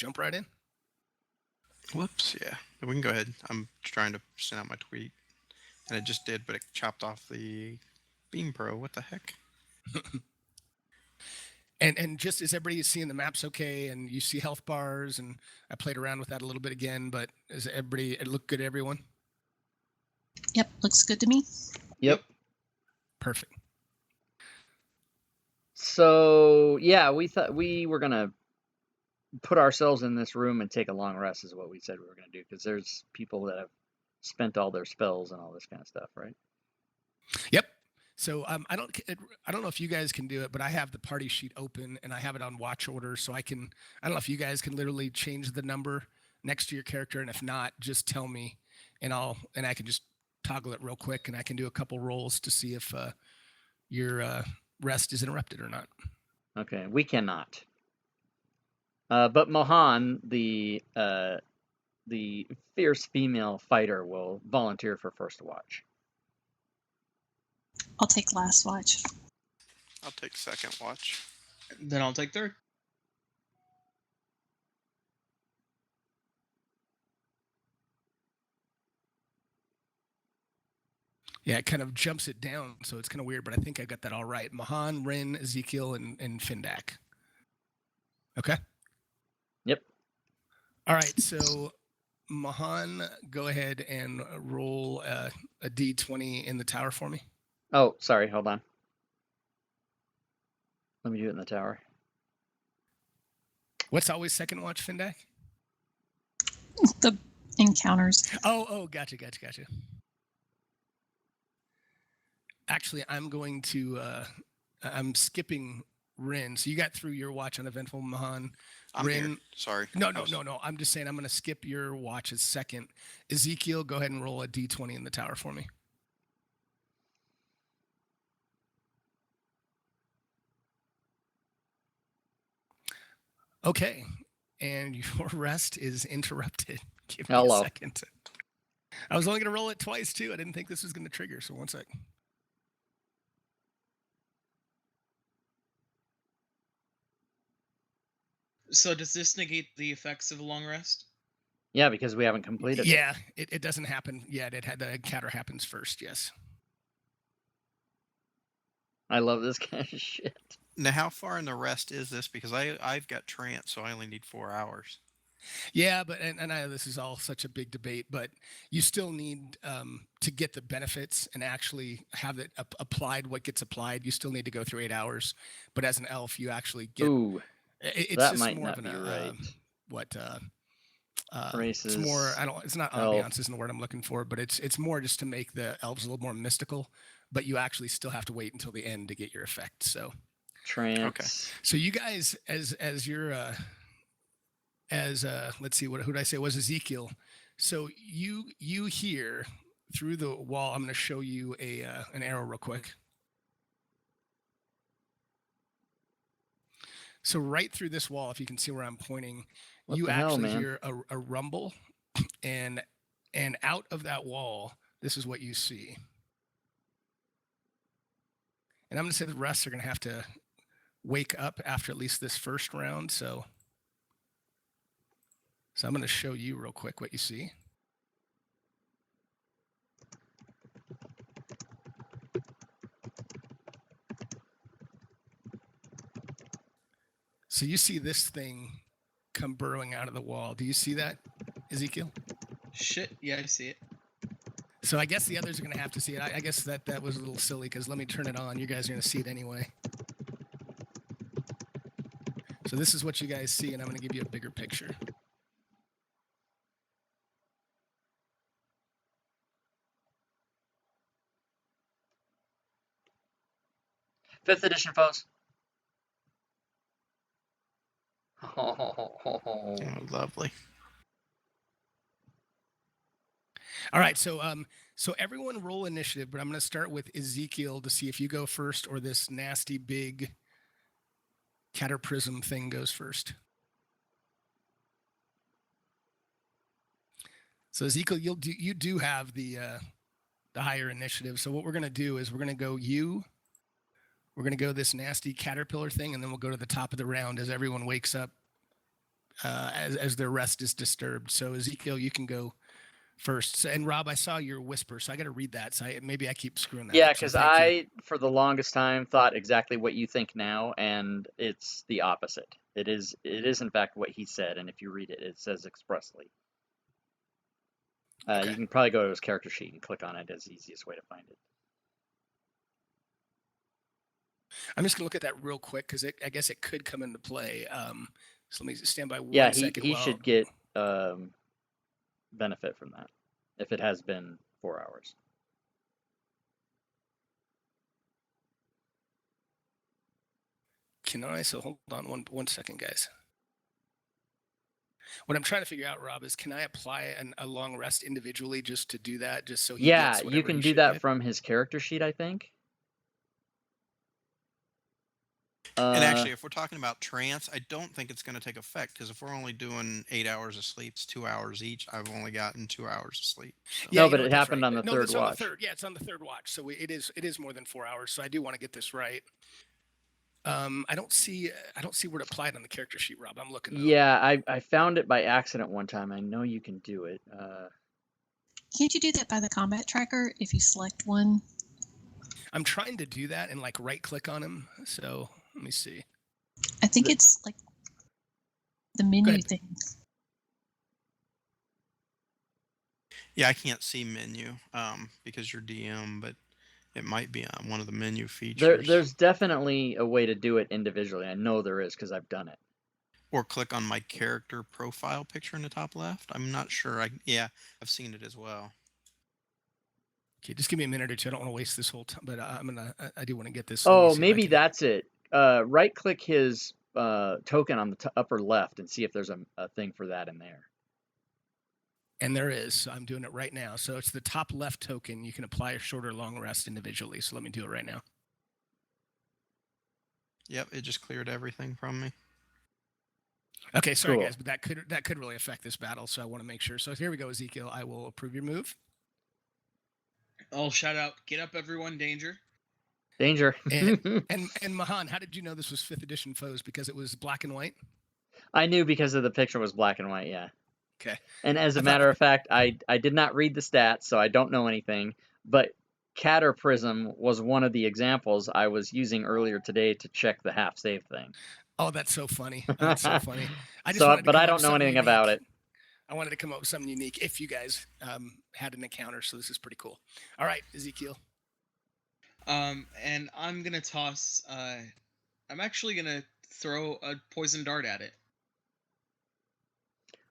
jump right in? Whoops, yeah. We can go ahead. I'm trying to send out my tweet. And it just did, but it chopped off the Beam Pro. What the heck? And just as everybody's seeing the maps okay, and you see health bars, and I played around with that a little bit again, but is everybody, it looked good to everyone? Yep, looks good to me. Yep. Perfect. So, yeah, we thought we were going to put ourselves in this room and take a long rest is what we said we were going to do, because there's people that have spent all their spells and all this kind of stuff, right? Yep. So I don't know if you guys can do it, but I have the party sheet open and I have it on watch order, so I don't know if you guys can literally change the number next to your character, and if not, just tell me, and I can just toggle it real quick, and I can do a couple rolls to see if your rest is interrupted or not. Okay, we cannot. But Mohan, the fierce female fighter, will volunteer for first watch. I'll take last watch. I'll take second watch. Then I'll take third. Yeah, it kind of jumps it down, so it's kind of weird, but I think I got that all right. Mahan, Rin, Ezekiel, and Findak. Okay? Yep. All right, so Mahan, go ahead and roll a D20 in the tower for me. Oh, sorry, hold on. Let me do it in the tower. What's always second watch, Findak? The encounters. Oh, gotcha. Actually, I'm going to, I'm skipping Rin. So you got through your watch uneventful, Mahan. I'm Rin, here. Sorry. No. I'm just saying I'm going to skip your watch as second. Ezekiel, go ahead and roll a D20 in the tower for me. Okay. And your rest is interrupted. Give me a second. I was only going to roll it twice, too. I didn't think this was going to trigger. So one sec. So does this negate the effects of a long rest? Yeah, because we haven't completed it. Yeah, it doesn't happen yet. The encounter happens first, yes. I love this kind of shit. Now, how far in the rest is this? Because I've got trance, so I only need 4 hours. Yeah, but and I know this is all such a big debate, but you still need to get the benefits and actually have it applied. What gets applied, you still need to go through 8 hours. But as an elf, you actually get. Ooh, it's that just might more not of be an right. It's more. It's not ambiance isn't the word I'm looking for, but it's more just to make the elves a little more mystical. But you actually still have to wait until the end to get your effect. So. Trance. Okay. So you guys, as your let's see, who did I say was Ezekiel? So you hear through the wall. I'm going to show you an arrow real quick. So right through this wall, if you can see where I'm pointing, you actually hear a rumble, and out of that wall, this is what you see. And I'm going to say the rest are going to have to wake up after at least this first round. So I'm going to show you real quick what you see. So you see this thing come burrowing out of the wall. Do you see that, Ezekiel? Shit, yeah, I see it. So I guess the others are going to have to see it. I guess that was a little silly, because let me turn it on. You guys are going to see it anyway. So this is what you guys see, and I'm going to give you a bigger picture. Fifth edition, folks. Oh, lovely. All right, so everyone roll initiative, but I'm going to start with Ezekiel to see if you go first or this nasty big cataprism thing goes first. So Ezekiel, you do have the higher initiative. So what we're going to do is we're going to go we're going to go this nasty caterpillar thing, and then we'll go to the top of the round as everyone wakes up as their rest is disturbed. So Ezekiel, you can go first. So, and Rob, I saw your whisper, so I got to read that. So maybe I keep screwing that Yeah, up. So because thank you. I, for the longest time, thought exactly what you think now, and it's the opposite. It is in fact what he said, and if you read it, it says expressly. Okay. You can probably go to his character sheet and click on it as the easiest way to find it. I'm just gonna look at that real quick because I guess it could come into play. So let me stand by Yeah, one second. he should get benefit from that if it has been 4 hours. Can I? So hold on one second, guys. What I'm trying to figure out, Rob, is can I apply a long rest individually just to do that, just so he Yeah, gets you whatever can he do should that get? from his character sheet, I think. And actually, if we're talking about trance, I don't think it's going to take effect because if we're only doing 8 hours of sleep, it's 2 hours each. I've only gotten 2 hours of sleep. So. Yeah, No, you but know it what, that's happened right. on the No, third that's on the watch. third. Yeah, it's on the third watch. So it is more than 4 hours. So I do want to get this right. I don't see where to apply it on the character sheet, Rob. I'm looking. Though. Yeah, I found it by accident one time. I know you can do it. Can't you do that by the combat tracker if you select one? I'm trying to do that and like right click on him. So let me see. I think it's like the menu ahead. thing. Yeah, I can't see menu because you're DM, but it might be on one of the menu features. There's definitely a way to do it individually. I know there is because I've done it. Or click on my character profile picture in the top left. I'm not sure. Yeah, I've seen it as well. Okay, just give me a minute or two. I don't want to waste this whole time, but I do want to get this. Oh, maybe that's it. Right click his token on the upper left and see if there's a thing for that in there. And there is. So I'm doing it right now. So it's the top left token. You can apply a short or long rest individually. So let me do it right now. Yep, it just cleared everything from me. Okay, sorry Cool. guys, but that could really affect this battle. So I want to make sure. So here we go, Ezekiel. I will approve your move. I'll shout out, "Get up, everyone! Danger!" Danger. And Mahan, how did you know this was 5th edition foes? Because it was black and white. I knew because of the picture was black and white. Yeah. Okay. And as a I thought- matter of fact, I did not read the stats, so I don't know anything. But Catter Prism was one of the examples I was using earlier today to check the half save thing. Oh, that's so funny. That's so funny. I don't know anything about it. I wanted to come up with something unique if you guys had an encounter. So this is pretty cool. All right, Ezekiel. And I'm gonna toss. I'm actually gonna throw a poison dart at it.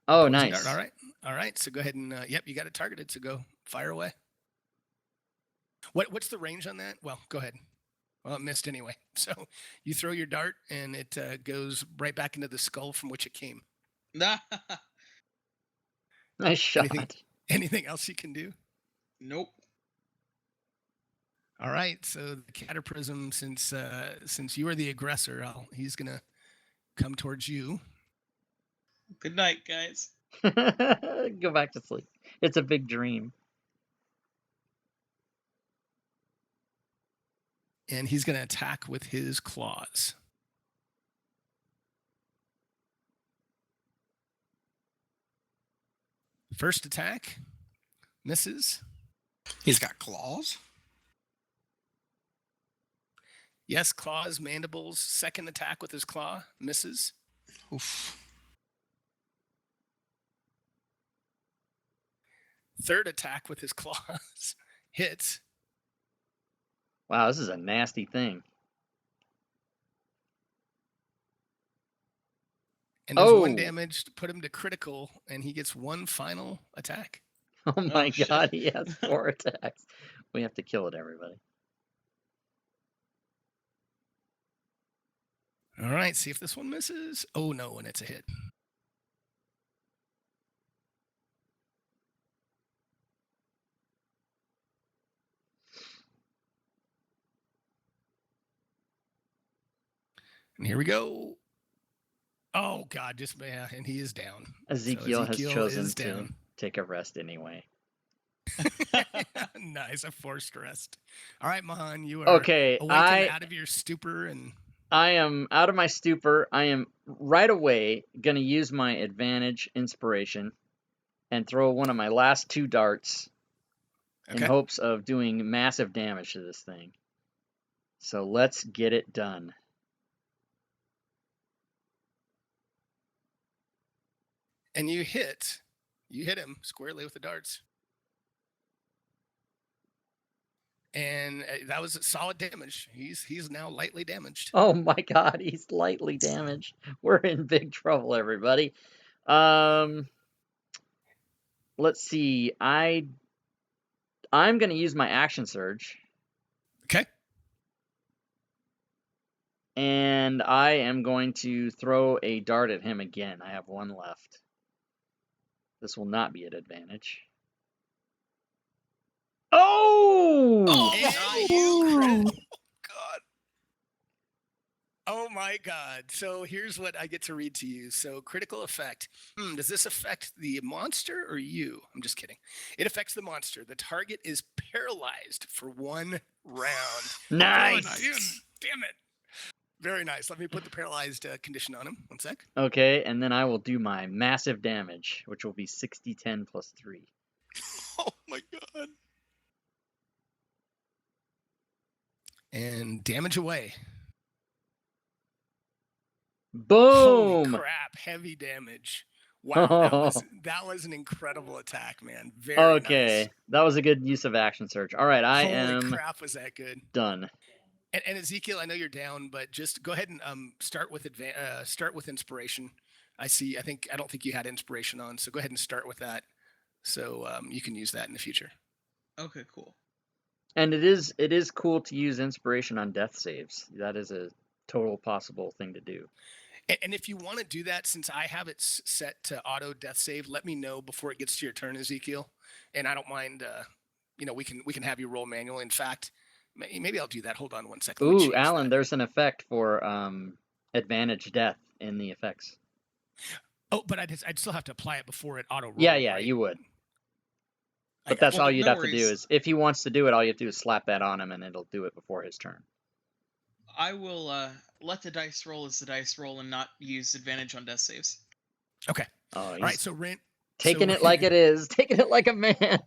Oh, Poison nice. dart. All right. So go ahead and yep, you got it targeted. So go fire away. What's the range on that? Well, go ahead. Well, it missed anyway. So you throw your dart and it goes right back into the skull from which it came. Nice shot. Anything else you can do? Nope. All right. So the Cataprism, since you are the aggressor, he's gonna come towards you. Good night, guys. Go back to sleep. It's a big dream. And he's gonna attack with his claws. First attack misses. He's got claws. Yes, claws, mandibles. Second attack with his claw misses. Oof. Third attack with his claws hits. Wow, this is a nasty thing. And there's 1 damage to put him to critical, and he gets 1 final attack. Oh my god, he has 4 attacks. We have to kill it, everybody. All right, see if this one misses. Oh no, and it's a hit. And here we go. Oh God, and he is down. Ezekiel has chosen to take a rest anyway. Nice, a forced rest. All right, Mahan, you are okay. awakened out of your stupor and I am out of my stupor. I am right away going to use my advantage inspiration and throw one of my last 2 darts in Okay. hopes of doing massive damage to this thing. So let's get it done. And you hit him squarely with the darts. And that was solid damage. He's now lightly damaged. Oh my god, he's lightly damaged. We're in big trouble, everybody. Let's see. I'm going to use my action surge. Okay. And I am going to throw a dart at him again. I have 1 left. This will not be at advantage. Oh! Oh, God. Oh my God. So here's what I get to read to you. So critical effect. Does this affect the monster or you? I'm just kidding. It affects the monster. The target is paralyzed for 1 round. Nice. Damn it. Very nice. Let me put the paralyzed condition on him. 1 sec. Okay, and then I will do my massive damage, which will be 60-10 plus 3. Oh my god. And damage away. Boom! Holy crap. Heavy damage. Wow. That was an incredible attack, man. Very Okay, nice. that was a good use of action surge. All right, I Holy am crap, was that good. done. And Ezekiel, I know you're down, but just go ahead and start with inspiration. I don't think you had inspiration on, so go ahead and start with that. So you can use that in the future. Okay, cool. And it is cool to use inspiration on death saves. That is a total possible thing to do. And if you want to do that, since I have it set to auto death save, let me know before it gets to your turn, Ezekiel. And I don't mind. We can have you roll manually. In fact, maybe I'll do that. Hold on 1 second. Ooh, Alan, there's an effect for advantage death in the effects. Oh, but I'd still have to apply it before it auto rolls. Yeah, right? you would. But that's all you'd no have to do worries. is, if he wants to do it, all you have to do is slap that on him, and it'll do it before his turn. I will let the dice roll as the dice roll and not use advantage on death saves. Okay. Oh, All right. So Ren, taking it like it is, taking it like a man.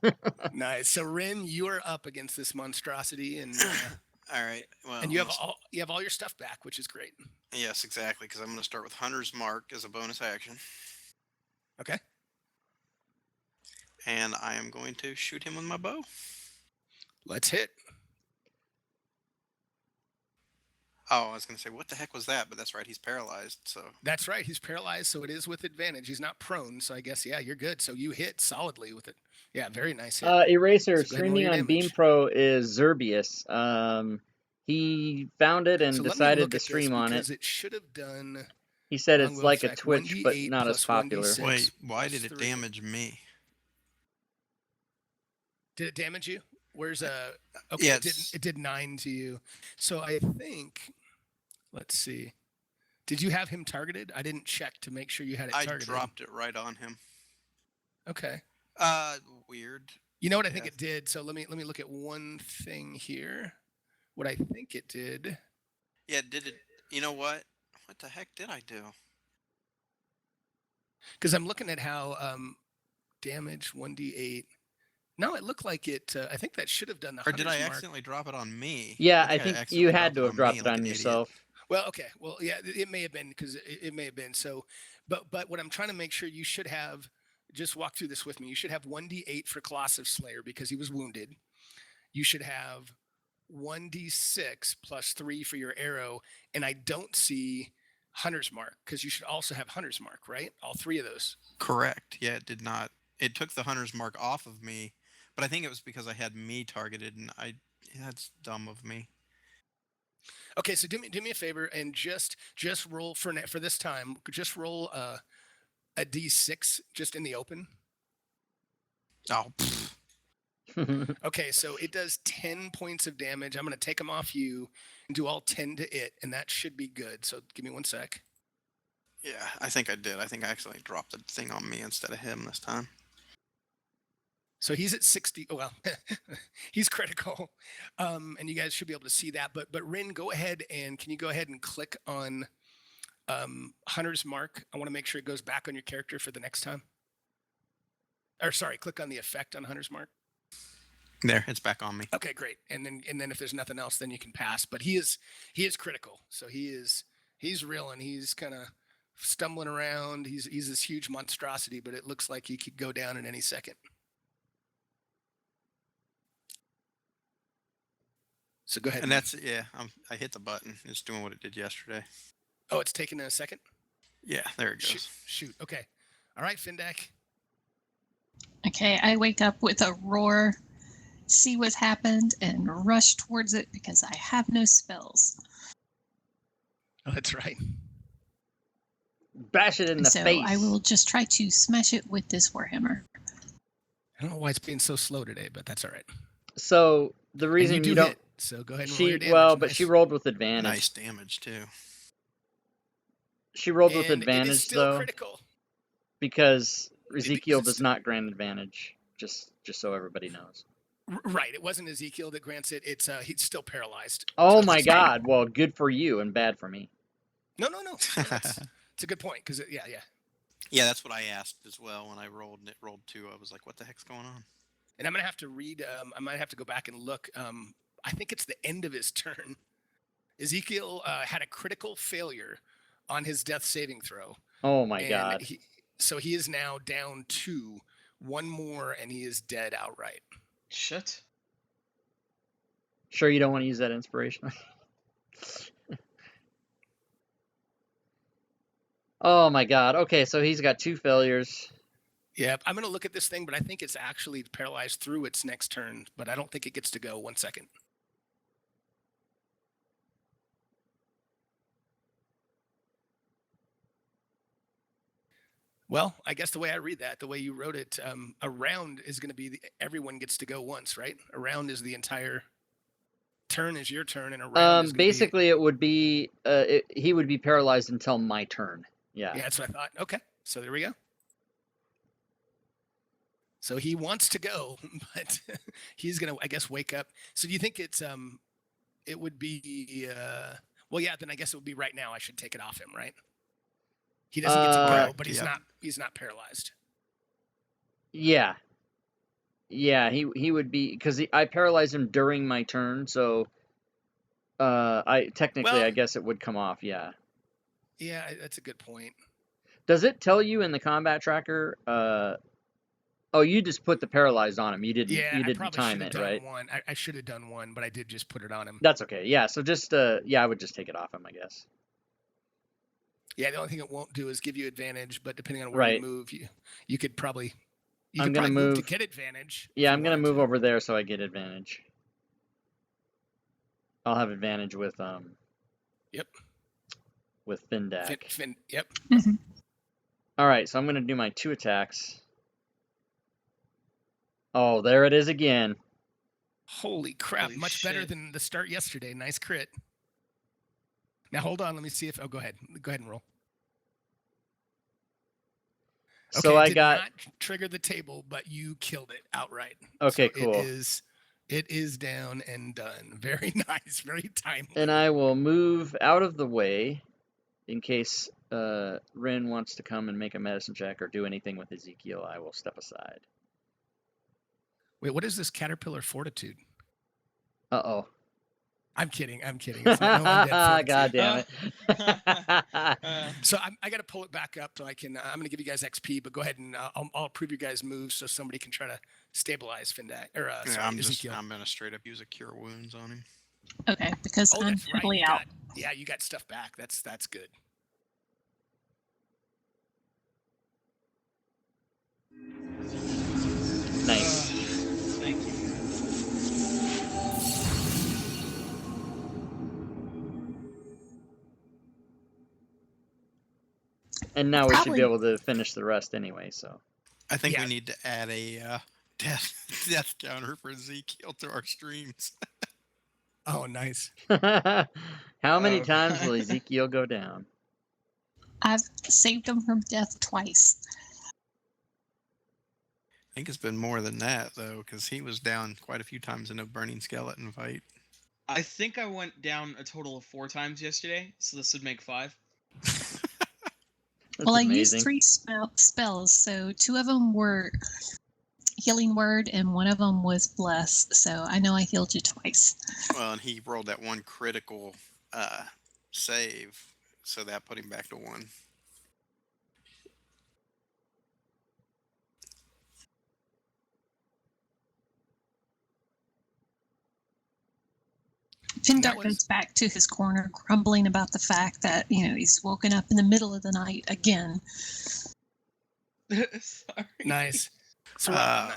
Nice. So Ren, you are up against this monstrosity, and All right. Well, and you have all your stuff back, which is great. Yes, exactly. Because I'm going to start with Hunter's Mark as a bonus action, Okay. and I am going to shoot him with my bow. Let's hit. Oh, I was going to say, what the heck was that? But that's right. He's paralyzed. So That's right. He's paralyzed, so it is with advantage. He's not prone, so I guess you're good. So you hit solidly with it. Yeah, very nice hit. Eraser, So go ahead and roll streaming your on damage. Beam Pro is Zerbius. He found it and So let me decided look to at this stream on it. because it should have done. He said it's longbow like a effect, Twitch, but 1d8 not as plus popular. 1d6 wait, why plus did it 3. damage me? Did it damage you? Where's okay? Yeah, It did 9 to you. So I think. Let's see. Did you have him targeted? I didn't check to make sure you had it I targeted. dropped it right on him. Okay. Weird. You know what I think Yes. it did? So let me look at one thing here. What I think it did. Yeah, did it? You know what? What the heck did I do? Because I'm looking at how damage 1d8. No, it looked like it. I think that should have done the. Or did I hunter's mark. accidentally drop it on me? Yeah, I think you accidentally had to have dropped me it like on an yourself. idiot. Well, okay. Well, yeah, it may have been because it may have been. So, but what I'm trying to make sure you should have. Just walk through this with me. You should have 1d8 for Colossus Slayer because he was wounded. You should have 1d6 plus 3 for your arrow, and I don't see Hunter's Mark because you should also have Hunter's Mark, right? All 3 of those. Correct. Yeah, it did not. It took the Hunter's Mark off of me, but I think it was because I had me targeted, and that's dumb of me. Okay, so do me a favor and just roll for this time. Just roll a d6 just in the open. Oh, Okay, so it does 10 points of damage. I'm going to take them off you and do all 10 to it, and that should be good. So give me 1 sec. yeah, I think I did. I think I accidentally dropped the thing on me instead of him this time. So he's at 60. Well, he's critical, and you guys should be able to see that. But Rin, go ahead and can you go ahead and click on Hunter's mark? I want to make sure it goes back on your character for the next time. Or sorry, click on the effect on Hunter's mark. There, it's back on me. Okay, great. And then if there's nothing else, then you can pass. But he is critical. So he's reeling. He's kind of stumbling around. He's this huge monstrosity, but it looks like he could go down in any second. So go ahead. And that's I hit the button. It's doing what it did yesterday. Oh, it's taking a second. Yeah, there it goes. Shoot. Okay. All right, Findak. Okay, I wake up with a roar, see what's happened, and rush towards it because I have no spells. Oh, that's right. Bash it in the So face. I will just try to smash it with this warhammer. I don't know why it's being so slow today, but that's all right. So the And reason you you do don't. hit, so go ahead and roll your damage. But Nice. she rolled with advantage. Nice damage too. She rolled with And it is advantage still though, critical. because Ezekiel it's does still- not grant advantage. Just so everybody knows. Right. It wasn't Ezekiel that grants it. It's he's still paralyzed. Oh So my it's- God! Well, good for you and bad for me. No. It's a good point because yeah. Yeah, that's what I asked as well when I rolled and it rolled 2. I was like, what the heck's going on? And I'm gonna have to read. I might have to go back and look. I think it's the end of his turn. Ezekiel had a critical failure on his death saving throw. Oh my and God! So he is now down 2. One more, and he is dead outright. Shit. Sure, you don't want to use that inspiration. Oh my God! Okay, so he's got 2 failures. Yeah, I'm gonna look at this thing, but I think it's actually paralyzed through its next turn. But I don't think it gets to go. 1 second. Well, I guess the way I read that, the way you wrote it, a round is going to be everyone gets to go once, right? A round is the entire turn is your turn, and a round is gonna Basically, it would be he would be paralyzed until my turn. Yeah. Yeah, that's what I thought. Okay, so there we go. So he wants to go, but he's gonna, I guess, wake up. So do you think it's it would be well, yeah, then I guess it would be right now. I should take it off him, right? He doesn't get to go, Correct, but he's yep. not paralyzed. Yeah. Yeah, he would be because I paralyzed him during my turn, so I technically Well- I guess it would come off. Yeah. Yeah, that's a good point. Does it tell you in the combat tracker? Oh, you just put the paralyzed on him. You didn't. Yeah, You I didn't probably time should have it, done right? one. I should have done one, but I did just put it on him. That's okay. Yeah. So just yeah, I would just take it off him, I guess. Yeah, the only thing it won't do is give you advantage, but depending on where Right. you move, you could probably I'm gonna move to move- get advantage. if Yeah, you I'm gonna wanted move to. over there so I get advantage. I'll have advantage with Yep. with Findak. Yep. All right, so I'm gonna do my 2 attacks. Oh, there it is again. Holy crap! Holy Much better shit. than the start yesterday. Nice crit. Now hold on. Let me see if. Oh, go ahead. Go ahead and roll. So it I did got not trigger the table, but you killed it outright. Okay, So cool. It is down and done. Very nice. Very timely. And I will move out of the way in case Rin wants to come and make a medicine check or do anything with Ezekiel. I will step aside. Wait, what is this caterpillar fortitude? Uh-oh. I'm kidding. It's not no undead God fortitude. damn it. So I got to pull it back up so I can. I'm going to give you guys XP, but go ahead and I'll approve your guys' moves so somebody can try to stabilize Findak or Yeah, sorry, Ezekiel. I'm gonna straight up use a cure wounds on him. Okay, because Oh, I'm that's right. totally You out. got, you got stuff back. That's good. Nice. Thank you. And now we should be Probably- able to finish the rest anyway, so. I think Yeah. we need to add a death counter for Ezekiel to our streams. Oh, nice. How many Oh. times will Ezekiel go down? I've saved him from death twice. think it's been more than that though, because he was down quite a few times in a burning skeleton fight. I think I went down a total of 4 times yesterday, so this would make 5. That's Well, I amazing. used 3 spells, so 2 of them were healing word and 1 of them was bless. So I know I healed you twice. Well, and he rolled that one critical save, so that put him back to 1. Findark goes back to his corner, grumbling about the fact that, he's woken up in the middle of the night again. Sorry. Nice. So I'm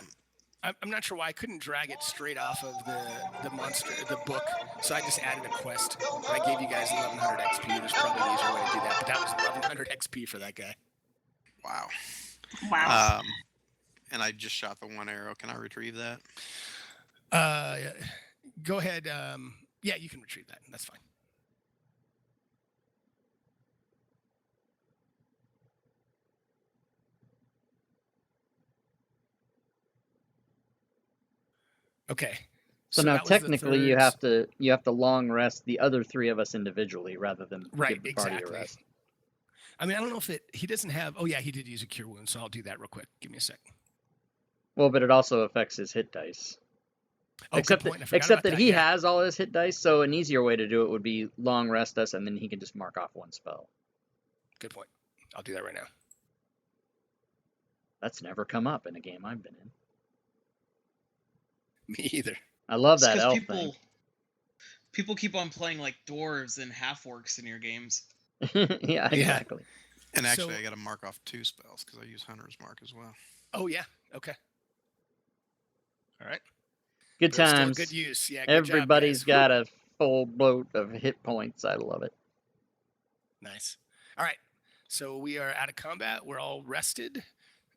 not sure why I couldn't drag it straight off of the book. So I just added a quest, but I gave you guys 1100 XP. There's probably an easier way to do that, but that was 1100 XP for that guy. Wow. Wow. And I just shot the 1 arrow. Can I retrieve that? Go ahead. Yeah, you can retrieve that. That's fine. Okay. So now that was the technically you third- have to long rest the other 3 of us individually rather than Right, give the party exactly. a rest. I mean, I don't know if he doesn't have. Oh yeah, he did use a cure wound, so I'll do that real quick. Give me a sec. Well, but it also affects his hit dice. Oh, except good point. I that, forgot except about that he yeah. has all his hit dice, so an easier way to do it would be long rest us, and then he can just mark off 1 spell. Good point. I'll do that right now. That's never come up in a game I've been in. Me either. I love It's that 'cause elf people keep on playing like dwarves and half-orcs in your games. thing. Yeah, exactly. And actually, So- I got to mark off 2 spells because I use Hunter's Mark as well. Oh yeah. Okay. All right. Good But it's still times. good use. Yeah. Good Everybody's job, guys. got a full bloat of hit points. I love it. Nice. All right. So we are out of combat. We're all rested.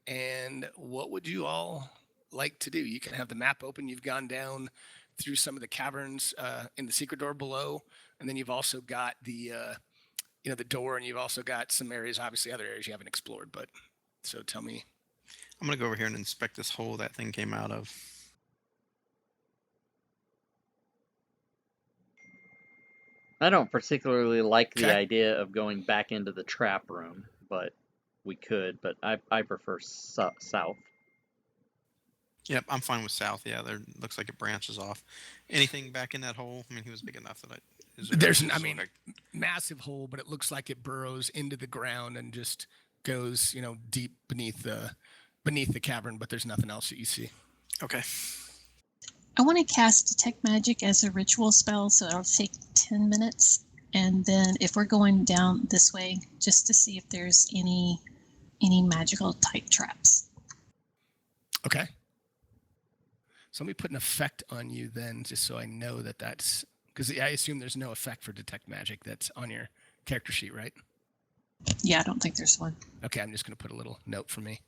And what would you all like to do? You can have the map open. You've gone down through some of the caverns in the secret door below, and then you've also got the the door, and you've also got some areas, obviously other areas you haven't explored. But so tell me. I'm going to go over here and inspect this hole that thing came out of. I don't particularly like the Okay. idea of going back into the trap room, but we could. But I prefer south. Yep, I'm fine with south. Yeah, there looks like it branches off. Anything back in that hole? I mean, he was big enough that There's massive hole, but it looks like it burrows into the ground and just goes, deep beneath the cavern. But there's nothing else that you see. Okay. I want to cast Detect Magic as a ritual spell, so it'll take 10 minutes. And then if we're going down this way, just to see if there's any magical type traps. Okay. So let me put an effect on you then, just so I know that's because I assume there's no effect for Detect Magic that's on your character sheet, right? Yeah, I don't think there's one. Okay, I'm just going to put a little note for me.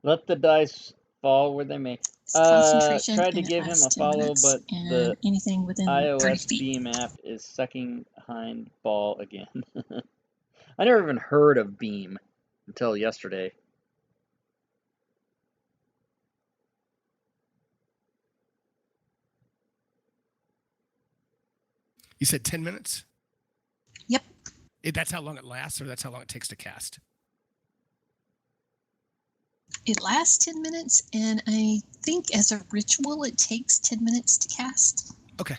Let the dice fall where they may. It's concentration. Tried to and it give him lasts a 10 follow, minutes, but and the anything within 30 iOS feet. Beam app is sucking hind ball again. I never even heard of Beam until yesterday. You said 10 minutes? Yep. That's how long it lasts, or that's how long it takes to cast? It lasts 10 minutes, and I think as a ritual, it takes 10 minutes to cast. Okay.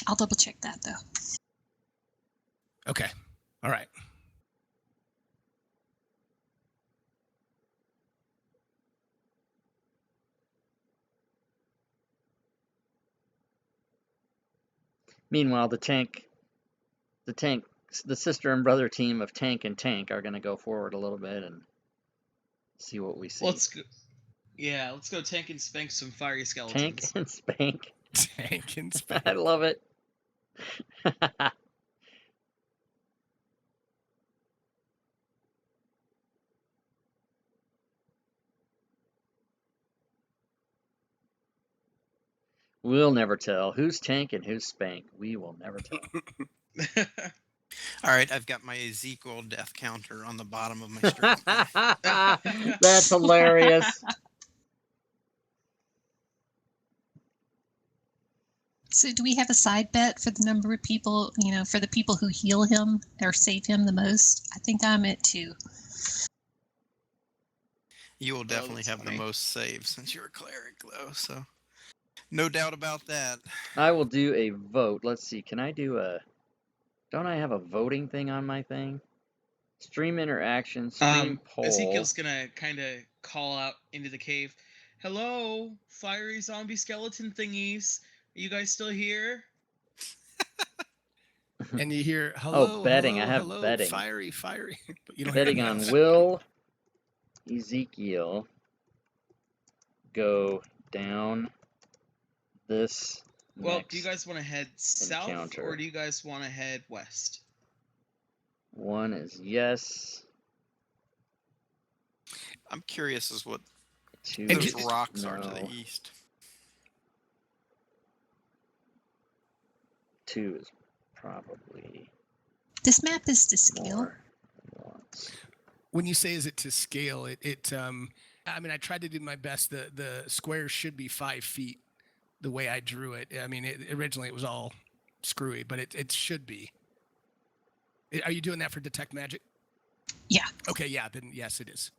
I'll double check that, though. Okay. All right. Meanwhile, the sister and brother team of Tank and Tank are going to go forward a little bit and see what we see. Let's go tank and spank some fiery skeletons. Tank and Spank. Tank and Spank. I love it. We'll never tell who's Tank and who's Spank. We will never tell. All right, I've got my Ezekiel death counter on the bottom of my strength bar. That's hilarious. So do we have a side bet for the number of people, for the people who heal him or save him the most? I think I'm at 2. You will definitely that's have funny. the most saves since you're a cleric, though. So, no doubt about that. I will do a vote. Let's see. Can I do a... Don't I have a voting thing on my thing? Stream interaction, stream poll. Ezekiel's gonna kind of call out into the cave. Hello, fiery zombie skeleton thingies. Are you guys still here? And you hear hello, betting. hello, I have hello, betting. fiery, fiery. But you don't Betting hear on anything else. will Ezekiel go down this Well, do you next guys want to head south encounter? or do you guys want to head west? 1 is yes. I'm curious as what 2 And those is rocks no. are to the east. 2 is probably This map is to scale. more than once. When you say is it to scale, I mean, I tried to do my best. The square should be 5 feet the way I drew it. I mean, originally it was all screwy, but it should be. Are you doing that for detect magic? Yeah. Okay, yeah, then yes, it is.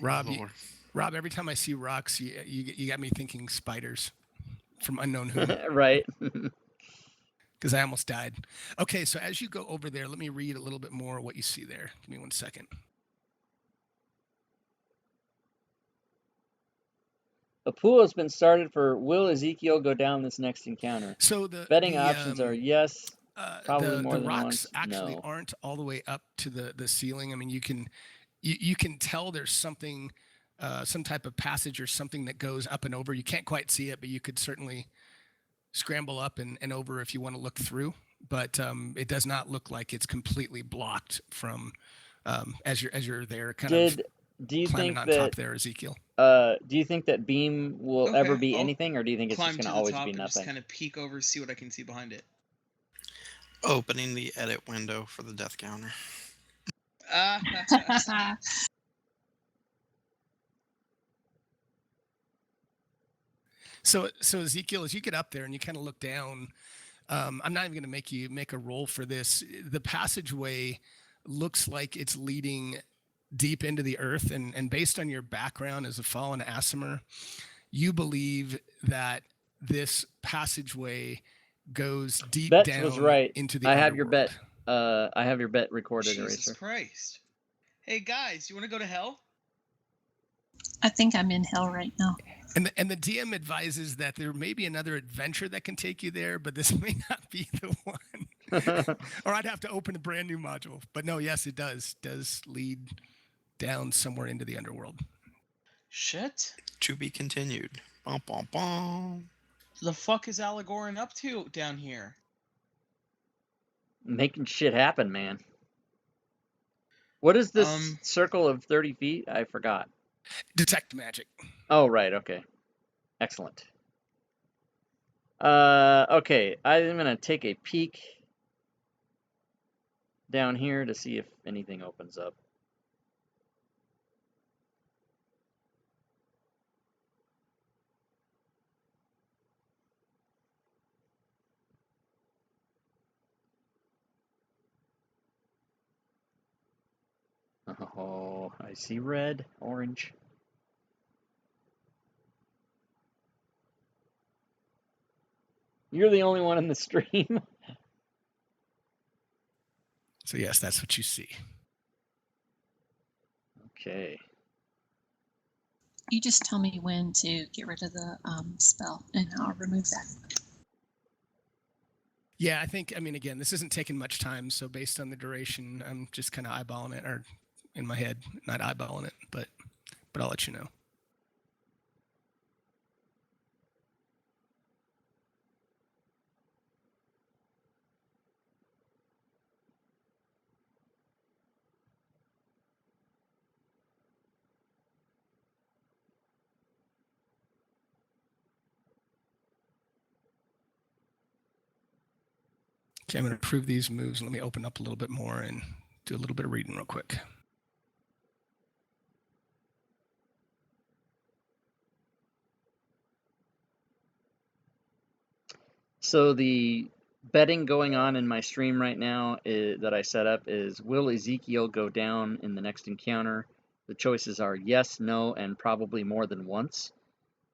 Rob, Oh, Lord. Rob, every time I see rocks, you got me thinking spiders from Unknown Who, Right. because I almost died. Okay, so as you go over there, let me read a little bit more what you see there. Give me 1 second. A pool has been started for will Ezekiel go down this next encounter? So the Betting options are yes, probably more the than rocks once, actually no. aren't all the way up to the ceiling. I mean, you can tell there's something, some type of passage or something that goes up and over. You can't quite see it, but you could certainly scramble up and over if you want to look through. But it does not look like it's completely blocked from as you're there, kind of Do you climbing think on that top there, Ezekiel. do you think that beam will ever be I'll anything, or do you think it's just climb going to to the always top be and just nothing? kind of peek over, see what I can see behind it. Opening the edit window for the death counter. So Ezekiel, as you get up there and you kind of look down, I'm not even going to make you make a roll for this. The passageway looks like it's leading deep into the earth, and based on your background as a fallen Aasimar, you believe that this passageway goes deep Bet down was right. into the I underworld. have your bet. I have your bet recorded, Jesus Eraser. Christ. Hey guys, you want to go to hell? I think I'm in hell right now. And the DM advises that there may be another adventure that can take you there, but this may not be the one. Or I'd have to open a brand new module. But no, yes, it does lead down somewhere into the underworld. Shit. To be continued. Bum, bum, bum. The fuck is Alagoran up to down here? Making shit happen, man. What is this circle of 30 feet? I forgot. Detect magic. Oh, right. Okay. Excellent. Okay. I'm going to take a peek down here to see if anything opens up. Oh, I see red, orange. You're the only one in the stream. So yes, that's what you see. Okay. You just tell me when to get rid of the spell, and I'll remove that. Yeah, I mean, again, this isn't taking much time, so based on the duration, I'm just kind of eyeballing it, or in my head, not eyeballing it, but I'll let you know. Okay, I'm going to approve these moves. Let me open up a little bit more and do a little bit of reading real quick. So the betting going on in my stream right now that I set up is, will Ezekiel go down in the next encounter? The choices are yes, no, and probably more than once.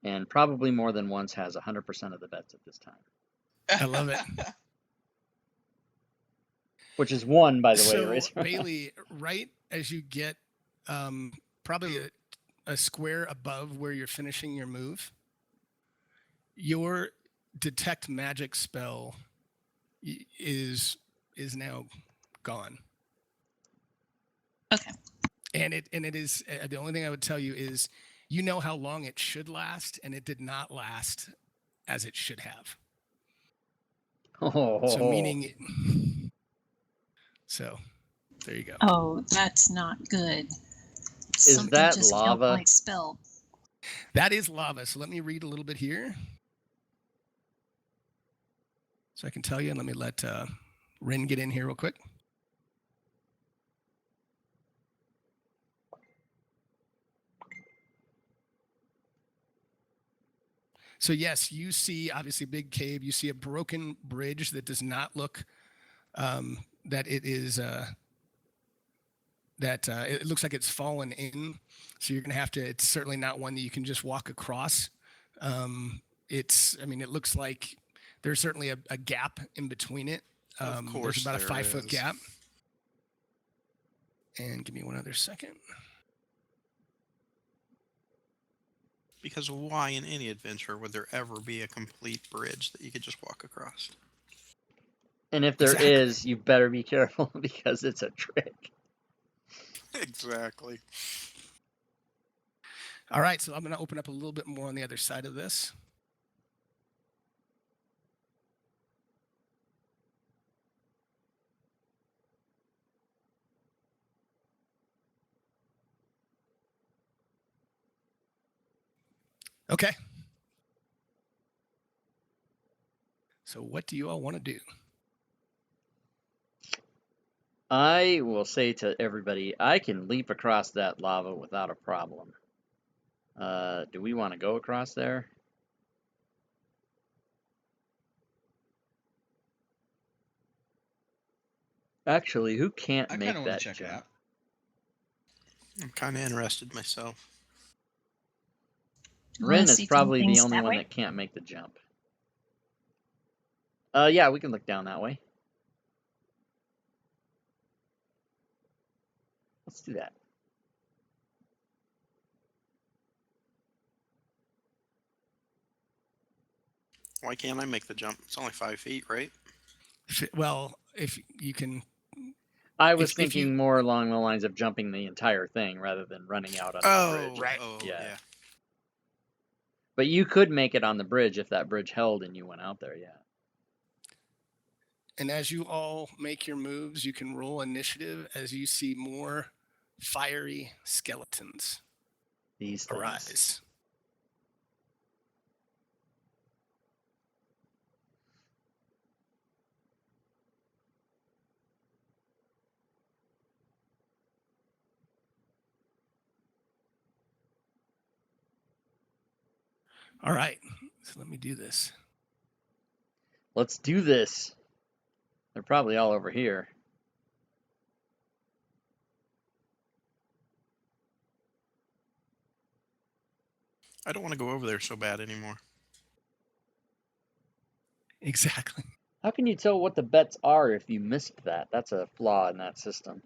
And probably more than once has 100% of the bets at this time. I love it. Which is one, by the way, So, right? Bailey, right as you get probably a square above where you're finishing your move, your detect magic spell is now gone. Okay. And it is the only thing I would tell you is, you know how long it should last, and it did not last as it should have. So meaning, so there you go. Oh, that's not good. Is Something that just killed lava? my spell. That is lava. So let me read a little bit here, so I can tell you. And let me let Rin get in here real quick. So yes, you see obviously big cave. You see a broken bridge that does not look that it is it looks like it's fallen in. So you're gonna have to. It's certainly not one that you can just walk across. It looks like there's certainly a gap in between it. Of course, there's about a 5-foot is. gap. And give me one other second. Because why in any adventure would there ever be a complete bridge that you could just walk across? And if there Exactly. is, you better be careful because it's a trick. Exactly. All right, so I'm going to open up a little bit more on the other side of this. Okay. So what do you all want to do? I will say to everybody, I can leap across that lava without a problem. Do we want to go across there? Actually, who can't I make kind of want that to check it jump? out. I'm kind of interested myself. You wanna Rin is see probably the things only that one way? that can't make the jump. Yeah, we can look down that way. Let's do that. Why can't I make the jump? It's only 5 feet, right? Well, if you can. I was If thinking you, more along the lines of jumping the entire thing rather than running out onto the bridge. right. Oh, Yeah. yeah. But you could make it on the bridge if that bridge held and you went out there, yeah. And as you all make your moves, you can roll initiative as you see more fiery skeletons These things. arise. All right, so let me do this. Let's do this. They're probably all over here. I don't want to go over there so bad anymore. Exactly. How can you tell what the bets are if you missed that? That's a flaw in that system.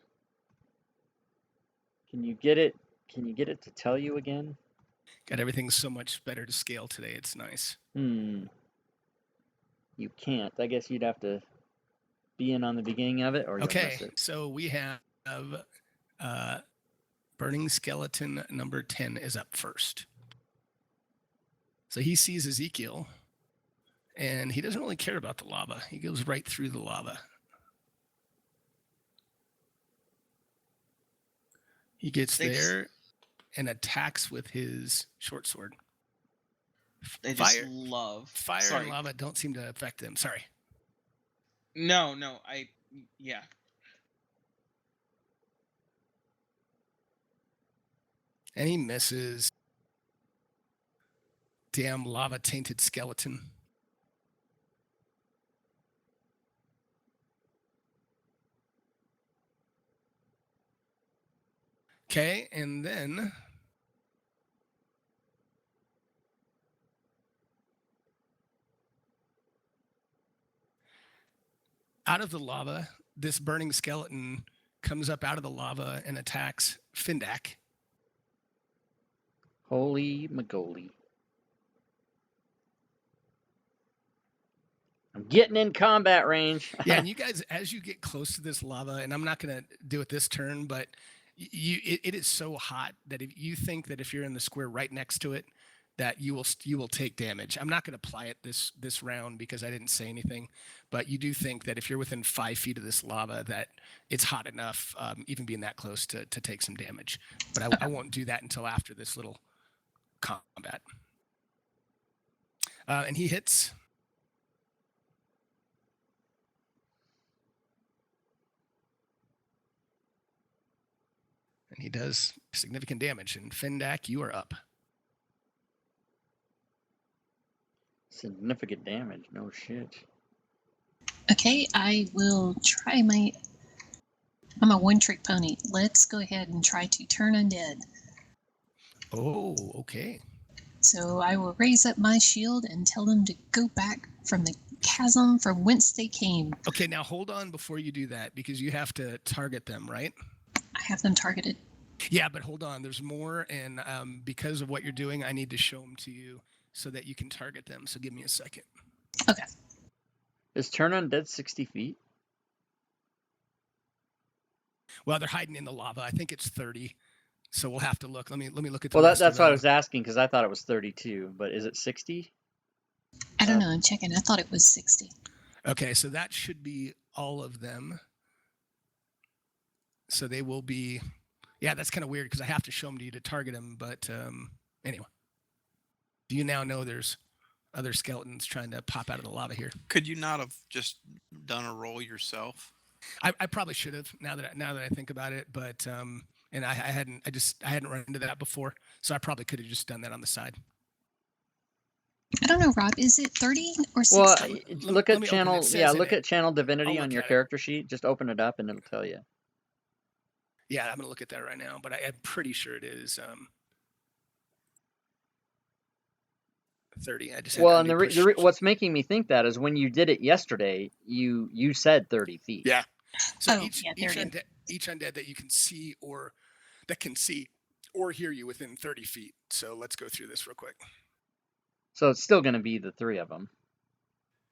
Can you get it? Can you get it to tell you again? Got everything so much better to scale today. It's nice. You can't. I guess you'd have to be in on the beginning of it, or you'll miss Okay, it. so we have Burning Skeleton number 10 is up first. So he sees Ezekiel, and he doesn't really care about the lava. He goes right through the lava. He gets there and attacks with his short sword. They just love Fire and lava don't seem to affect them. Sorry. No, yeah. And he misses. Damn lava tainted skeleton. Okay, and then out of the lava, this burning skeleton comes up out of the lava and attacks Findak. Holy Magoli. I'm getting in combat range. Yeah, and you guys, as you get close to this lava, and I'm not going to do it this turn, but it is so hot that if you think that if you're in the square right next to it, that you will take damage. I'm not going to apply it this round because I didn't say anything, but you do think that if you're within 5 feet of this lava, that it's hot enough, even being that close, to take some damage. But I won't do that until after this little combat. And he hits. And he does significant damage. And Findak, you are up. Significant damage, no shit. Okay, I will try my... I'm a one-trick pony. Let's go ahead and try to turn undead. Oh, okay. So I will raise up my shield and tell them to go back from the chasm from whence they came. Okay, now hold on before you do that, because you have to target them, right? I have them targeted. Yeah, but hold on. There's more, and because of what you're doing, I need to show them to you so that you can target them. So give me a second. Okay. Is turn undead 60 feet? Well, they're hiding in the lava. I think it's 30. So we'll have to look. Let me look at the Well, rest that's of what I them. was asking, because I thought it was 32, but is it 60? I don't know. I'm checking. I thought it was 60. Okay, so that should be all of them. So they will be... Yeah, that's kind of weird because I have to show them to you to target them. But anyway, do you now know there's other skeletons trying to pop out of the lava here? Could you not have just done a roll yourself? I probably should have now that I think about it, but and I hadn't run into that before, so I probably could have just done that on the side. I don't know, Rob. Is it 30 or 60? Well, let look at me open it. channel. It says Yeah, in look it. at channel divinity I'll on look your at it. character sheet. Just open it up and it'll tell you. Yeah, I'm gonna look at that right now, but I'm pretty sure it is 30. I just had Well, to and push. what's making me think that is when you did it yesterday, you said 30 feet. Yeah. So Oh, yeah, there it is. each undead that you can see or that can see or hear you within 30 feet. So let's go through this real quick. So it's still going to be the 3 of them.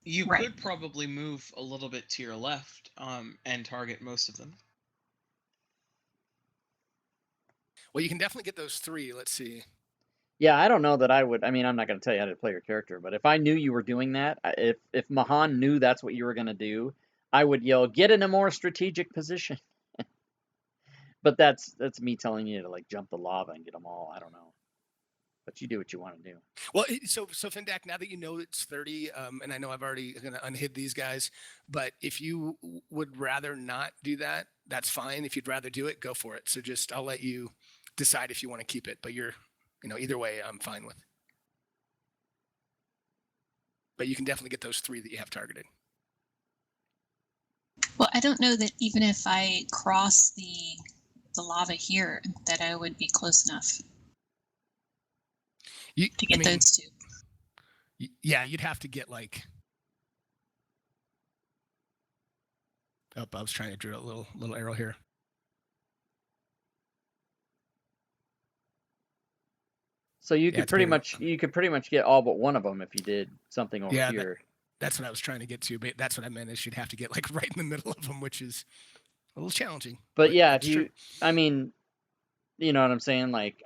You Right. could probably move a little bit to your left, and target most of them. Well, you can definitely get those 3. Let's see. Yeah, I don't know that I would. I mean, I'm not going to tell you how to play your character, but if I knew you were doing that, if Mahan knew that's what you were going to do, I would yell, "Get in a more strategic position." But that's me telling you to like jump the lava and get them all. I don't know, but you do what you want to do. Well, so Findak, now that you know it's 30, and I know I've already gonna unhid these guys, but if you would rather not do that, that's fine. If you'd rather do it, go for it. So just I'll let you decide if you want to keep it, but either way, I'm fine with. But you can definitely get those 3 that you have targeted. Well, I don't know that even if I cross the lava here, that I would be close enough to get those 2. Yeah, you'd have to get like. Oh, I was trying to draw a little arrow here. So you could pretty much get all but one of them if you did something over here. That's what I was trying to get to, but that's what I meant is you'd have to get like right in the middle of them, which is a little challenging. But yeah, if you, I mean, you know what I'm saying? Like,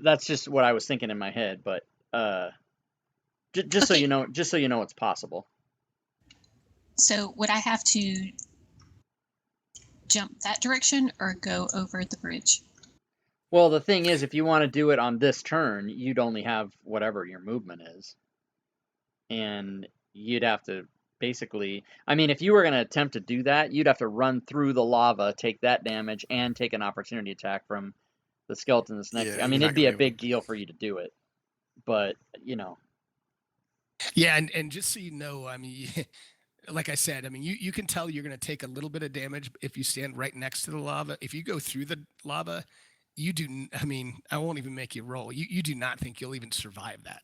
that's just what I was thinking in my head. But just so you know, it's possible. So would I have to jump that direction or go over the bridge? Well, the thing is, if you want to do it on this turn, you'd only have whatever your movement is, and you'd have to basically. I mean, if you were going to attempt to do that, you'd have to run through the lava, take that damage, and take an opportunity attack from the skeleton that's next to you. I Yeah, mean, you're it'd not be gonna a be able big deal for you to do it. But, you know, Yeah, and just so you know, I mean, like I said, I mean, you can tell you're going to take a little bit of damage if you stand right next to the lava. If you go through the lava, you do. I mean, I won't even make you roll. You do not think you'll even survive that.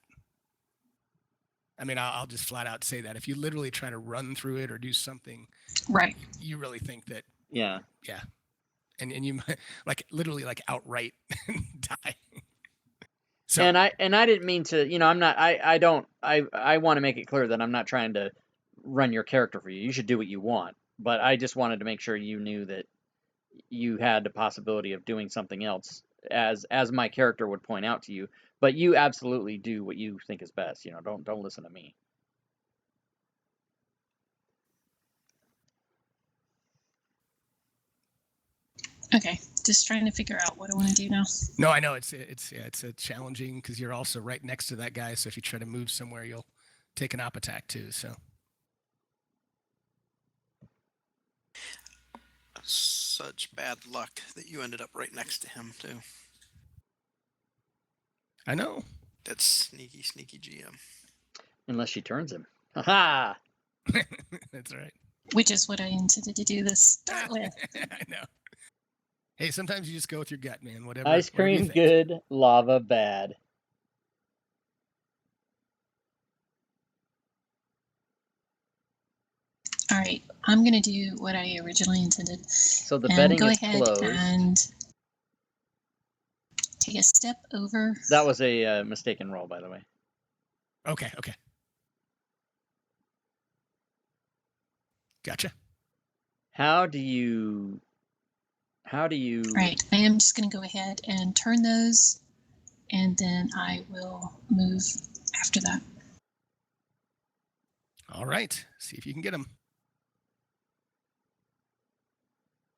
I mean, I'll just flat out say that if you literally try to run through it or do something, Right. you really think that, yeah. yeah, and you might like literally like outright die. So And I didn't mean to, you know, I'm not, I want to make it clear that I'm not trying to run your character for you. You should do what you want. But I just wanted to make sure you knew that you had the possibility of doing something else, as my character would point out to you. But you absolutely do what you think is best. You know, don't listen to me. Okay. Just trying to figure out what I want to do now. no, I know it's a challenging because you're also right next to that guy. So if you try to move somewhere, you'll take an op attack too. So such bad luck that you ended up right next to him too. I know. That's sneaky, sneaky GM. Unless she turns him. Ha That's right. Which is what I intended to do this start with. I know. Hey, sometimes you just go with your gut, man. Whatever. Ice whatever you cream think. good, lava bad. All right. I'm going to do what I originally intended. So the And betting go is ahead closed. and take a step over. That was a mistaken roll, by the way. Okay. Gotcha. How do you? Right. I am just going to go ahead and turn those, and then I will move after that. All right. See if you can get them.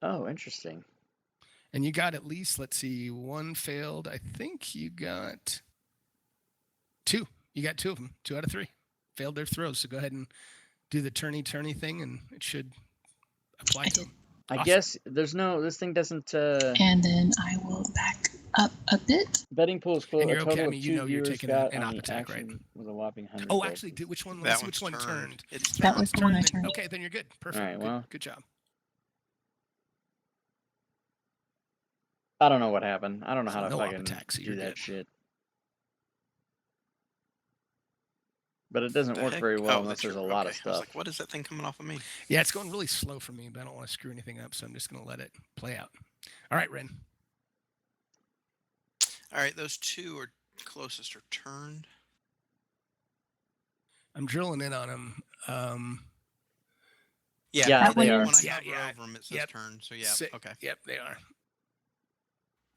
Oh, interesting. And you got at least, let's see, one failed. I think you got two. You got two of them. 2 out of 3 failed their throws. So go ahead and do the turny thing, and it should apply I to did. them. I Awesome. guess there's no. This thing doesn't. And then I will back up a bit. Betting pool is closed. And A you're okay. total I of mean, 2 you know you're viewers taking got an on op the attack, right? action with a whopping 100. Oh, votes. actually, which one? That Let's see which one's one turned. It's That turned. was the one I Then- turned. Okay, then you're good. Perfect. All right, well. Good job. I don't know what happened. I don't know So how to no op fucking attack, so do you're that good. shit. But it doesn't The work heck? very well Oh, unless that's there's a your- lot okay. of I was stuff. like, what is that thing coming off of me? Yeah, it's going really slow for me, but I don't want to screw anything up, so I'm just going to let it play out. All right, Ren. All right, those 2 are closest are turned. I'm drilling in on him. Yeah, they are. When I Yeah, hover yeah. over them, it says Yep. turn. So yeah, Si- okay. Yep, they are.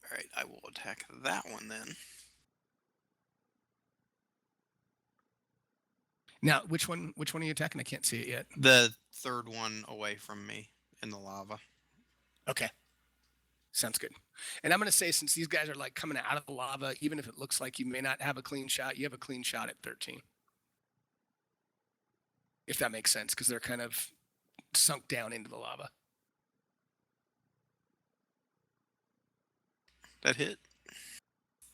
All right, I will attack that one then. Now, which one are you attacking? I can't see it yet. The third one away from me in the lava. Okay. Sounds good. And I'm going to say, since these guys are like coming out of the lava, even if it looks like you may not have a clean shot, you have a clean shot at 13. If that makes sense, because they're kind of sunk down into the lava. That hit.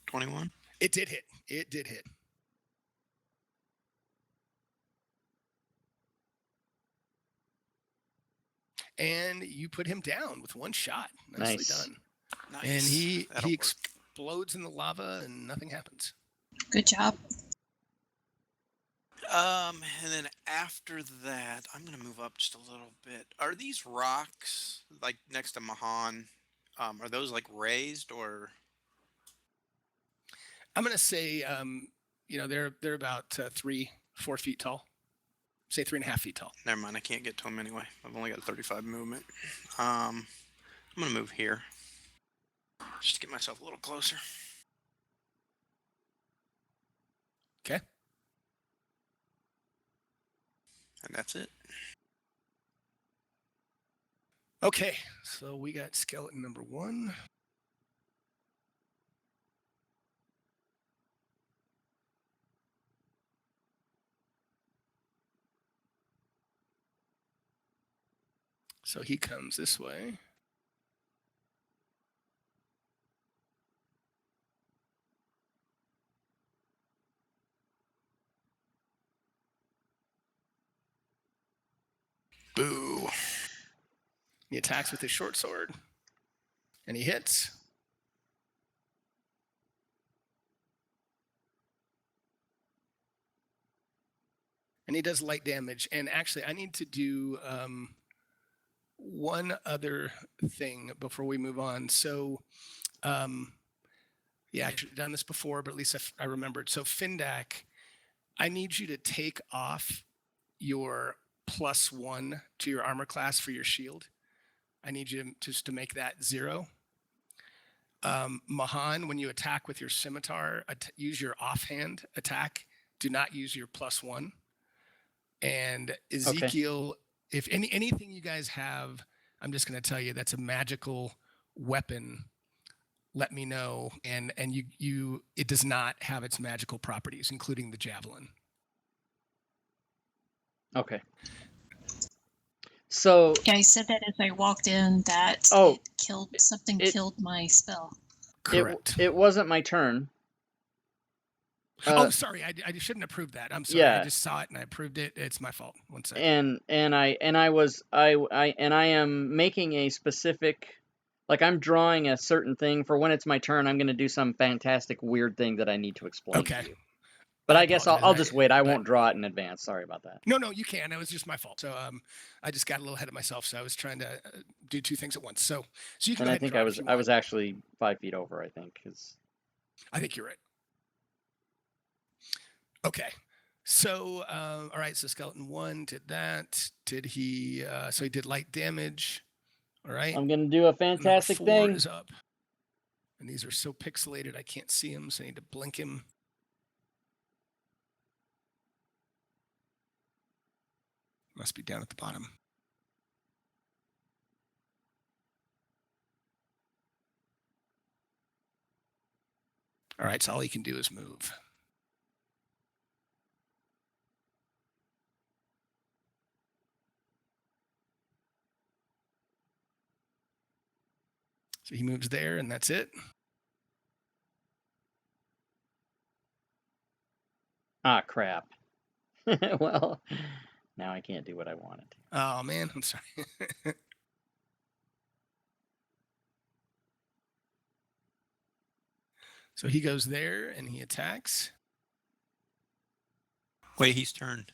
21. It did hit. It did hit. And you put him down with one shot. Nicely Nice. done. Nice. And he That'll work. explodes in the lava and nothing happens. Good job. And then after that, I'm gonna move up just a little bit. Are these rocks like next to Mahan? Are those like raised or? I'm going to say, they're about 3-4 feet tall. Say 3.5 feet tall. Never mind, I can't get to them anyway. I've only got 35 movement. I'm gonna move here, just to get myself a little closer. Okay. And that's it. Okay. So we got skeleton number 1. So he comes this way. Boo. He attacks with his short sword. And he hits. And he does light damage. And actually, I need to do one other thing before we move on. So, yeah, I should have done this before, but at least I remembered. So, Findak, I need you to take off your +1 to your armor class for your shield. I need you to make that 0. Mahan, when you attack with your scimitar, use your offhand attack. Do not use your +1. And Ezekiel, if anything you guys have, I'm just going to tell you that's a magical weapon. Let me know. And it does not have its magical properties, including the javelin. Okay. So Yeah, I said that as I walked in that Oh, it killed my spell. Correct. it wasn't my turn. Oh, sorry. I shouldn't have approved that. I'm sorry. Yeah. I just saw it and I approved it. It's my fault. One second. And I am making a specific, like I'm drawing a certain thing for when it's my turn. I'm going to do some fantastic weird thing that I need to explain Okay. to you. But I guess I'll apologize. just wait. I won't draw it in advance. Sorry about that. No, you can. It was just my fault. So I just got a little ahead of myself. So I was trying to do two things at once. So you can And go I ahead think and draw I was actually 5 feet over, I think. I think you're right. Okay. So, all right. So Skeleton 1 did that. Did he? So he did light damage. All right. I'm going to do a fantastic Number 4 thing. is up. And these are so pixelated, I can't see him. So I need to blink him. Must be down at the bottom. All right. So all he can do is move. So he moves there, and that's it. Ah, crap. Well, now I can't do what I wanted. Oh, man. I'm sorry. So he goes there, and he attacks. Wait, he's turned.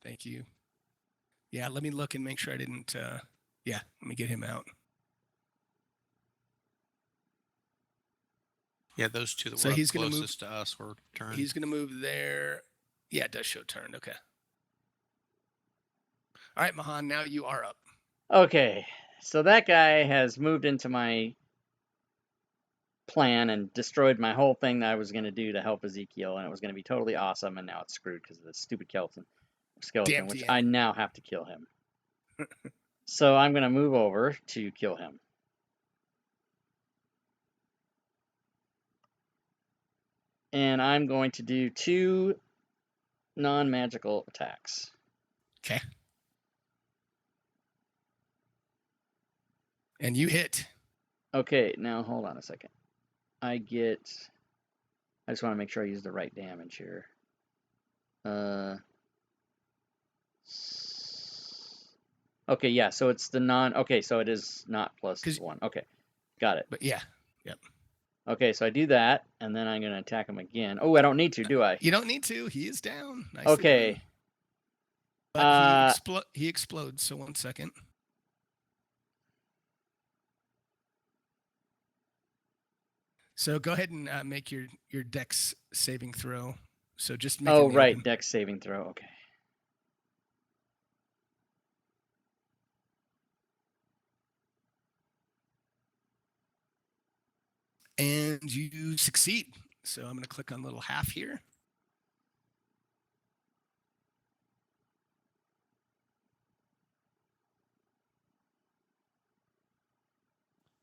Thank you. Yeah, let me look and make sure I didn't. Yeah, let me get him out. Yeah, those two that So were he's gonna closest to us were turned. He's going to move there. Yeah, it does show turned. Okay. All right, Mahan, now you are up. Okay, so that guy has moved into my plan and destroyed my whole thing that I was going to do to help Ezekiel, and it was going to be totally awesome, and now it's screwed because of the stupid skeleton, which I now have to kill him. So I'm going to move over to kill him. And I'm going to do 2 non-magical attacks. Okay. And you hit. Okay, now hold on a second. I just want to make sure I use the right damage here. Okay, yeah, so it's the okay, so it is not +1. Okay, got it. But yeah, yep. Okay, so I do that, and then I'm going to attack him again. Oh, I don't need to, do I? You don't need to. He is down. Nicely okay. Done. But he explodes, so 1 second. So go ahead and make your dex saving throw. So just make Oh, right, dex saving throw. Okay. And you succeed. So I'm going to click on little half here.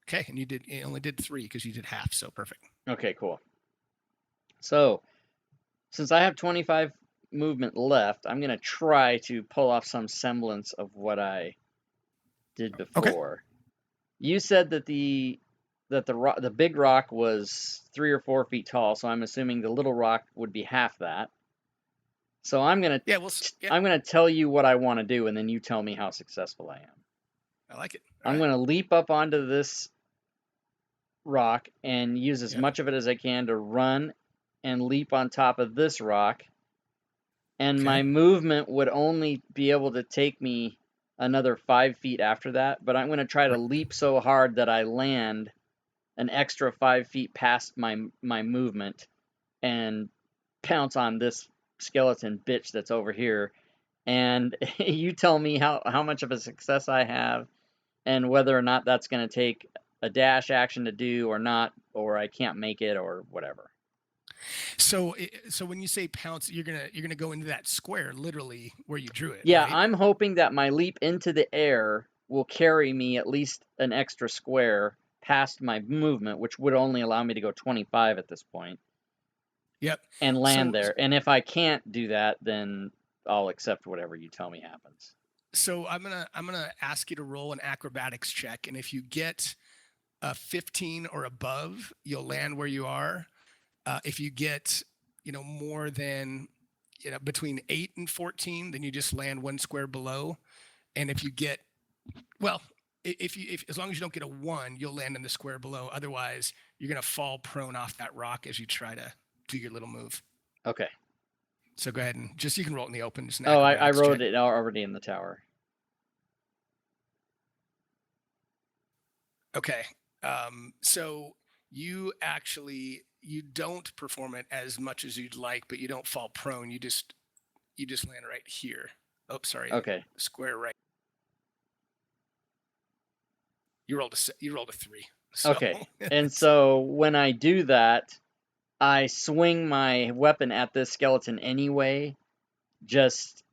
Okay, and you only did 3 because you did half, so perfect. Okay, cool. So, since I have 25 movement left, I'm going to try to pull off some semblance of what I did before. You said that the big rock was 3 or 4 feet tall, so I'm assuming the little rock would be half that. So I'm gonna tell you what I want to do, and then you tell me how successful I am. I like it. I'm gonna leap up onto this rock and use as much of it as I can to run and leap on top of this rock. And my movement would only be able to take me another 5 feet after that, but I'm going to try to leap so hard that I land an extra 5 feet past my movement and pounce on this skeleton bitch that's over here. And you tell me how much of a success I have and whether or not that's going to take a dash action to do or not, or I can't make it or whatever. So when you say pounce, you're gonna go into that square literally where you drew it. Yeah, right? I'm hoping that my leap into the air will carry me at least an extra square past my movement, which would only allow me to go 25 at this point. Yep. And land there. And if I can't do that, then I'll accept whatever you tell me happens. So I'm gonna ask you to roll an acrobatics check, and if you get a 15 or above, you'll land where you are. If you get more than between 8 and 14, then you just land 1 square below. And if you get if as long as you don't get a 1, you'll land in the square below. Otherwise, you're gonna fall prone off that rock as you try to do your little move. Okay. So go ahead and you can roll it in the open. Just I wrote it already in the tower. Okay. So you don't perform it as much as you'd like, but you don't fall prone. You just land right here. Oh, sorry. Okay. Square right. You rolled a 3. So. Okay. And so when I do that, I swing my weapon at this skeleton anyway, just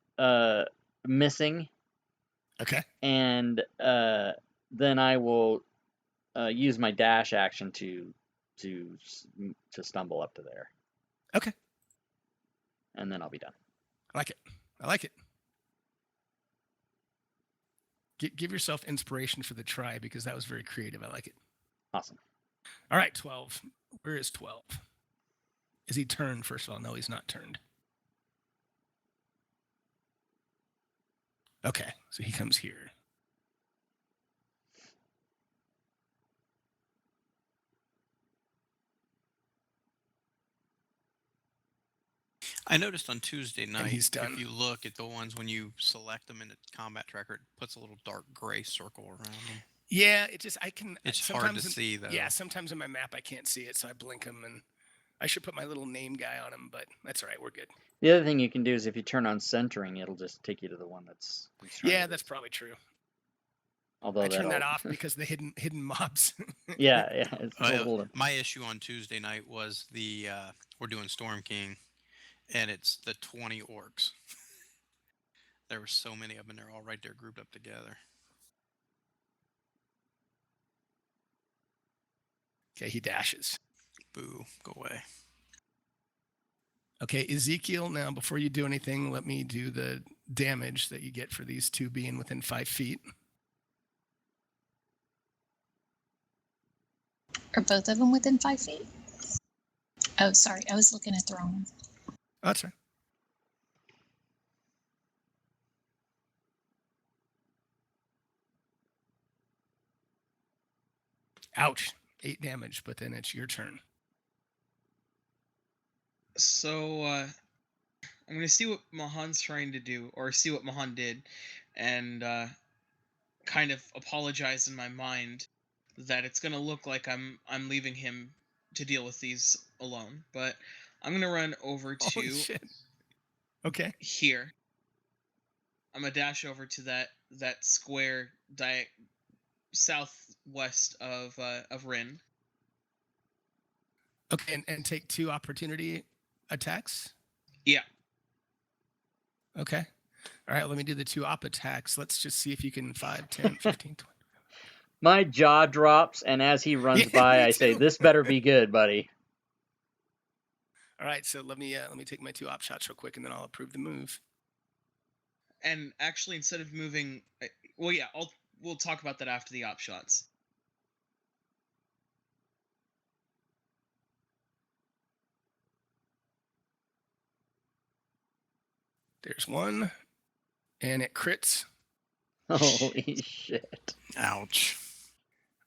missing. Okay. And then I will use my dash action to stumble up to there. Okay. And then I'll be done. I like it. Give yourself inspiration for the try because that was very creative. I like it. Awesome. All right, 12. Where is 12? Is he turned, first of all? No, he's not turned. Okay, so he comes here. I noticed on Tuesday night, he's done. if you look at the ones when you select them in the combat tracker, it puts a little dark gray circle around them. Yeah, It's hard to see, though. Yeah, sometimes in my map I can't see it, so I blink them, and I should put my little name guy on him, but that's all right. We're good. The other thing you can do is if you turn on centering, it'll just take you to the one that's... Yeah, that's probably true. Although I turned that off because the hidden mobs. yeah. It's my issue on Tuesday night was we're doing Storm King, and it's the 20 orcs. There were so many of them, and they're all right there grouped up together. Okay, he dashes. Boo, go away. Okay, Ezekiel, now before you do anything, let me do the damage that you get for these two being within 5 feet. Are both of them within 5 feet? Oh, sorry. I was looking at the wrong one. Oh, that's right. Ouch. 8 damage, but then it's your turn. So, I'm going to see what Mahan's trying to do, or see what Mahan did, and kind of apologize in my mind that it's going to look like I'm leaving him to deal with these alone. But I'm going to run over to shit. Okay. here. I'm going to dash over to that square southwest of Rin. Okay, and take 2 opportunity attacks? Yeah. Okay. All right, let me do the 2 op attacks. Let's just see if you can 5, 10, 15, 20. My jaw drops, and as he runs by, I say, "This better be good, buddy." All right, so let me take my 2 op shots real quick, and then I'll approve the move. And actually, instead of moving, we'll talk about that after the op shots. There's one, and it crits. Holy shit. Ouch.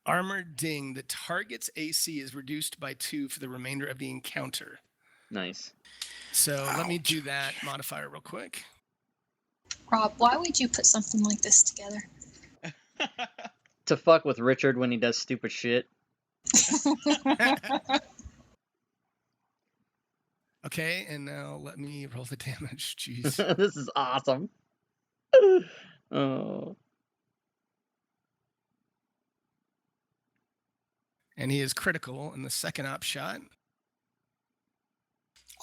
Armor ding. The target's AC is reduced by 2 for the remainder of the encounter. Nice. So let me do Ouch. that modifier real quick. Rob, why would you put something like this together? To fuck with Richard when he does stupid shit. Okay, and now let me roll the damage. Jeez. This is awesome. Oh. And he is critical in the second op shot.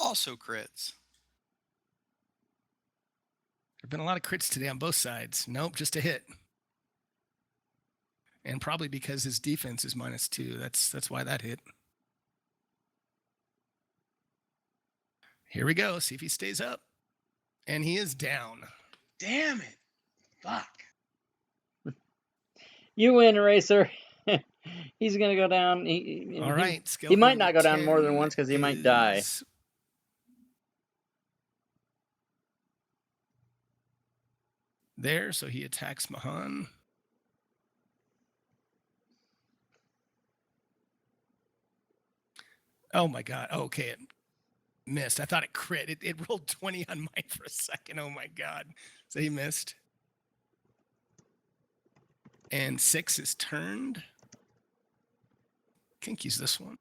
Also crits. There've been a lot of crits today on both sides. Nope, just a hit. And probably because his defense is -2. That's why that hit. Here we go. See if he stays up. And he is down. Damn it! Fuck. You win, Racer. He's gonna go down. All right. He might skeleton not go down more than 10 once because he might die. is- There, so he attacks Mahan. Oh my god. Oh, okay, it missed. I thought it crit. It rolled 20 on mine for a second. Oh my god. So he missed. And 6 is turned. Can't use this one.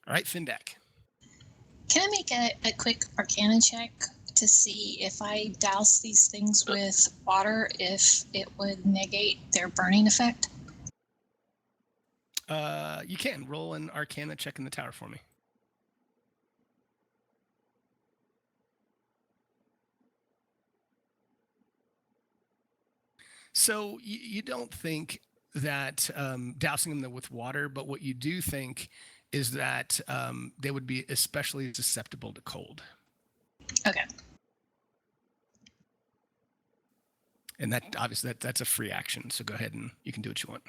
All right, Findak. Can I make a quick Arcana check to see if I douse these things with water, if it would negate their burning effect? You can roll an Arcana check in the tower for me. So you don't think that dousing them with water, but what you do think is that they would be especially susceptible to cold. Okay. And that obviously that's a free action. So go ahead and you can do what you want.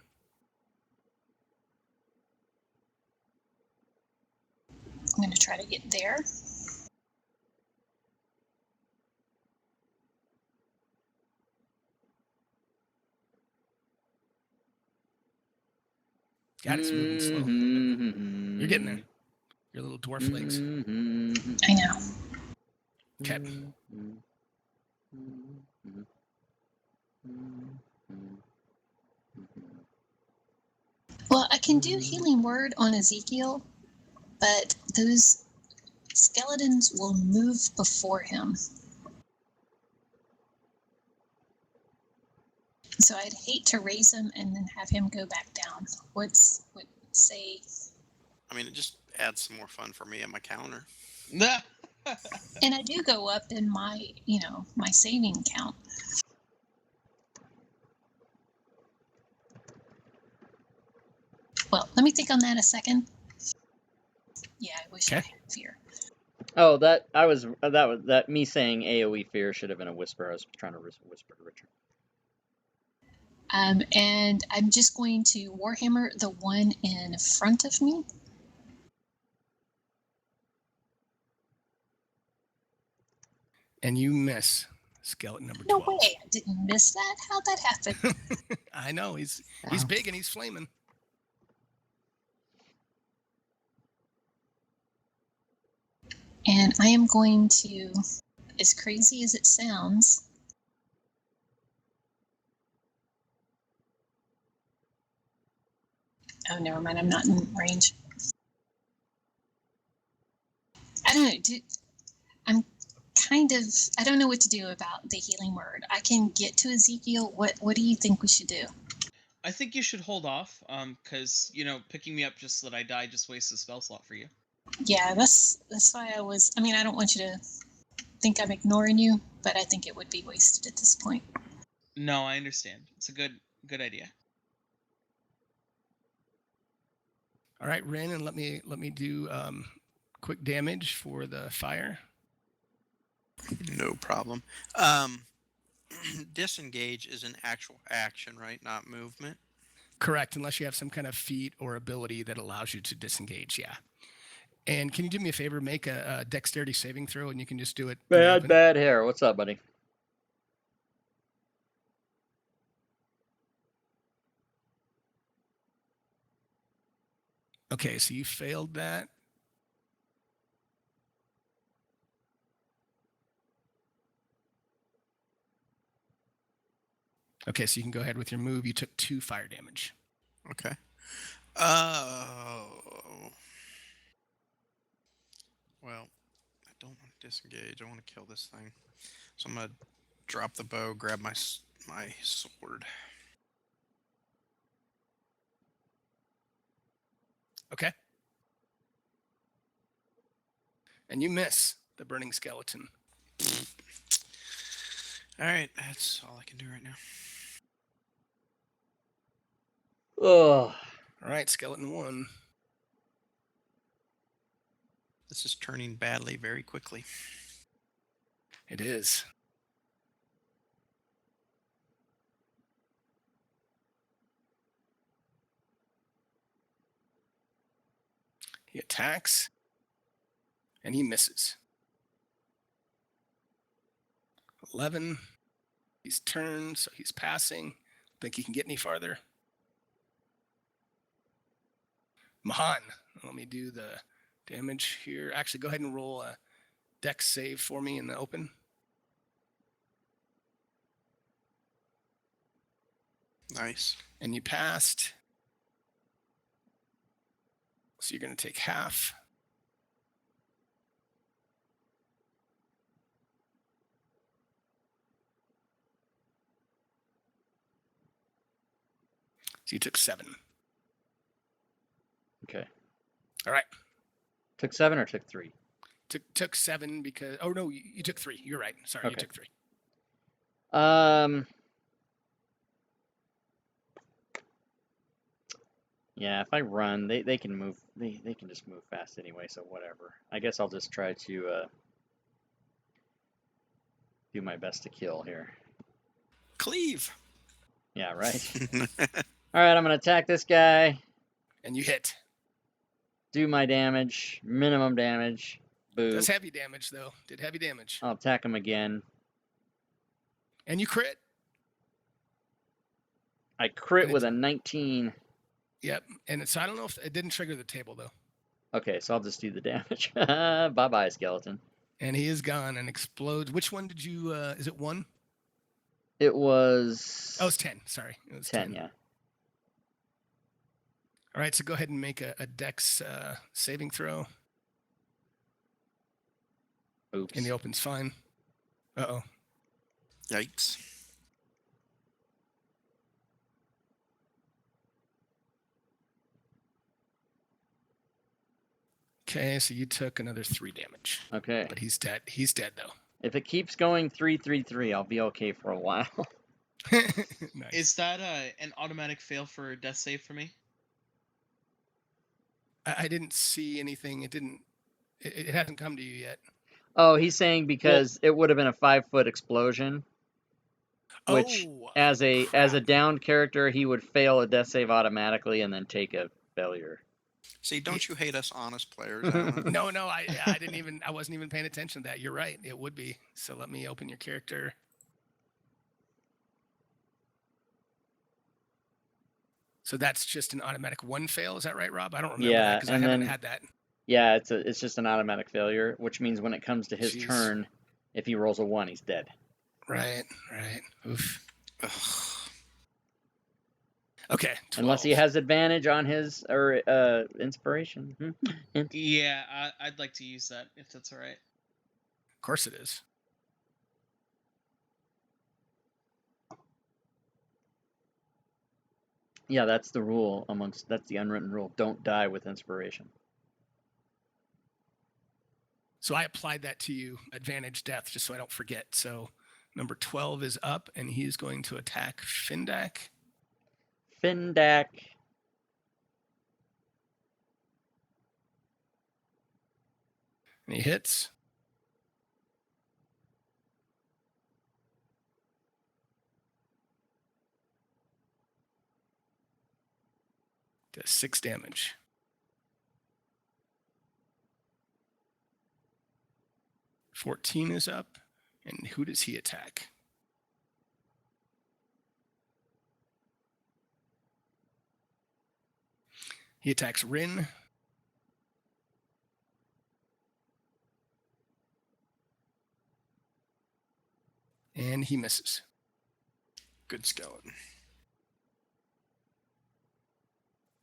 I'm going to try to get there. God, it's moving slow. Mm-hmm. You're getting there. Your little dwarf legs. Mm-hmm. I know. Okay. Well, I can do Healing Word on Ezekiel, but those skeletons will move before him. So I'd hate to raise him and then have him go back down. Would say, I mean, it just adds some more fun for me at my counter. and I do go up in my, my saving count. Well, let me think on that a second. Yeah, I wish I Okay. had fear. Oh, that me saying AOE fear should have been a whisper. I was trying to whisper to Richard. And I'm just going to Warhammer the one in front of me. And you miss skeleton number No 12. way, I didn't miss that. How'd that happen? I know he's Ow. big and he's flaming. And I am going to, as crazy as it sounds, oh, never mind, I'm not in range. I don't know, I don't know what to do about the Healing Word. I can get to Ezekiel. What do you think we should do? I think you should hold off, because, picking me up just so that I die just wastes a spell slot for you. Yeah, that's why I don't want you to think I'm ignoring you, but I think it would be wasted at this point. No, I understand. It's a good idea. All right, Ren, and let me do quick damage for the fire. No problem. Disengage is an actual action, right? Not movement. Correct, unless you have some kind of feat or ability that allows you to disengage. Yeah. And can you do me a favor? Make a dexterity saving throw, and you can just do it. in the open. Bad hair. What's up, buddy? Okay, so you failed that. Okay, so you can go ahead with your move. You took 2 fire damage. Okay. Oh. Well, I don't want to disengage. I want to kill this thing. So I'm gonna drop the bow, grab my sword. Okay. And you miss the burning skeleton. All right, that's all I can do right now. Ugh. All right, skeleton 1. This is turning badly very quickly. It is. He attacks, and he misses. 11. He's turned, so he's passing. Think he can get any farther? Mahan, let me do the damage here. Actually, go ahead and roll a dex save for me in the open. Nice. And you passed. So you're going to take half. So you took 7. Okay. All right. Took 7 or took 3? Took 7 because... Oh, no, you took 3. You're right. Sorry, Okay. You took 3. Yeah, if I run, they can move. They can just move fast anyway, so whatever. I guess I'll just try to do my best to kill here. Cleave. Yeah, right. All right, I'm gonna attack this guy. And you hit. Do my damage, minimum damage. Boo. Does heavy damage, though. Did heavy damage. I'll attack him again. And you crit. I crit And with a 19. Yep. And so I don't know if it didn't trigger the table, though. Okay, so I'll just do the damage. Bye-bye, skeleton. And he is gone and explodes. Which one did you... is it 1? It was... Oh, it's 10. Sorry. It was 10, yeah. All right, so go ahead and make a dex saving throw. Oops. In the open's fine. Uh-oh. Yikes. Okay, so you took another 3 damage. Okay. But he's dead. He's dead, though. If it keeps going 3-3-3, I'll be okay for a while. Nice. Is that an automatic fail for a death save for me? I didn't see anything. It didn't... It hasn't come to you yet. Oh, he's saying because it would have been a 5-foot explosion, which as a downed character, he would fail a death save automatically and then take a failure. See, don't you hate us honest players, Alan? No, I wasn't even paying attention to that. You're right. It would be. So let me open your character. So that's just an automatic 1 fail. Is that right, Rob? I don't remember that because I haven't had that. Yeah, it's just an automatic failure, which means when it comes to his Jeez. turn, if he rolls a 1, he's dead. Right. Oof. Okay. 12. Unless he has advantage on his or inspiration. Yeah, I'd like to use that if that's all right. Of course it is. Yeah, that's the rule that's the unwritten rule. Don't die with inspiration. So I applied that to you, advantage death, just so I don't forget. So number 12 is up, and he's going to attack Findak. Findak. And he hits. Does 6 damage. $14 is up. And who does he attack? He attacks Rin. And he misses. Good skeleton.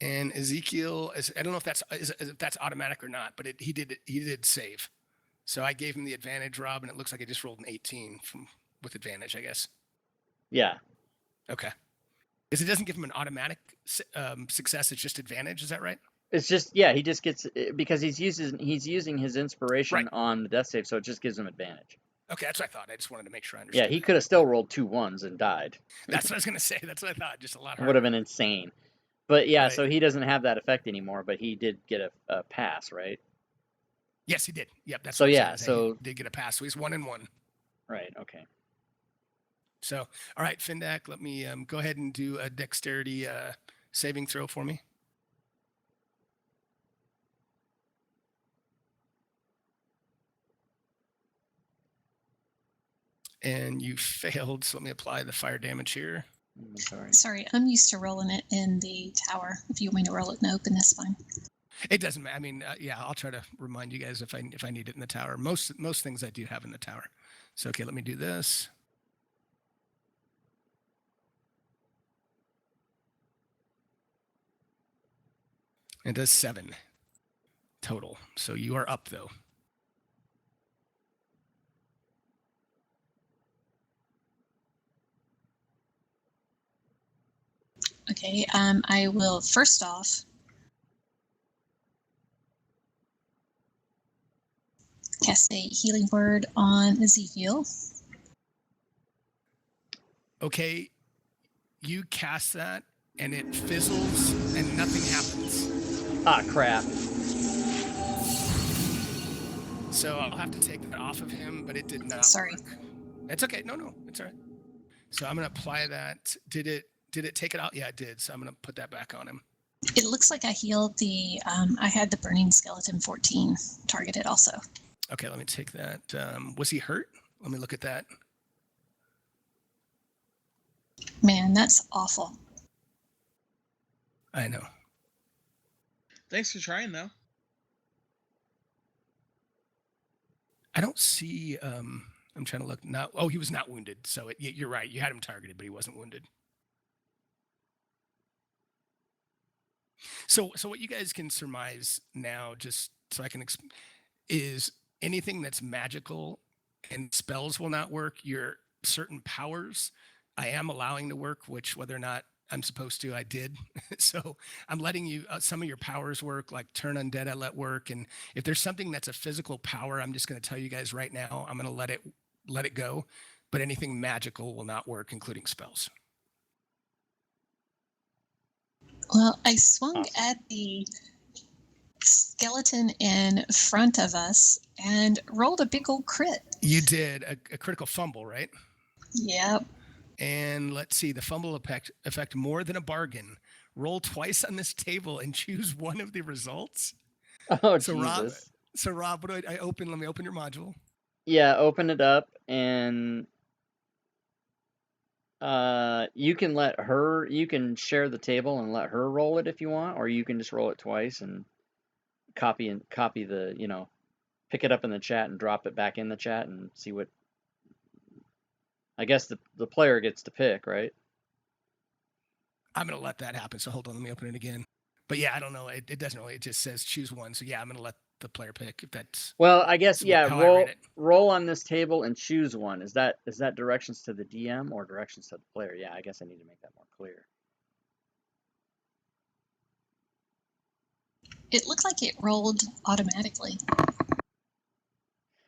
And Ezekiel, I don't know if that's automatic or not, but he did save. So I gave him the advantage, Rob, and it looks like I just rolled an 18 with advantage, I guess. Yeah. Okay. Because it doesn't give him an automatic success; it's just advantage. Is that right? It's just he just gets, because he's using his inspiration on the death save, so it just gives him advantage. Okay, that's what I thought. I just wanted to make sure I understood. Yeah, he could have still rolled 2 1s and died. That's what I was gonna say. That's what I thought. Just a lot It harder. would have been insane. But yeah, Right. so he doesn't have that effect anymore, but he did get a pass, right? Yes, he did. Yep. That's So what yeah, I'm saying. so he did get a pass. So he's 1-1. right, okay. So all right, Findak, let me go ahead and do a dexterity saving throw for me. And you failed, so let me apply the fire damage here. Sorry, I'm used to rolling it in the tower. If you want me to roll it in open, that's fine. It doesn't matter. I mean, yeah, I'll try to remind you guys if I need it in the tower. Most things I do have in the tower. So okay, let me do this. It does 7 total. So you are up though. Okay, I will first off cast a healing word on Ezekiel. Okay, you cast that and it fizzles and nothing happens. Ah, crap. So I'll have to take that off of him, but it did not Sorry. work. It's okay. No, it's all right. So I'm going to apply that. Did it take it out? Yeah, it did. So I'm going to put that back on him. It looks like I healed the, I had the burning skeleton 14 targeted also. Okay, let me take that. Was he hurt? Let me look at that. Man, that's awful. I know. Thanks for trying, though. I don't see. I'm trying to look. Not. Oh, he was not wounded. So you're right. You had him targeted, but he wasn't wounded. So what you guys can surmise now, just so I can, is anything that's magical and spells will not work. Your certain powers, I am allowing to work, which whether or not I'm supposed to, I did. So I'm letting you some of your powers work, like turn undead I let work. And if there's something that's a physical power, I'm just going to tell you guys right now, I'm going to let it go. But anything magical will not work, including spells. Well, I swung at the skeleton in front of us and rolled a big old crit. You did a critical fumble, right? Yep. And let's see, the fumble effect more than a bargain. Roll twice on this table and choose one of the results. Oh, so Jesus. Rob, what do I open? Let me open your module. Yeah, open it up, and you can share the table and let her roll it if you want, or you can just roll it twice and copy the, pick it up in the chat and drop it back in the chat and see what. I guess the player gets to pick, right? I'm going to let that happen. So hold on, let me open it again. But yeah, I don't know. It doesn't really, it just says choose one. So yeah, I'm going to let the player pick if that's. Well, I guess, yeah, how roll on this table and choose one. Is that directions to the DM or directions to the player? Yeah, I guess I need to make that more clear. It looked like it rolled automatically.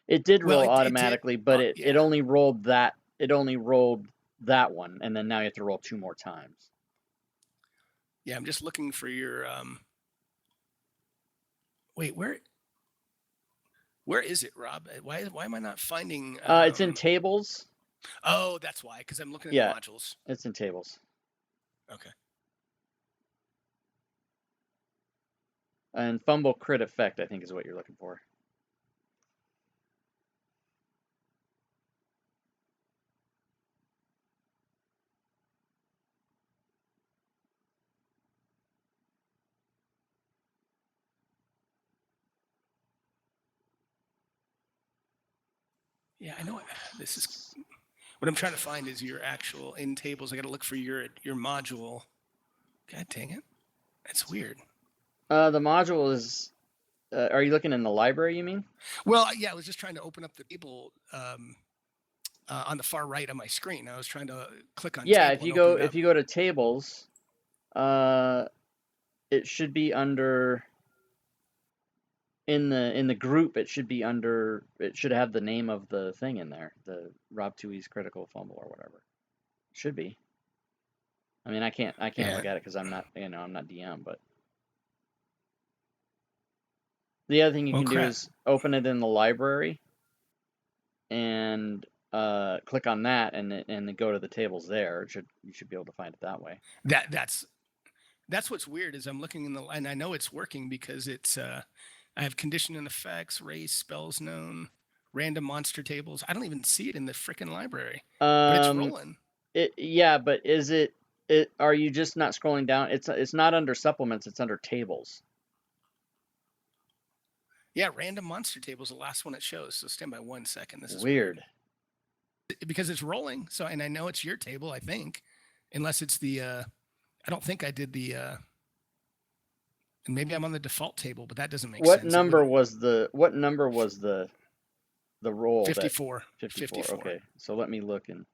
It did roll Well, automatically, but it yeah. only rolled that. It only rolled that one, and then now you have to roll 2 more times. Yeah, I'm just looking for your. Wait, where? Where is it, Rob? Why am I not finding? It's in tables. Oh, that's why. Because I'm looking at Yeah. the modules. It's in tables. Okay. And fumble crit effect, I think, is what you're looking for. Yeah, I know. This is what I'm trying to find is your actual in tables. I got to look for your module. God dang it, that's weird. The module is. Are you looking in the library? You mean? Well, yeah, I was just trying to open up the table on the far right of my screen. I was trying to click on Yeah. table and open it up. If you go to tables, it should be under. In the group, it should be under. It should have the name of the thing in there. The Rob Tui's critical fumble or whatever. Should be. I mean, I can't Yeah. look at it because I'm not I'm not DM, but the other thing you Well, can do crap. is open it in the library and click on that and then go to the tables there. You should be able to find it that way. That's what's weird is I'm looking in the and I know it's working because it's I have condition and effects, race, spells known, random monster tables. I don't even see it in the freaking library, but it's rolling. Yeah, but is it? Are you just not scrolling down? It's not under supplements. It's under tables. Yeah, random monster table is the last one it shows. So stand by 1 second. This is Weird. because it's rolling. So and I know it's your table. I think, unless it's the. I don't think I did the. And maybe I'm on the default table, but that doesn't make sense. What number was the roll? 54. 54. Okay, so let me look and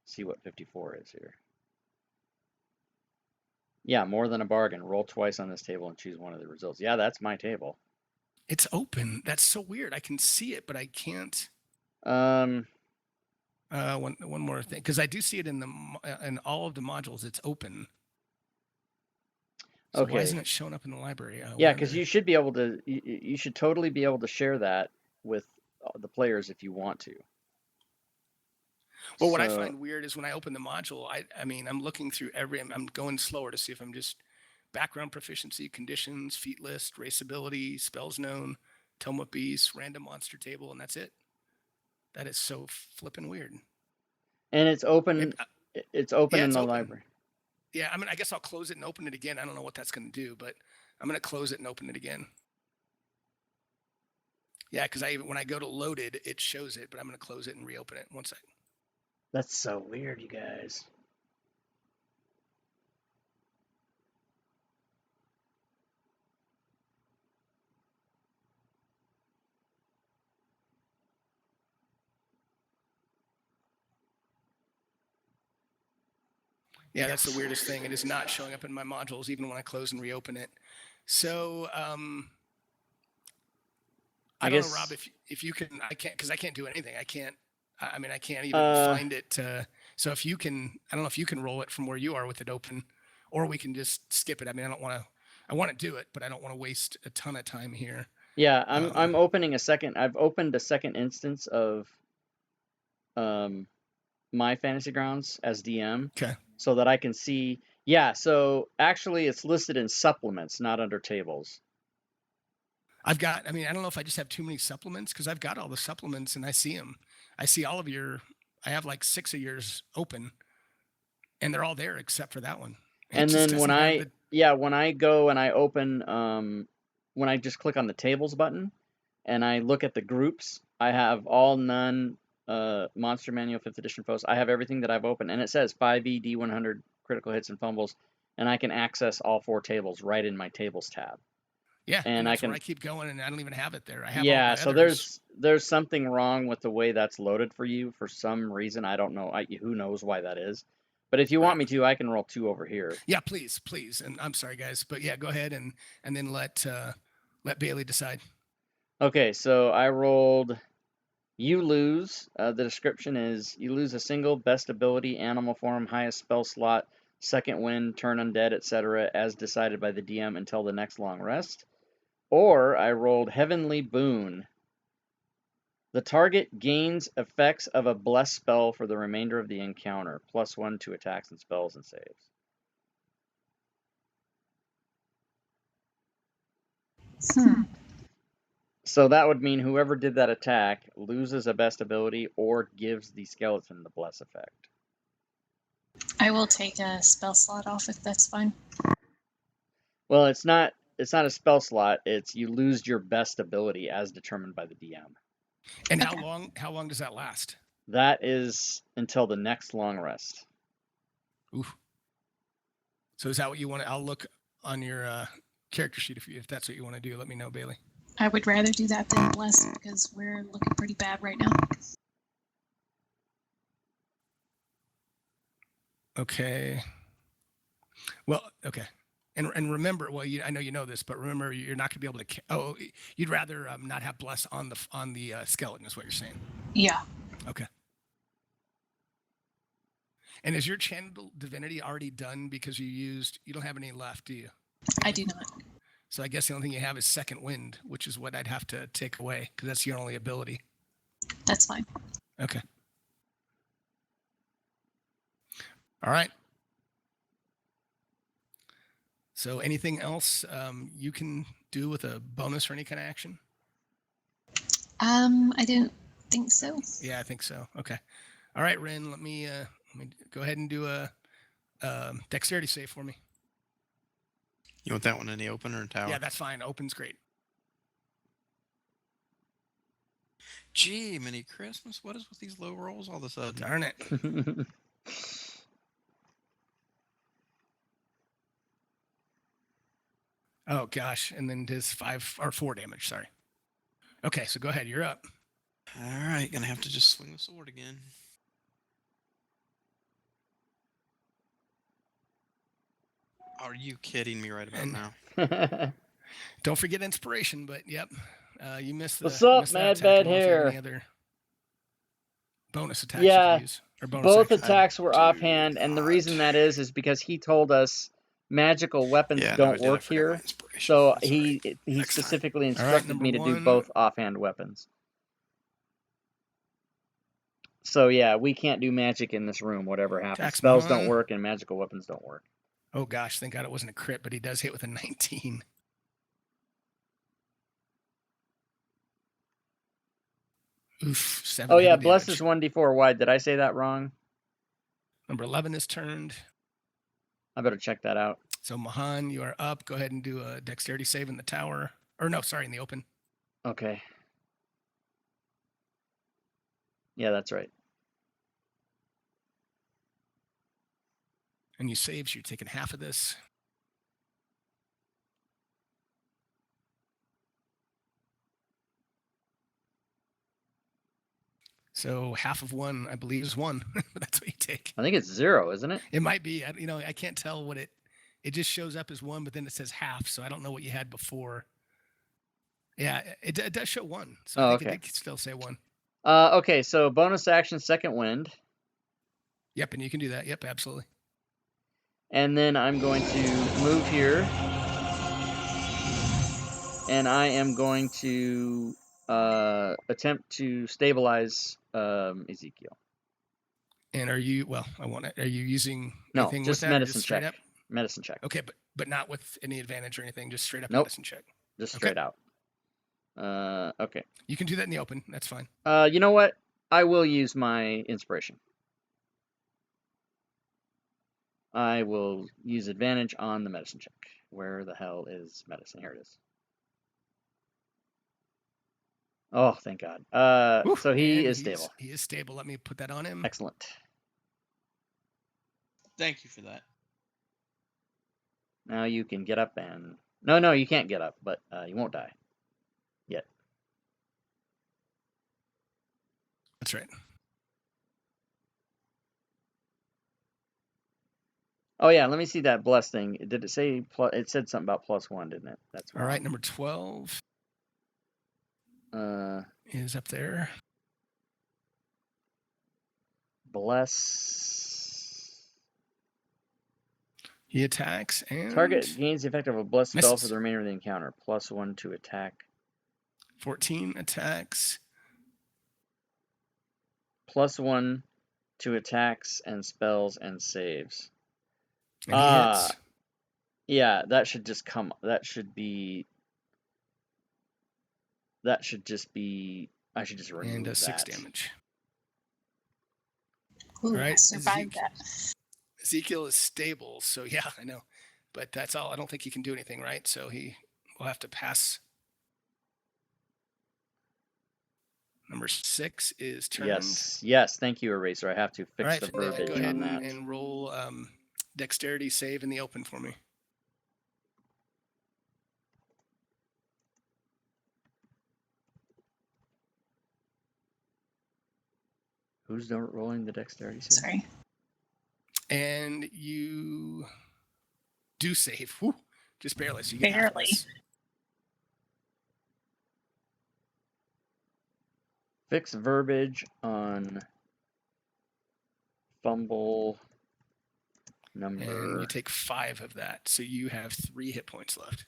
see what 54 is here. Yeah, more than a bargain. Roll twice on this table and choose one of the results. Yeah, that's my table. It's open. That's so weird. I can see it, but I can't. Um. One more thing, because I do see it in all of the modules. It's open. So Okay. why isn't it showing up in the library? Yeah, because you should be able to. You should totally be able to share that with the players if you want to. Well, what I find weird is when I open the module, I mean, I'm looking through I'm going slower to see if I'm just background proficiency, conditions, feat list, race ability, spells known, tome of beasts, random monster table, and that's it. That is so flipping weird. And it's open. It's open in the library. Yeah, I mean, I guess I'll close it and open it again. I don't know what that's going to do, but I'm going to close it and open it again. Yeah, because when I go to loaded, it shows it, but I'm going to close it and reopen it. 1 second. That's so weird, you guys. Yeah, that's the weirdest thing. It is not showing up in my modules, even when I close and reopen it. So I don't know, Rob, if you can, I can't, because I can't do anything. I can't. I mean, I can't even find it. So if you can, I don't know if you can roll it from where you are with it open, or we can just skip it. I mean, I want to do it, but I don't want to waste a ton of time here. Yeah, I'm opening a second. I've opened a second instance of my Fantasy Grounds as DM. Okay. So that I can see. Yeah, so actually it's listed in supplements, not under tables. I mean, I don't know if I just have too many supplements because I've got all the supplements and I see them. I see all of I have like 6 of yours open and they're all there except for that one. And then when I go and I open, when I just click on the tables button and I look at the groups, I have all none, Monster Manual 5th edition foes. I have everything that I've opened and it says 5e D100 critical hits and fumbles, and I can access all 4 tables right in my tables tab. Yeah, and that's where I keep going, and I don't even have it there. I have all so others. There's something wrong with the way that's loaded for you for some reason. I don't know. Who knows why that is? But if you want me to, I can roll 2 over here. Yeah, please. And I'm sorry, guys, but yeah, go ahead and then let Bailey decide. Okay, so I rolled. You lose. The description is you lose a single best ability, animal form, highest spell slot, second wind, turn undead, etc., as decided by the DM until the next long rest. Or I rolled Heavenly Boon. The target gains effects of a bless spell for the remainder of the encounter, +1 to attacks and spells and saves. So that would mean whoever did that attack loses a best ability or gives the skeleton the bless effect. I will take a spell slot off if that's fine. Well, it's not a spell slot. It's you lose your best ability as determined by the DM. And Okay. how long does that last? That is until the next long rest. Oof. So is that what you want to? I'll look on your character sheet if that's what you want to do. Let me know, Bailey. I would rather do that than bless because we're looking pretty bad right now. Okay. Well, okay. And remember, well, I know you know this, but remember, you're not going to be able to. Oh, you'd rather not have bless on the skeleton, is what you're saying. Yeah. Okay. And is your channel divinity already done because you don't have any left, do you? I do not. So I guess the only thing you have is second wind, which is what I'd have to take away because that's your only ability. That's fine. Okay. All right. So anything else you can do with a bonus or any kind of action? I don't think so. Yeah, I think so. Okay. All right, Ren, let me go ahead and do a dexterity save for me. You want that one in the open or in tower? Yeah, that's fine. Open's great. Gee, mini Christmas. What is with these low rolls all of a sudden? Darn it. Oh gosh, and then does 4 damage. Sorry. Okay, so go ahead. You're up. All right, gonna have to just swing the sword again. Are you kidding me right about And- now? Don't forget inspiration, but yep, you missed the. What's up, missed that Mad attack. I Bad don't know if you have Hair? any other bonus attacks Yeah, you can use, or bonus Both actions. attacks were do offhand, and the not. reason that is because he told us magical weapons Yeah, no, I don't did. I work forgot my here. inspiration. So That's all right. he Next time. specifically All right, instructed number me to do 1. both offhand weapons. So yeah, we can't do magic in this room, whatever happens. Attacks Spells don't Mahan. work and magical weapons don't work. Oh gosh, thank God it wasn't a crit, but he does hit with a 19. Oof, 7 Oh yeah, heavy bless damage. is 1d4 wide. Did I say that wrong? Number 11 is turned. I better check that out. So Mahan, you are up. Go ahead and do a dexterity save in the tower. Or no, sorry, in the open. Okay. Yeah, that's right. And you save, so you're taking half of this. So half of 1, I believe, is 1. That's what you take. I think it's 0, isn't it? It might be. I can't tell what it just shows up as 1, but then it says half. So I don't know what you had before. Yeah, it does show 1. So Oh, I think okay. it could still say 1. Okay, so bonus action, second wind. Yep, and you can do that. Yep, absolutely. And then I'm going to move here. And I am going to attempt to stabilize Ezekiel. And are you? Well, Are you using No, anything with just that? Or medicine just straight check. up? Medicine check. Okay, but not with any advantage or anything. Just straight up Nope. medicine check. Just Okay. straight out. Okay. You can do that in the open. That's fine. You know what? I will use my inspiration. I will use advantage on the medicine check. Where the hell is medicine? Here it is. Oh, thank God. Whew, So he and is stable. He is stable. Let me put that on him. Excellent. Thank you for that. Now you can get up and... No, you can't get up, but you won't die. Yet. That's right. Oh yeah, let me see that bless thing. Did it say plus? It said something about +1, didn't it? That's All right, number 12 is up there. Bless. He attacks and Target gains the effect of a bless spell misses. for the remainder of the encounter. +1 to attack. 14 attacks. +1 to attacks and spells and saves. And he hits. Yeah, that should just come. That should just be. I should just remove And does 6 that. damage. Ooh, All I right, survived that. Ezekiel is stable, so yeah, I know. But that's all. I don't think he can do anything, right? So he will have to pass. Number 6 is turned. Yes. Thank you, Eraser. I have to All fix right, the Finn, verbiage go ahead on that. and roll dexterity save in the open for me. Who's rolling the dexterity save? Sorry. And you do save. Whew, just barely. So you get half of Barely. this. Fix verbiage on fumble number. And you take 5 of that. So you have 3 hit points left.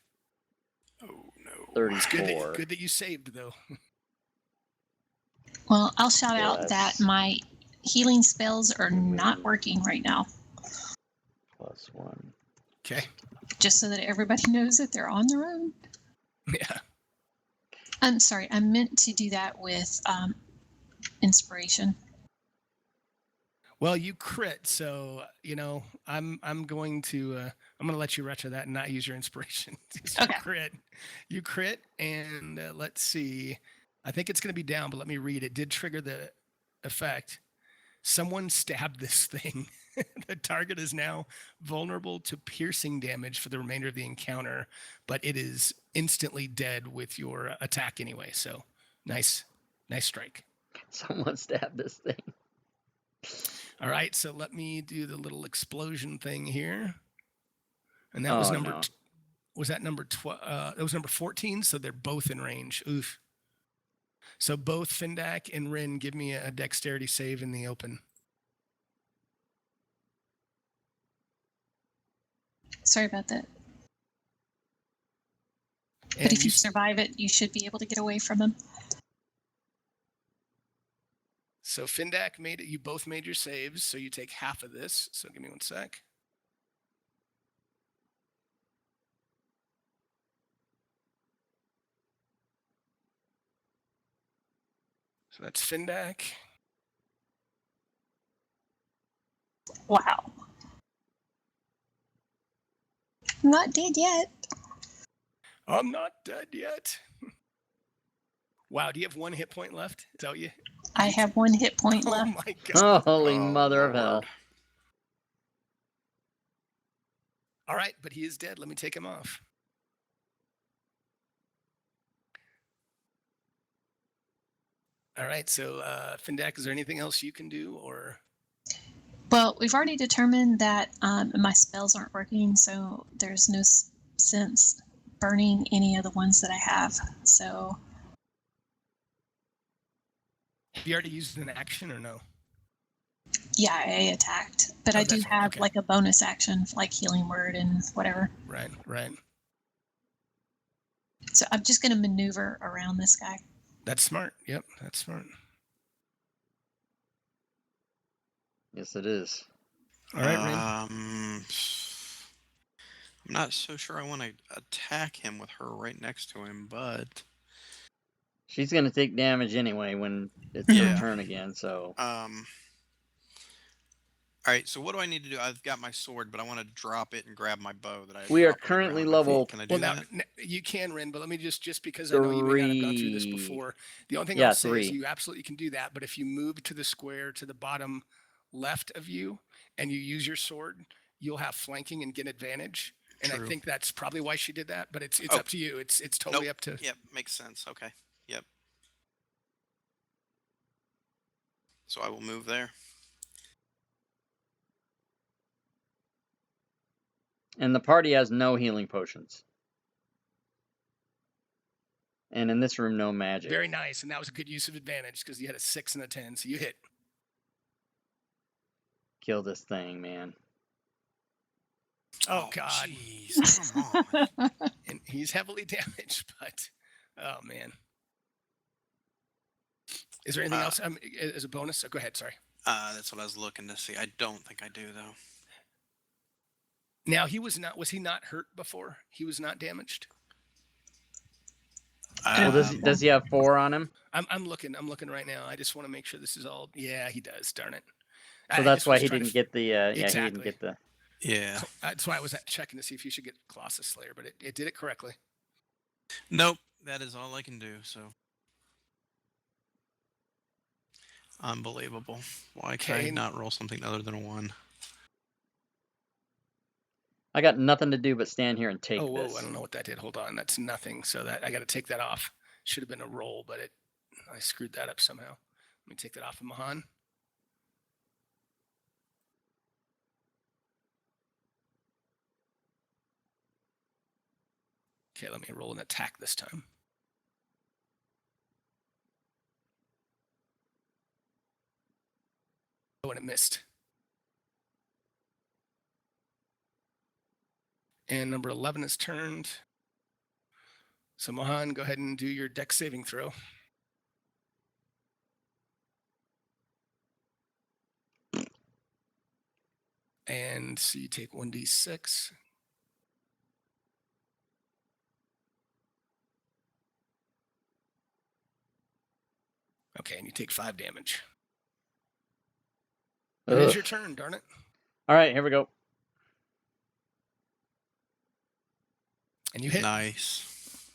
Oh, no. 34. Good that you saved, though. Well, I'll shout So out that that's- my healing spells are not working right now, +1. Okay. just so that everybody knows that they're on their own. Yeah. I'm sorry, I meant to do that with inspiration. Well, you crit, so I'm going to let you retro that and not use your inspiration. Okay. You crit, and let's see. I think it's going to be down, but let me read. It did trigger the effect. Someone stabbed this thing. The target is now vulnerable to piercing damage for the remainder of the encounter, but it is instantly dead with your attack anyway. So nice strike. Someone stabbed this thing. All right, so let me do the little explosion thing here. And that was number no. Was that number 12? That was number 14, so they're both in range. Oof. So both Findak and Rin, give me a dexterity save in the open. Sorry about that. And But if you survive it, you should be able to get away from them. So Findak made it. You both made your saves, so you take half of this. So give me 1 sec. So that's Findak. Wow. I'm not dead yet. I'm not dead yet. Wow, do you have 1 hit point left? Is that what you? I have 1 hit point Oh left. my god. Holy Oh, mother of hell. Lord. All right, but he is dead. Let me take him off. All right, so Findak, is there anything else you can do, or? Well, we've already determined that my spells aren't working, so there's no sense burning any of the ones that I have. So Have you already used an action or no? yeah, I attacked, but Oh, I do that's right, have okay. like a bonus action, like healing word and whatever. Right. So I'm just going to maneuver around this guy. That's smart. Yep, that's smart. Yes, it is. All right, Rin. I'm not so sure I want to attack him with her right next to him, but She's going to take damage anyway when it's Yeah. her turn again, so. All right. So what do I need to do? I've got my sword, but I want to drop it and grab my bow that I. We are dropped on the currently ground. level- Can I do Well, that? now you can, Rin, but let me just because I know you may not have gone through this 3. before. The only thing Yeah, I'll say is 3. you absolutely can do that, but if you move to the square to the bottom left of you and you use your sword, you'll have flanking and get advantage. And True. I think that's probably why she did that, but it's Oh. up to you. It's totally Nope. up to. Yep. Makes sense. Okay. Yep. So I will move there. And the party has no healing potions. And in this room, no magic. Very nice, and that was a good use of advantage because you had a 6 and a 10, so you hit. Kill this thing, man. Oh God, Jeez. Come on. and he's heavily damaged, but oh man. Is there anything else as a bonus? Oh, go ahead. Sorry. That's what I was looking to see. I don't think I do though. Now was he not hurt before? He was not damaged? Well, does he have 4 on him? I'm looking right now. I just want to make sure this is all. Yeah, he does. Darn it. So that's why he didn't get the. Exactly. Yeah, he didn't get the. Yeah. That's why I was checking to see if you should get Colossus Slayer, but it did it correctly. Nope. That is all I can do. So. Unbelievable. Why can I not roll something other than a 1? I got nothing to do but stand here and take Oh, whoa, this. I don't know what that did. Hold on. That's nothing. So that I got to take that off. Should have been a roll, but I screwed that up somehow. Let me take that off of Mahan. Okay, let me roll an attack this time. Oh, and it missed. And number 11 is turned. So Mahan, go ahead and do your dex saving throw. And so you take 1d6. Okay, and you take 5 damage. It is your turn, darn it. All right, here we go. And you hit. Nice.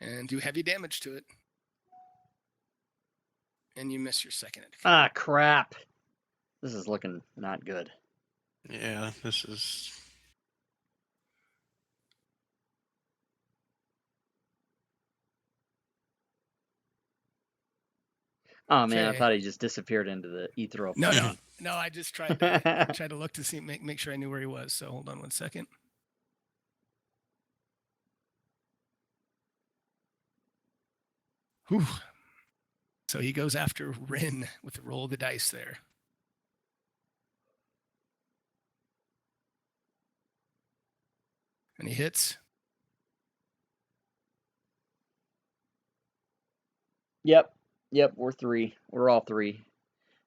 And do heavy damage to it. And you miss your second attack. Ah, crap. This is looking not good. Yeah, this is. Oh man, I Okay. thought he just disappeared into the ethereal No, plane. no. I just tried to look to see make sure I knew where he was. So hold on 1 second. Whew. So he goes after Rin with the roll of the dice there. And he hits. Yep, we're 3. We're all 3.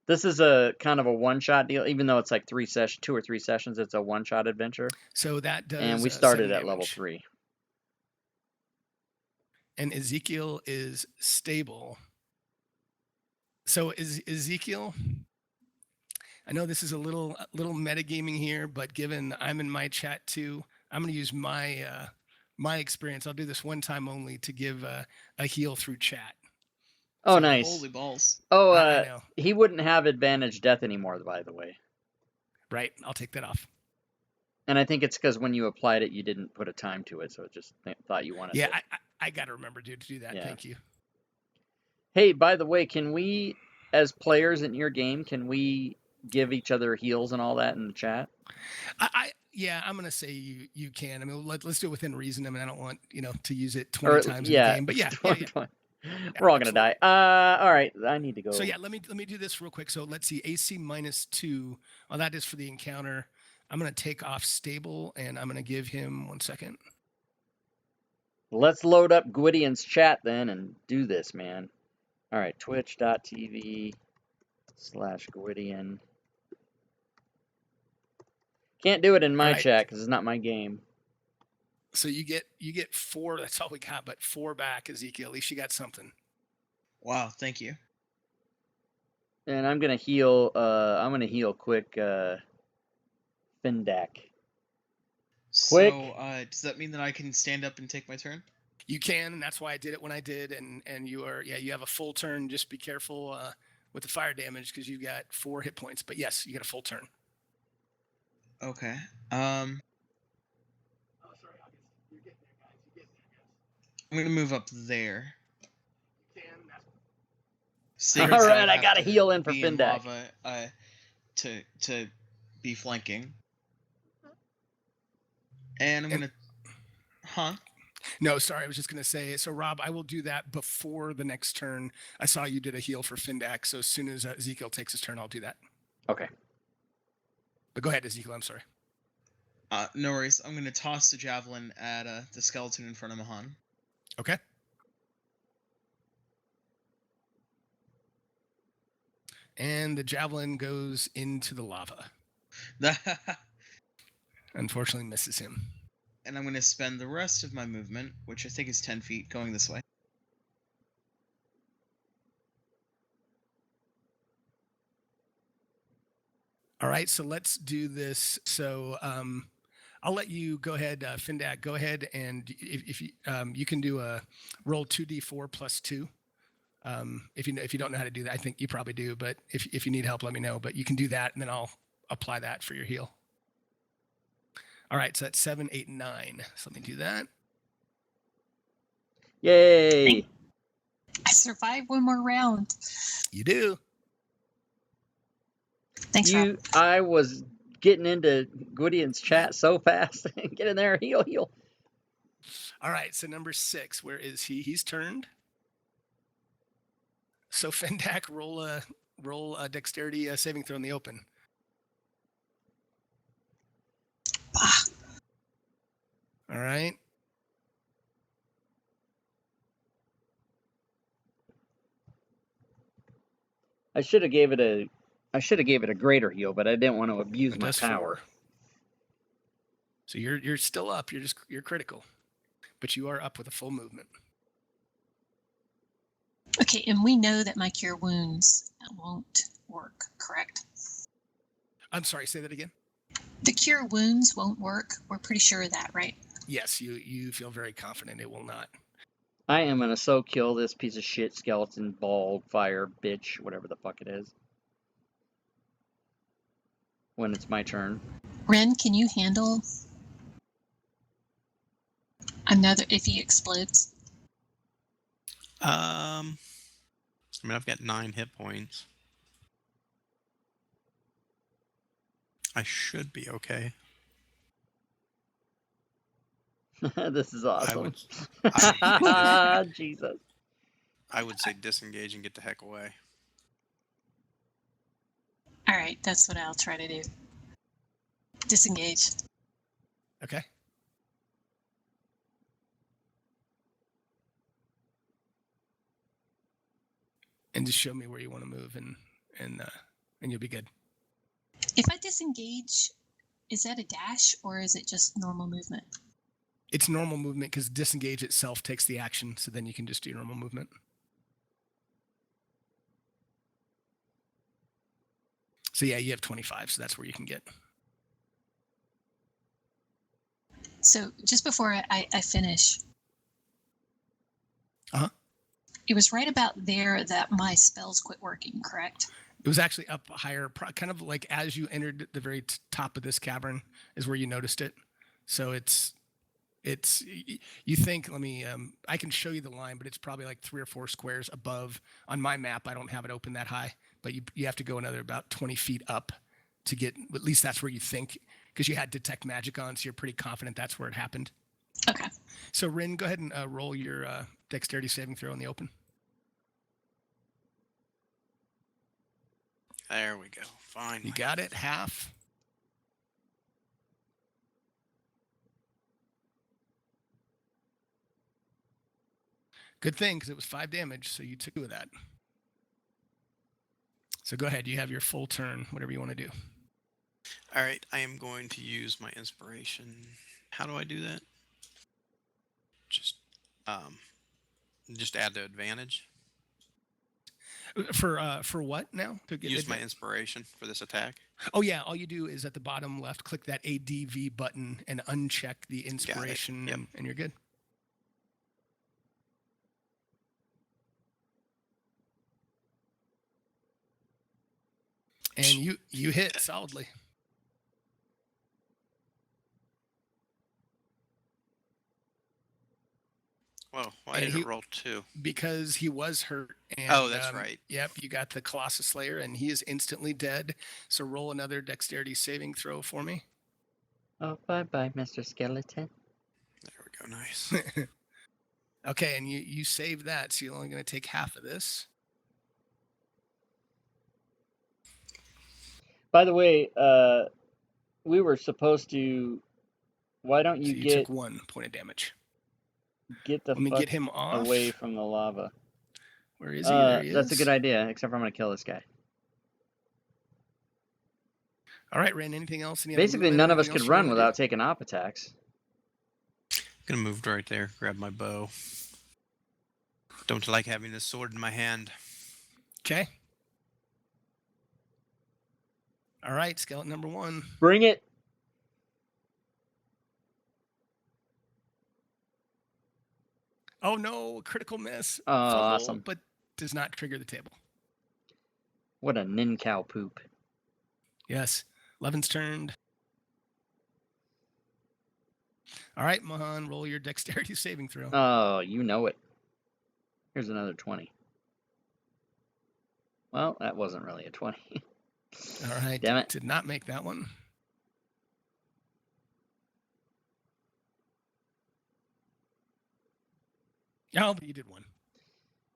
This is a kind of a one-shot deal, even though it's like 2 or 3 sessions. It's a one-shot adventure. So that does. And we started 7 at level damage. 3. And Ezekiel is stable. So is Ezekiel? I know this is a little metagaming here, but given I'm in my chat too, I'm going to use my experience. I'll do this one time only to give a heal through chat. Oh, So, nice. Holy balls. Oh, I know. he wouldn't have advantage death anymore, by the way. Right. I'll take that off. And I think it's because when you applied it, you didn't put a time to it, so it just thought you wanted Yeah, it. I got to remember, dude, to do that. Yeah. Thank you. Hey, by the way, can we, as players in your game, can we give each other heals and all that in the chat? Yeah, I'm gonna say you can. I mean, let's do it within reason. I mean, I don't want to use it 20 times in the game, but yeah. We're all gonna die. All right, I need to go. So yeah, let me do this real quick. So let's see, AC -2. Well, that is for the encounter. I'm gonna take off stable, and I'm gonna give him 1 second. Let's load up Gwydione's chat then and do this, man. All right, twitch.tv/Gwydione. Can't do it in my chat because it's not my game. So you get 4. That's all we got, but 4 back, Ezekiel. At least you got something. Wow, thank you. And I'm gonna heal. I'm gonna heal quick. Findak. Quick. So, does that mean that I can stand up and take my turn? You can, and that's why I did it when I did. And you have a full turn. Just be careful with the fire damage because you've got 4 hit points. But yes, you got a full turn. Okay. I'm gonna move up there. All right, I got a heal in for Findak. Lava, to be flanking. And I'm gonna. Huh? No, sorry. I was just going to say, so Rob, I will do that before the next turn. I saw you did a heal for Findak. So as soon as Ezekiel takes his turn, I'll do that. Okay. But go ahead, Ezekiel. I'm sorry. No worries. I'm gonna toss the javelin at the skeleton in front of Mahan. Okay. And the javelin goes into the lava. Unfortunately, misses him. And I'm going to spend the rest of my movement, which I think is 10 feet, going this way. All right, so let's do this. So I'll let you go ahead, Findak. Go ahead, and if you you can do a roll 2d4 plus 2. If you don't know how to do that, I think you probably do. But if you need help, let me know. But you can do that, and then I'll apply that for your heal. All right, so that's 7, 8, 9. So let me do that. Yay! I survived one more round. You do. Thanks, Rob. I was getting into Gwydione's chat so fast. Get in there, heal. All right, so number 6, where is he? He's turned. So Fendak, roll a dexterity saving throw in the open. Ah, All right. I should have gave it a greater heal, but I didn't want to abuse It my does power. 4. So you're still up. You're critical, but you are up with a full movement. okay, and we know that my cure wounds won't work, correct? I'm sorry. Say that again. The cure wounds won't work. We're pretty sure of that, right? Yes, you feel very confident it will not. I am gonna so kill this piece of shit skeleton ball fire bitch, whatever the fuck it is. When it's my turn. Ren, can you handle another if he explodes? I mean, I've got 9 hit points. I should be okay. This is awesome. Jesus. I would say disengage and get the heck away. All right, that's what I'll try to do. Disengage. Okay. And just show me where you want to move, and you'll be good. If I disengage, is that a dash or is it just normal movement? It's normal movement because disengage itself takes the action, so then you can just do normal movement. So yeah, you have 25, so that's where you can get. So just before I finish, it was right about there that my spells quit working, correct? It was actually up higher, kind of like as you entered the very top of this cavern is where you noticed it. So it's you think, let me I can show you the line, but it's probably like 3 or 4 squares above. On my map, I don't have it open that high, but you have to go another about 20 feet up to get, at least that's where you think, because you had detect magic on, so you're pretty confident that's where it happened. Okay. So Rin, go ahead and roll your dexterity saving throw in the open. There we go. Fine. You got it. Half. Good thing, because it was 5 damage, so you took 2 of that. So go ahead. You have your full turn, whatever you want to do. All right. I am going to use my inspiration. How do I do that? Just add the advantage. For what now? To get Use my inspiration for this attack. Oh yeah, all you do is at the bottom left, click that ADV button and uncheck the inspiration, Yep. and you're good. And you hit solidly. Whoa, why did it roll 2? Because he was hurt. And, oh, that's right. Yep, you got the Colossus Slayer, and he is instantly dead. So roll another dexterity saving throw for me. Oh, bye-bye, Mr. Skeleton. There we go, nice. Okay, and you save that, so you're only going to take half of this. By the way, we were supposed to. Why don't you, so you get took 1 point of damage. get the Let me fuck get him off. away from the lava? Where is he? There he That's a is. good idea. Except for I'm gonna kill this guy. All right, Ren. Anything else? Any other Basically, movement, none of us anything could else you run wanna do? without taking op attacks. Gonna move right there, grab my bow. Don't like having this sword in my hand. Okay. All right, skeleton number 1. Bring it. Oh no, critical miss. Oh, Fumble, awesome. but does not trigger the table. What a nincow poop. Yes. Levin's turned. All right, Mahan, roll your dexterity saving throw. Oh, you know it. Here's another 20. Well, that wasn't really a 20. All right. Damn it. Did not make that one. Oh, but you did one.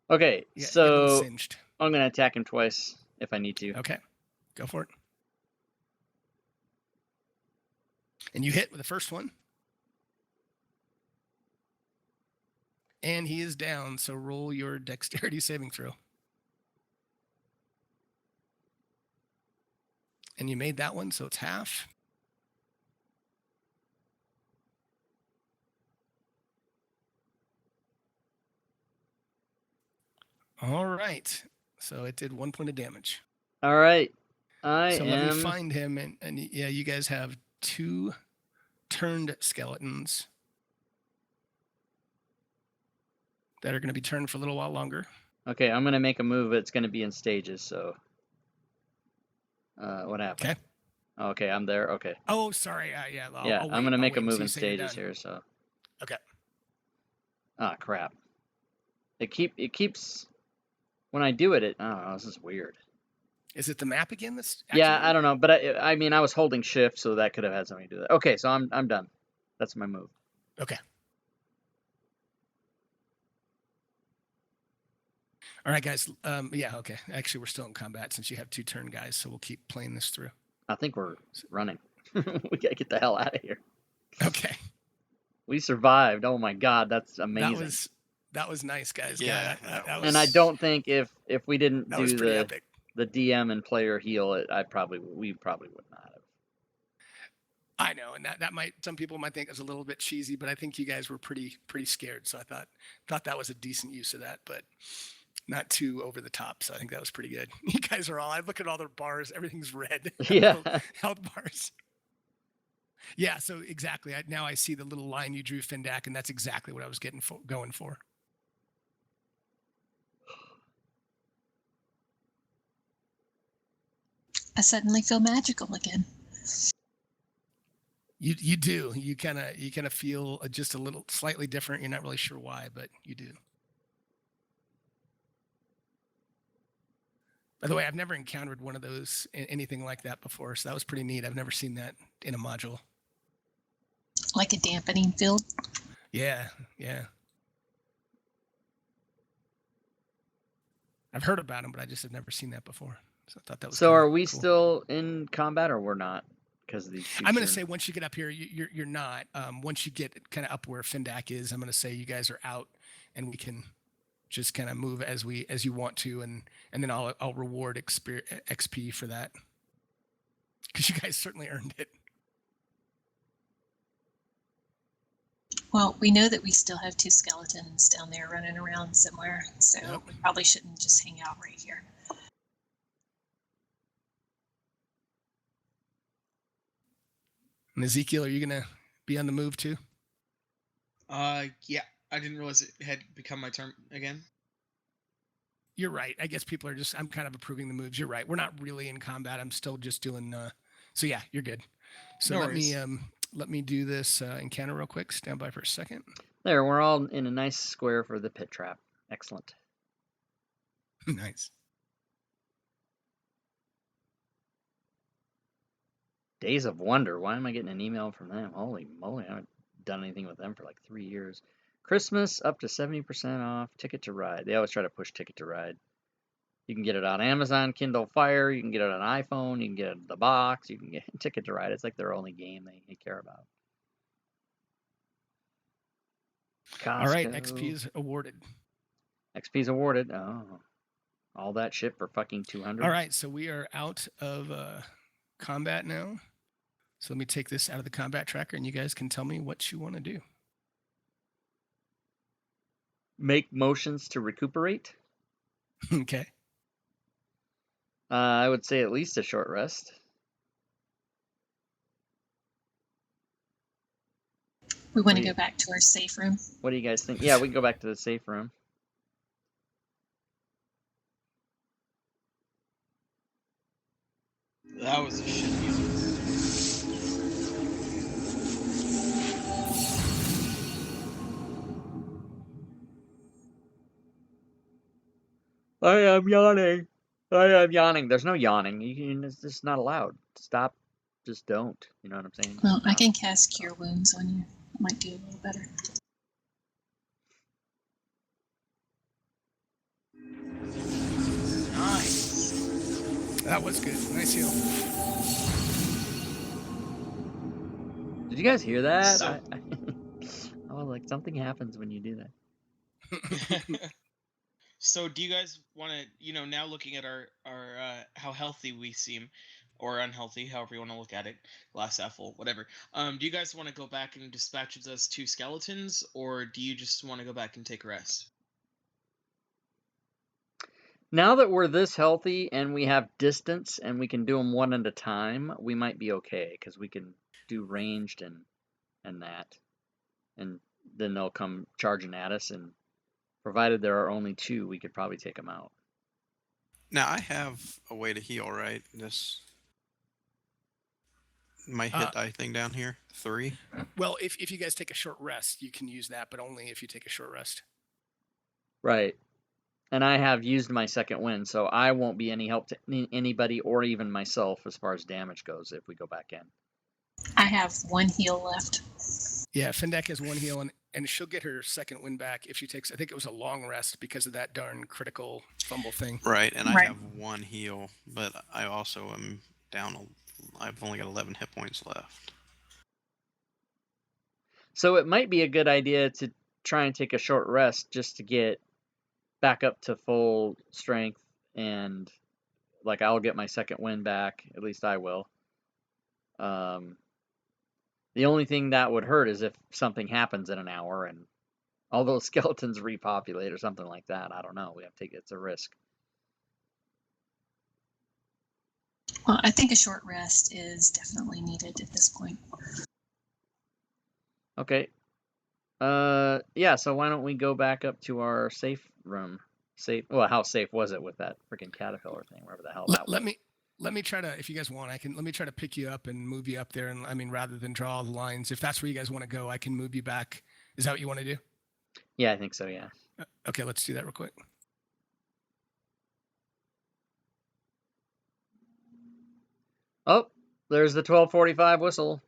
Okay, Yeah, you get a little so singed. I'm going to attack him twice if I need to. Okay. Go for it. And you hit with the first one. And he is down, so roll your dexterity saving throw. And you made that one, so it's half. All right. So it did 1 point of damage. All right. I So let me am. find him. And yeah, you guys have 2 turned skeletons that are going to be turned for a little while longer. Okay, I'm going to make a move. It's going to be in stages, so. What happened? Okay. Okay, I'm there. Okay. Oh, sorry. Yeah, Yeah, I'll I'm wait. going to I'll make wait a move until in you say you're stages done. here, so. Okay. Ah, crap. It keeps. When I do it, I don't know. This is weird. Is it the map again? That's Yeah, activated? I don't know, but I mean, I was holding shift, so that could have had something to do with it. Okay, so I'm done. That's my move. Okay. All right, guys. Yeah, okay. Actually, we're still in combat since you have 2 turn guys, so we'll keep playing this through. I think we're running. We gotta get the hell out of here. Okay. We survived. Oh my god, that's amazing. That was nice, guys. Yeah, that that was, And I don't think if we didn't that was do pretty the epic. DM and player heal, we probably would not have. I know, and that might, some people might think it was a little bit cheesy, but I think you guys were pretty scared. So I thought that was a decent use of that, but not too over the top. So I think that was pretty good. You guys are all, I look at all their bars, everything's red. Yeah. Health bars. Yeah, so exactly. Now I see the little line you drew, Findak, and that's exactly what I was going for. I suddenly feel magical again. You do. You kind of feel just a little slightly different. You're not really sure why, but you do. By the way, I've never encountered one of those, anything like that before, so that was pretty neat. I've never seen that in a module. Like a dampening field. Yeah. I've heard about them, but I just have never seen that before. So I thought that was. So are we cool. still in combat or we're not? Because these. I'm going to say once you get up here, you're not. Once you get kind of up where Findak is, I'm going to say you guys are out, and we can just kind of move as you want to, and then I'll reward XP for that, because you guys certainly earned it. Well, we know that we still have 2 skeletons down there running around somewhere, so Yep. we probably shouldn't just hang out right here. And Ezekiel, are you going to be on the move too? Yeah. I didn't realize it had become my turn again. You're right. I guess people are just, I'm kind of approving the moves. You're right. We're not really in combat. I'm still just doing, so yeah, you're good. So No let me do this encounter real quick. Stand by for a second. There, we're all in a nice square for the pit trap. Excellent. Nice. Days of Wonder. Why am I getting an email from them? Holy moly, I haven't done anything with them for like 3 years. Christmas up to 70% off. Ticket to Ride. They always try to push Ticket to Ride. You can get it on Amazon, Kindle Fire. You can get it on iPhone. You can get it in the box. You can get Ticket to Ride. It's like their only game they care about. Costco. All right. XP is awarded. XP's awarded. Oh, all that shit for fucking 200. All right. So we are out of combat now. So let me take this out of the combat tracker, and you guys can tell me what you want to do. Make motions to recuperate. Okay. I would say at least a short rest. We want to Wait. go back to our safe room. What do you guys think? Yeah, we can go back to the safe room. That was a shit deal. I am yawning. I am yawning. There's no yawning. It's just not allowed. Stop. Just don't. You know what I'm saying? Well, I Stop. can cast Cure Wounds on you. It might do a little better. Nice. That was good. Nice heal. Did you guys hear that? So- I was like, something happens when you do that. So do you guys want to, now looking at our how healthy we seem, or unhealthy, however you want to look at it, glass half full, whatever. Do you guys want to go back and dispatch those 2 skeletons, or do you just want to go back and take a rest? Now that we're this healthy and we have distance and we can do them one at a time, we might be okay because we can do ranged and that, and then they'll come charging at us. And provided there are only 2, we could probably take them out. Now I have a way to heal, right? My hit die thing down here, 3. Well, if you guys take a short rest, you can use that, but only if you take a short rest. Right. And I have used my second wind, so I won't be any help to anybody or even myself as far as damage goes if we go back in. I have 1 heal left. Yeah, Findak has 1 heal, and she'll get her second win back if she takes, I think it was a long rest because of that darn critical fumble thing. Right, and I Right. have 1 heal, but I also am down. I've only got 11 hit points left. So it might be a good idea to try and take a short rest just to get back up to full strength, and like I'll get my second win back. At least I will. The only thing that would hurt is if something happens in an hour and all those skeletons repopulate or something like that. I don't know. We have to take it's a risk. Well, I think a short rest is definitely needed at this point. Okay. Yeah, so why don't we go back up to our safe room? Well, how safe was it with that freaking caterpillar thing, wherever the hell that was? Let me try to, if you guys want, let me try to pick you up and move you up there. And I mean, rather than draw the lines, if that's where you guys want to go, I can move you back. Is that what you want to do? Yeah, I think so, yeah. Okay, let's do that real quick. Oh, there's the 12:45 whistle.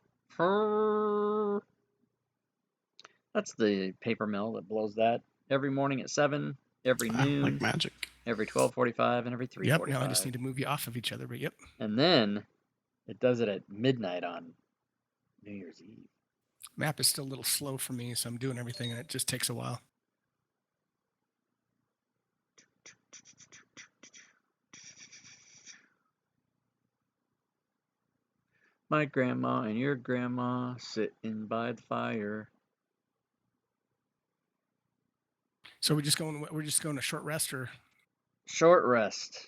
That's the paper mill that blows that every morning at 7, every noon, Like magic. every 12:45, and every 3:45. Yep, now I just need to move you off of each other, but yep. And then it does it at midnight on New Year's Eve. Map is still a little slow for me, so I'm doing everything, and it just takes a while. My grandma and your grandma sitting by the fire. So we're just going a short rest, or Short rest.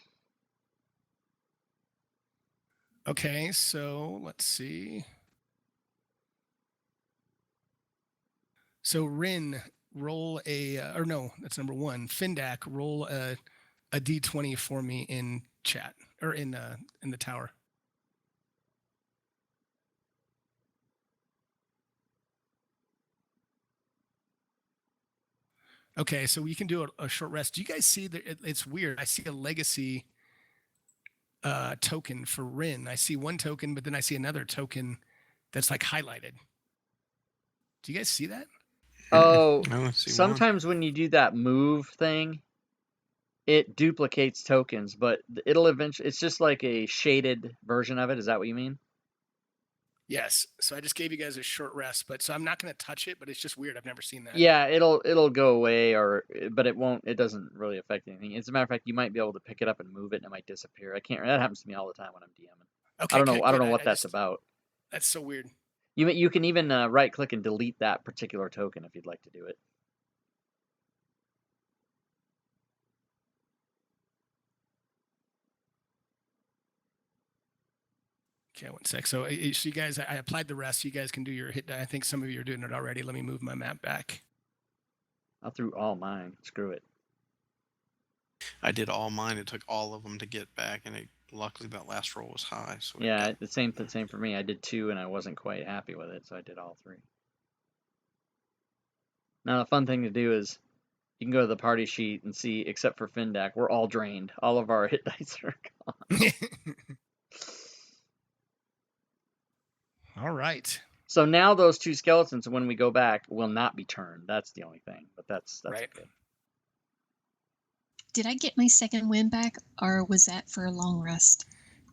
okay, so let's see. So Rin, roll or no, that's number 1. Findak, roll a d20 for me in chat or in the tower. Okay, so you can do a short rest. Do you guys see that? It's weird. I see a legacy token for Rin. I see 1 token, but then I see another token that's like highlighted. Do you guys see that? Oh, I only see sometimes when you do that move thing, it duplicates tokens, but it'll eventually, it's just like a shaded version of it. Is that what you mean? Yes. So I just gave you guys a short rest, but so I'm not going to touch it, but it's just weird. I've never seen that. Yeah, it'll go away, but it won't. It doesn't really affect anything. As a matter of fact, you might be able to pick it up and move it, and it might disappear. That happens to me all the time when I'm DMing. Okay, I don't know. good, I don't good. know what I that's just, about. that's so weird. You can even right click and delete that particular token if you'd like to do it. Okay, 1 sec. So you guys, I applied the rest. You guys can do your hit die. I think some of you are doing it already. Let me move my map back. I threw all mine. Screw it. I did all mine. It took all of them to get back, and luckily that last roll was high. So Yeah, the same for me. I did 2 and I wasn't quite happy with it, so I did all 3. Now the fun thing to do is you can go to the party sheet and see, except for Findak, we're all drained. All of our hit dice are gone. All right. So now those 2 skeletons, when we go back, will not be turned. That's the only thing, but that's Right. okay. Did I get my second win back, or was that for a long rest?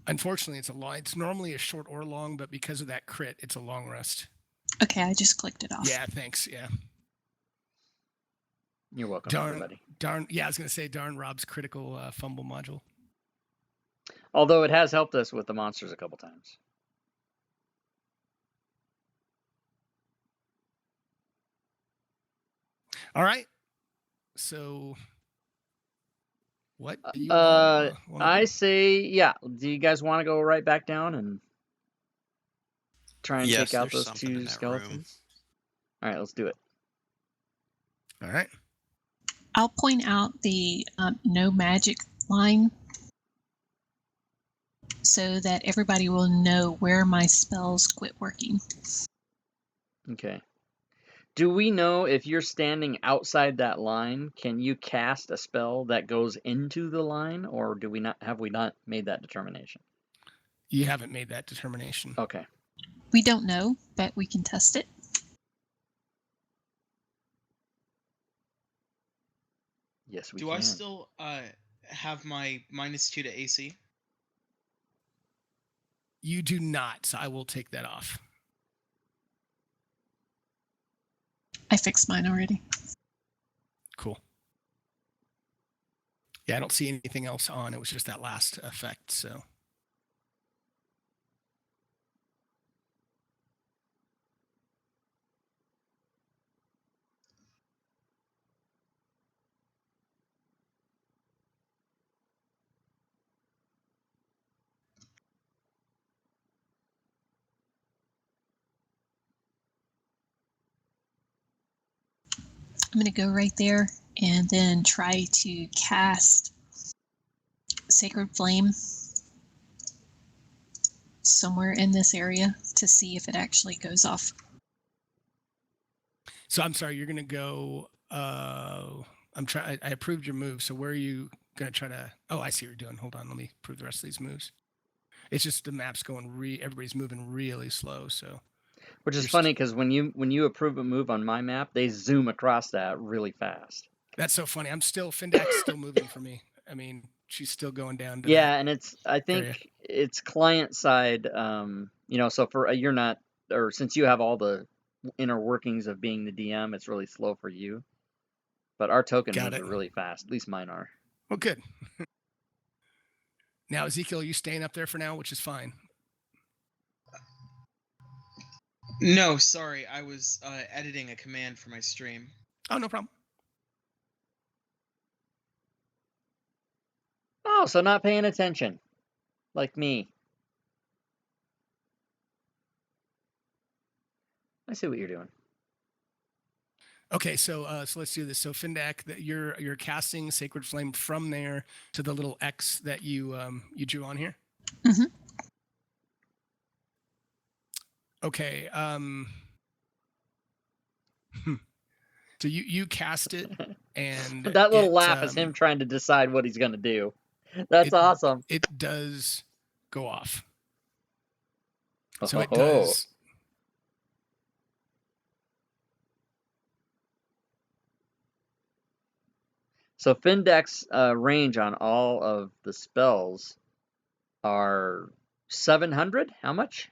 Unfortunately, it's a long. It's normally a short or long, but because of that crit, it's a long rest. Okay, I just clicked it off. Yeah, thanks. Yeah. You're welcome, Darn, everybody. darn. Yeah, I was gonna say darn Rob's critical fumble module. Although it has helped us with the monsters a couple times. All right. So, what do you all want to I do? say, yeah. Do you guys want to go right back down and try and yes, take out there's those something 2 in that skeletons? room. All right, let's do it. All right. I'll point out the no magic line so that everybody will know where my spells quit working. Okay. Do we know if you're standing outside that line, can you cast a spell that goes into the line, or have we not made that determination? You haven't made that determination. Okay. We don't know, but we can test it. Yes, we Do can. I still have my -2 to AC? You do not, so I will take that off. I fixed mine already. Cool. Yeah, I don't see anything else on. It was just that last effect. So. I'm going to go right there and then try to cast Sacred Flame somewhere in this area to see if it actually goes off. So I'm sorry, you're gonna go. I'm trying. I approved your move. So where are you gonna try to? Oh, I see what you're doing. Hold on, let me approve the rest of these moves. It's just the map's going. Everybody's moving really slow. So. Which is funny because when you approve a move on my map, they zoom across that really fast. That's so funny. Findak's still moving for me. I mean, she's still going down to Yeah, and I think area. it's client side. So for you're not, or since you have all the inner workings of being the DM, it's really slow for you. But our token moves are really fast. At least mine are. Well, good. Now, Ezekiel, are you staying up there for now, which is fine. No, sorry. I was editing a command for my stream. Oh, no problem. Oh, so not paying attention, like me. I see what you're doing. Okay, so let's do this. So Findak, you're casting Sacred Flame from there to the little X that you drew on here. Mm-hmm. Okay. So you cast it, and that little laugh is him trying to decide what he's gonna do. That's awesome. It does go off. So it Oh. does. So Findak's range on all of the spells are 700. How much?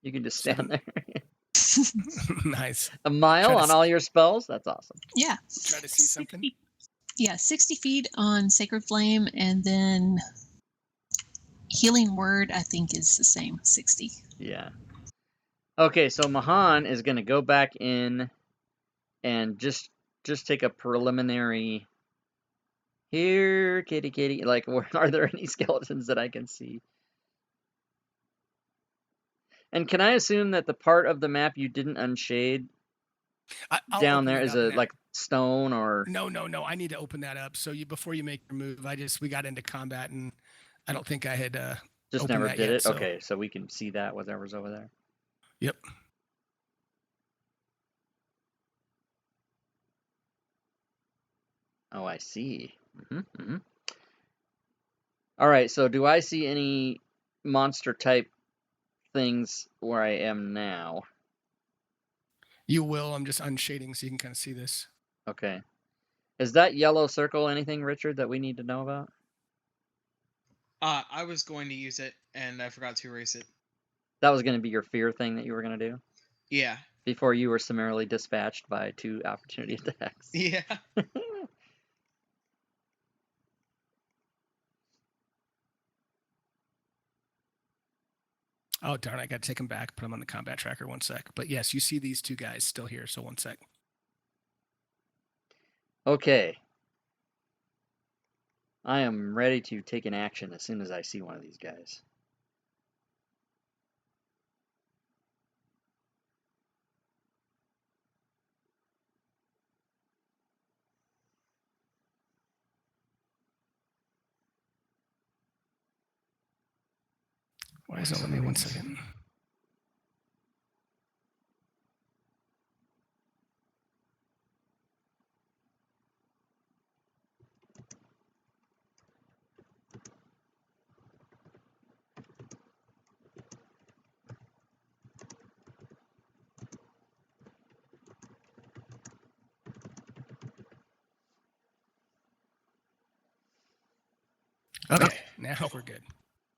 You can just stand there. Nice. A mile on all your spells? That's awesome. Yeah. Try to see something? Yeah, 60 feet on Sacred Flame, and then Healing word, I think, is the same, 60. Yeah. Okay, so Mahan is going to go back in and just take a preliminary. Here, kitty, kitty. Like, are there any skeletons that I can see? And can I assume that the part of the map you didn't unshade I'll down open there it is up a now. like stone or? No. I need to open that up. So before you make your move, we got into combat and I don't think I had Just opened never that did yet. it? So, Okay, so we can see that, whatever's over there. Yep. Oh, I see. All right, so do I see any monster type things where I am now? You will. I'm just unshading so you can kind of see this. Okay. Is that yellow circle anything, Richard, that we need to know about? I was going to use it, and I forgot to erase it. That was going to be your fear thing that you were going to do? Yeah. Before you were summarily dispatched by 2 opportunity attacks. Yeah. Oh, darn, I got to take them back, put them on the combat tracker 1 sec. But yes, you see these 2 guys still here. So 1 sec. Okay. I am ready to take an action as soon as I see one of these guys. Why is it only 1 second? Okay, now we're good.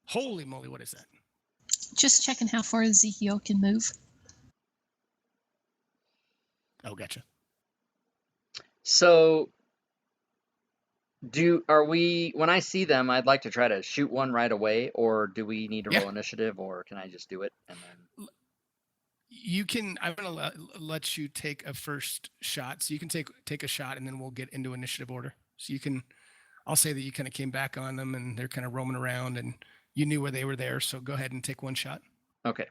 Holy moly, what is that? Just checking how far Ezekiel can move. Oh, gotcha. So, when I see them, I'd like to try to shoot one right away, or do we need to Yeah. roll initiative, or can I just do it and then? You can. I'm gonna let you take a first shot, so you can take a shot, and then we'll get into initiative order. So you can. I'll say that you kind of came back on them, and they're kind of roaming around, and you knew where they were there. So go ahead and take 1 shot. Okay.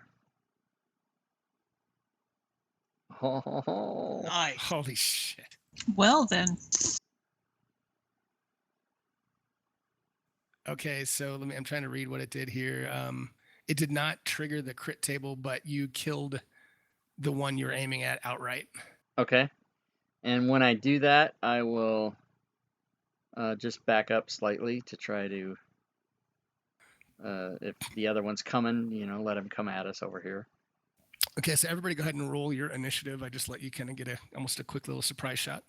Oh, Nice. Holy shit. Well, then. Okay, so I'm trying to read what it did here. It did not trigger the crit table, but you killed the one you're aiming at outright. okay. And when I do that, I will just back up slightly to try to, if the other one's coming, let him come at us over here. Okay, so everybody go ahead and roll your initiative. I just let you kind of get almost a quick little surprise shot.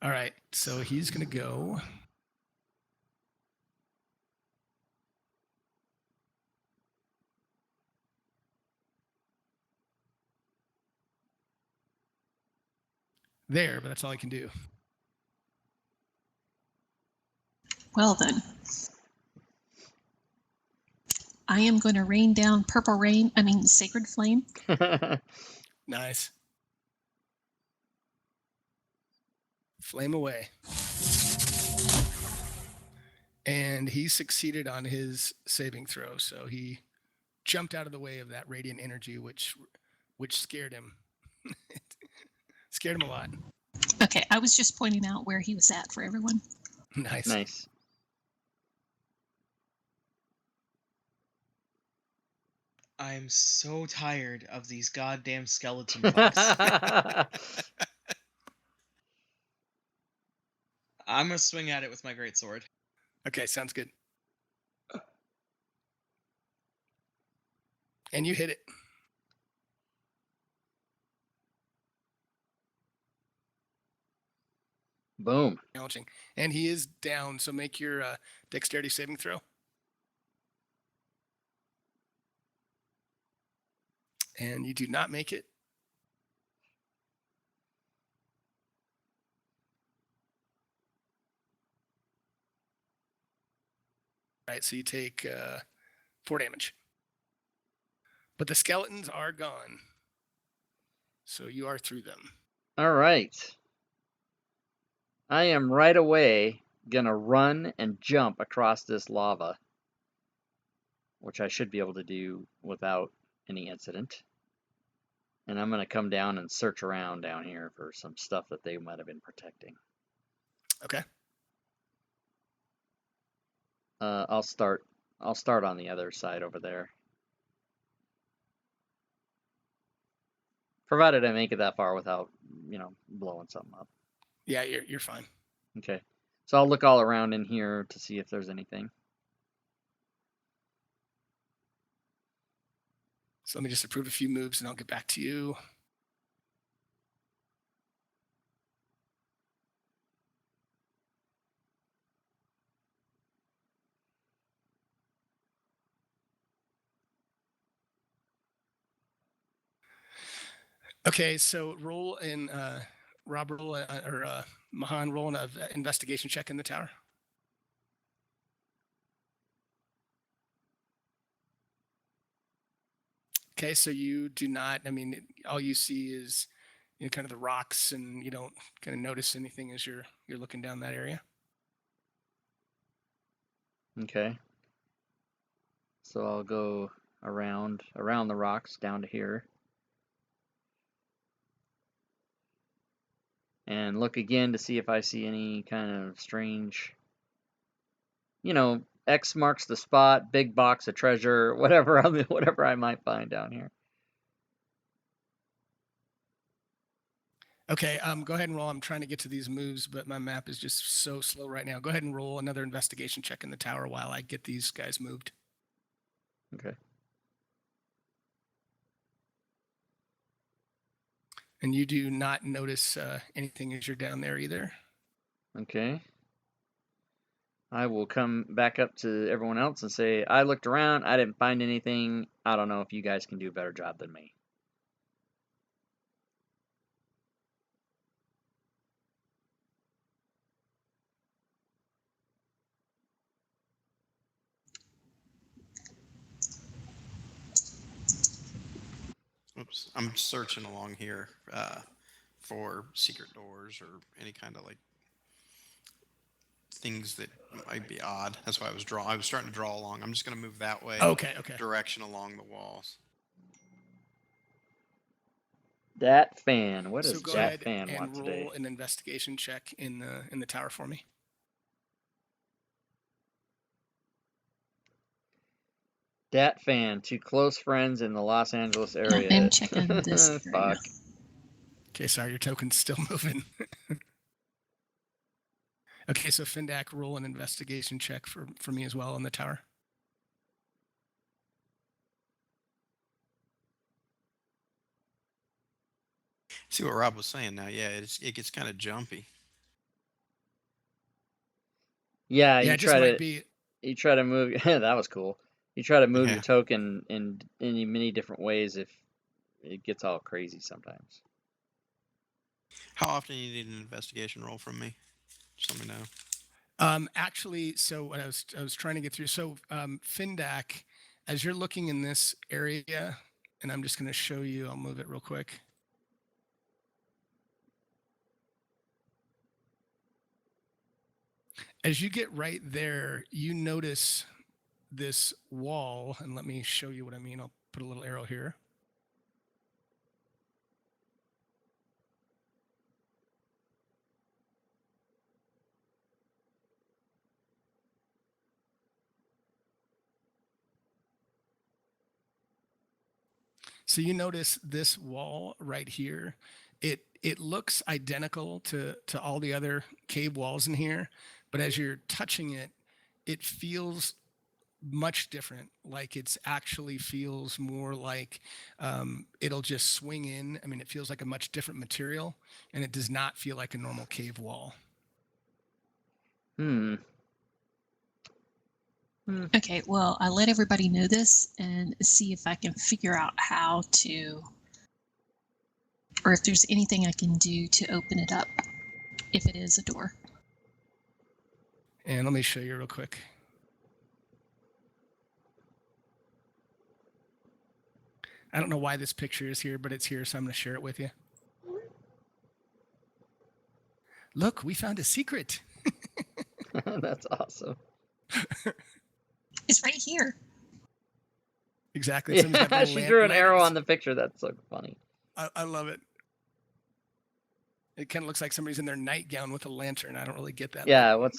All right, so he's going to go. There, but that's all I can do. Well, then. I am going to rain down sacred flame. Nice. Flame away. And he succeeded on his saving throw, so he jumped out of the way of that radiant energy, which scared him. Scared him a lot. Okay, I was just pointing out where he was at for everyone. Nice. Nice. I'm so tired of these goddamn skeleton fucks. I'm gonna swing at it with my greatsword. Okay, sounds good. And you hit it. Boom. challenging. And he is down, so make your dexterity saving throw. And you do not make it. All right, so you take 4 damage. But the skeletons are gone. So you are through them. All right. I am right away gonna run and jump across this lava, which I should be able to do without any incident. And I'm gonna come down and search around down here for some stuff that they might have been protecting. Okay. I'll start on the other side over there. Provided I make it that far without, blowing something up. Yeah, you're fine. Okay. So I'll look all around in here to see if there's anything. So let me just approve a few moves and I'll get back to you. Okay, so roll in Rob roll or Mahan roll an investigation check in the tower. Okay, so you do not. I mean, all you see is kind of the rocks, and you don't kind of notice anything as you're looking down that area. Okay. So I'll go around the rocks down to here. And look again to see if I see any kind of strange, X marks the spot, big box of treasure, whatever I might find down here. Okay, go ahead and roll. I'm trying to get to these moves, but my map is just so slow right now. Go ahead and roll another investigation check in the tower while I get these guys moved. Okay. And you do not notice anything as you're down there either. Okay. I will come back up to everyone else and say, I looked around, I didn't find anything. I don't know if you guys can do a better job than me. Oops. I'm searching along here for secret doors or any kind of like things that might be odd. That's why I was starting to draw along. I'm just going to move that way. Okay. Direction along the walls. Dat fan. What So does go Dat ahead fan and want roll today? an investigation check in the tower for me. Dat fan, to close friends in the Los Angeles area. I'm checking this area. Fuck. Okay, sorry, your token's still moving. Okay, so Findak, roll an investigation check for me as well in the tower. See what Rob was saying now. Yeah, it gets kind of jumpy. Yeah, Yeah, you it just try might to be. you try to move. That was cool. You try to move Yeah. your token in many different ways if it gets all crazy sometimes. How often do you need an investigation roll from me? Just let me know. Actually, so what I was trying to get through. So Findak, as you're looking in this area, and I'm just going to show you. I'll move it real quick. As you get right there, you notice this wall, and let me show you what I mean. I'll put a little arrow here. So you notice this wall right here. It looks identical to all the other cave walls in here, but as you're touching it, it feels much different. Like it's actually feels more like it'll just swing in. I mean, it feels like a much different material, and it does not feel like a normal cave wall. Hmm. Okay, well, I let everybody know this and see if I can figure out how to, or if there's anything I can do to open it up, if it is a door. And let me show you real quick. I don't know why this picture is here, but it's here, so I'm going to share it with you. Look, we found a secret. That's awesome. It's right here. Exactly. Somebody's got a Yeah, little she drew an arrow lantern. on the picture. That's so funny. I love it. It kind of looks like somebody's in their nightgown with a lantern. I don't really get that. Yeah, but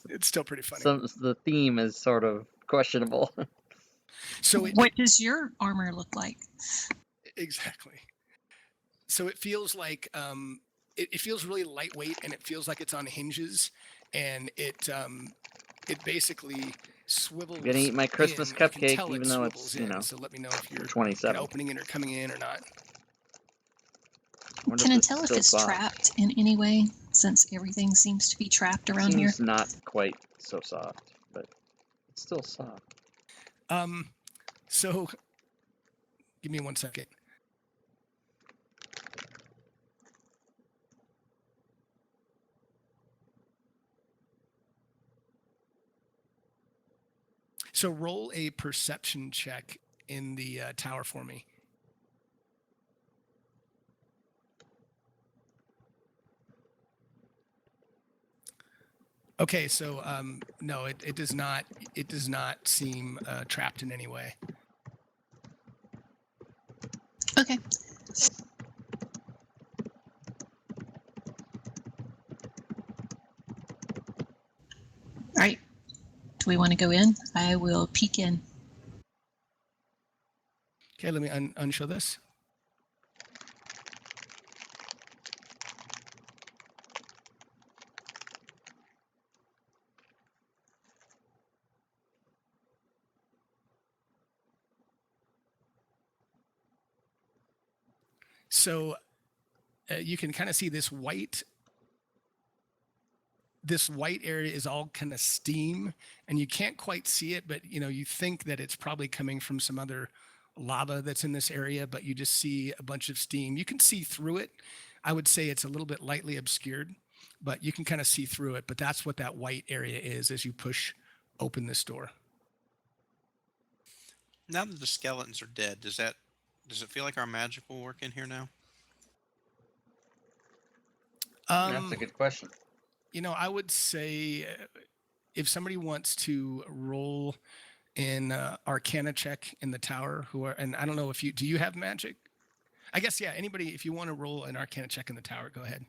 it's still pretty funny. the theme is sort of questionable. So What does your armor look like? Exactly. So it feels like it feels really lightweight, and it feels like it's on hinges, and it basically swivels. I'm gonna eat my Christmas in. You can cupcake, tell even it though swivels it's, in. you know, So let me know if you're 27. opening it or coming in or not. Can I tell if it's trapped in any way, since everything seems to be trapped around here? Seems not quite so soft, but it's still soft. So give me 1 second. So roll a perception check in the tower for me. Okay, so no, it does not. It does not seem trapped in any way. Okay. All right. Do we want to go in? I will peek in. Okay, let me unshow this. So you can kind of see this white area is all kind of steam, and you can't quite see it, but you think that it's probably coming from some other lava that's in this area, but you just see a bunch of steam. You can see through it. I would say it's a little bit lightly obscured, but you can kind of see through it. But that's what that white area is as you push open this door. Now that the skeletons are dead, does it feel like our magic will work in here now? That's a good question. I would say if somebody wants to roll in Arcana check in the tower, and I don't know if do you have magic? I guess, yeah, anybody, if you want to roll an Arcana check in the tower, go ahead.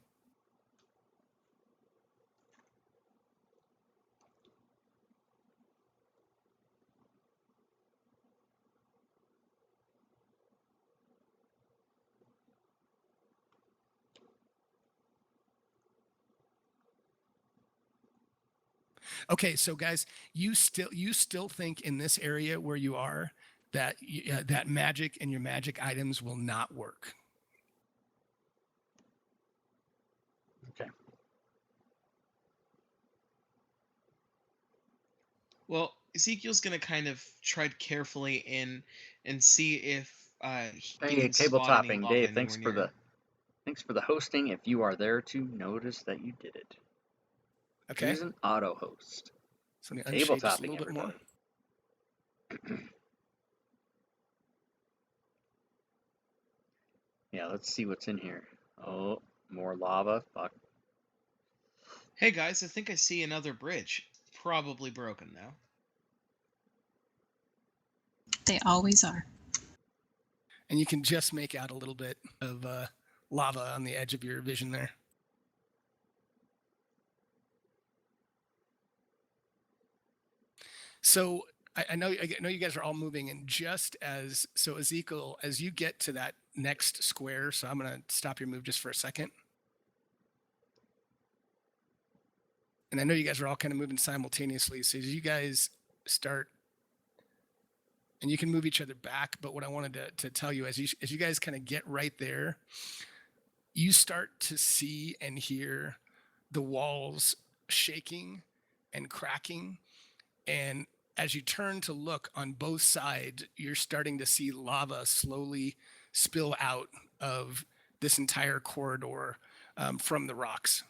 Okay, so guys, you still think in this area where you are that that magic and your magic items will not work. Okay. Well, Ezekiel's gonna kind of tread carefully in and see if he Hey, can spot any tabletopping, lava Dave. Thanks anywhere for near. thanks for the hosting. If you are there to notice that you did it, Okay. choose an auto host. So let me unshade just a Tabletopping, little bit more. Yeah, let's see what's in here. Oh, more lava. Fuck. Hey guys, I think I see another bridge. Probably broken now. They always are. And you can just make out a little bit of lava on the edge of your vision there. So I know you guys are all moving, and Ezekiel, as you get to that next square, so I'm going to stop your move just for a second. And I know you guys are all kind of moving simultaneously. So as you guys start, and you can move each other back, but what I wanted to tell you as you guys kind of get right there, you start to see and hear the walls shaking and cracking. And as you turn to look on both sides, you're starting to see lava slowly spill out of this entire corridor from the rocks.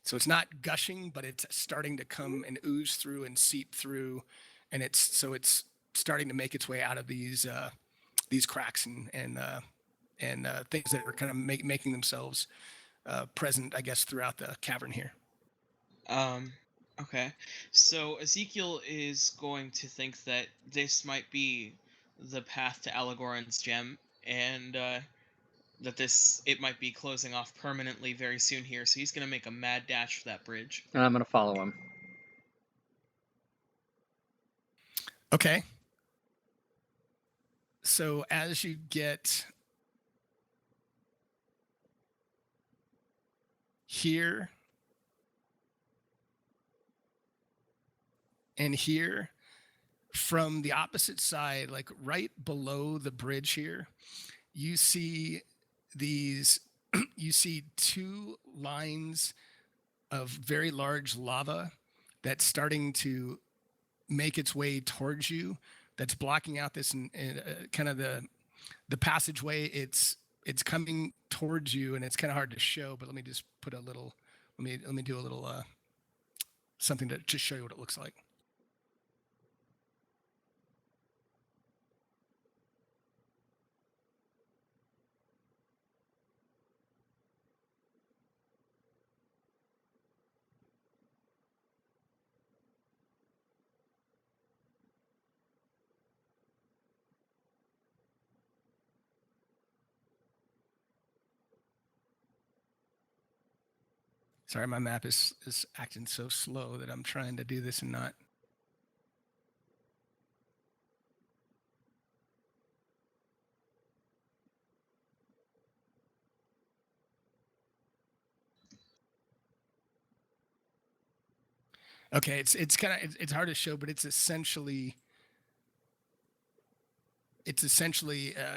So it's not gushing, but it's starting to come and ooze through and seep through, and it's starting to make its way out of these cracks and things that are kind of making themselves present, I guess, throughout the cavern here. Okay. So Ezekiel is going to think that this might be the path to Alagoran's gem, and that it might be closing off permanently very soon here. So he's going to make a mad dash for that bridge. And I'm going to follow him. Okay. So as you get here and here, from the opposite side, like right below the bridge here, you see you see two lines of very large lava that's starting to make its way towards you, that's blocking out this kind of the passageway. It's coming towards you, and it's kind of hard to show, but let me just put a little, let me do a little something to just show you what it looks like. Sorry, my map is acting so slow that I'm trying to do this and not. Okay, it's kind of it's hard to show, but it's essentially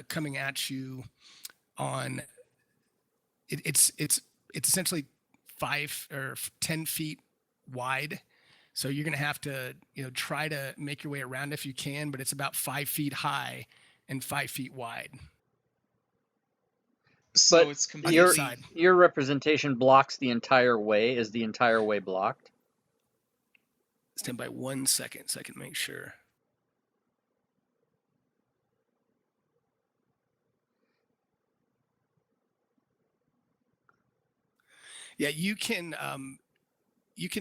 coming at you on. It's essentially 5 or 10 feet wide. So you're going to have to, try to make your way around if you can, but it's about 5 feet high and 5 feet wide. So But it's completely. Your representation blocks the entire way. Is the entire way blocked? Stand by 1 second so I can make sure. Yeah, you can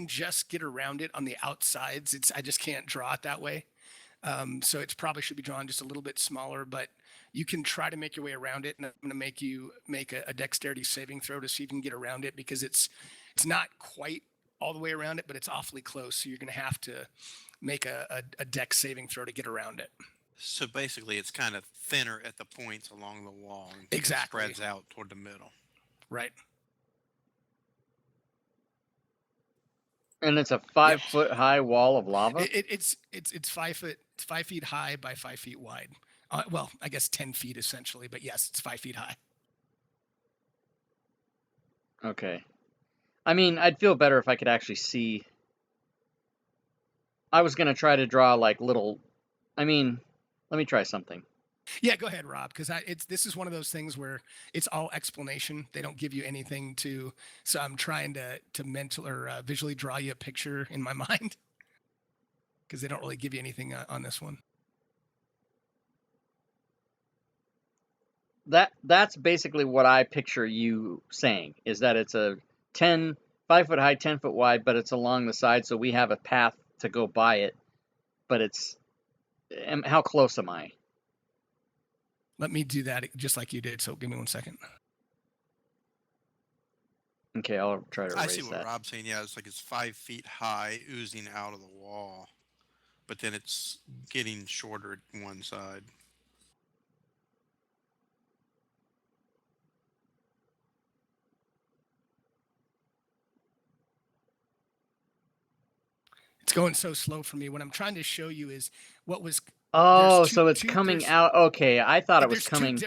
just get around it on the outsides. I just can't draw it that way. So it probably should be drawn just a little bit smaller, but you can try to make your way around it. And I'm going to make you make a dexterity saving throw to see if you can get around it, because it's not quite all the way around it, but it's awfully close. So you're going to have to make a dex saving throw to get around it. So basically, it's kind of thinner at the points along the wall. And Exactly. It spreads out toward the middle. Right. And it's a 5 foot high wall of lava. It's 5 foot. It's 5 feet high by 5 feet wide. Well, I guess 10 feet essentially, but yes, it's 5 feet high. Okay. I mean, I'd feel better if I could actually see. I was going to try to draw like little. I mean, let me try something. Yeah, go ahead, Rob, because this is one of those things where it's all explanation. They don't give you anything to. So I'm trying to mental or visually draw you a picture in my mind, because they don't really give you anything on this one. That's basically what I picture you saying, is that it's a 5 foot high, 10 foot wide, but it's along the side, so we have a path to go by it. But how close am I? Let me do that just like you did. So give me 1 second. Okay, I'll try to erase I see what that. Rob's saying. Yeah, it's 5 feet high, oozing out of the wall, but then it's getting shorter at one side. It's going so slow for me. What I'm trying to show you is what was. Oh, so it's coming out. Okay, I thought it was coming.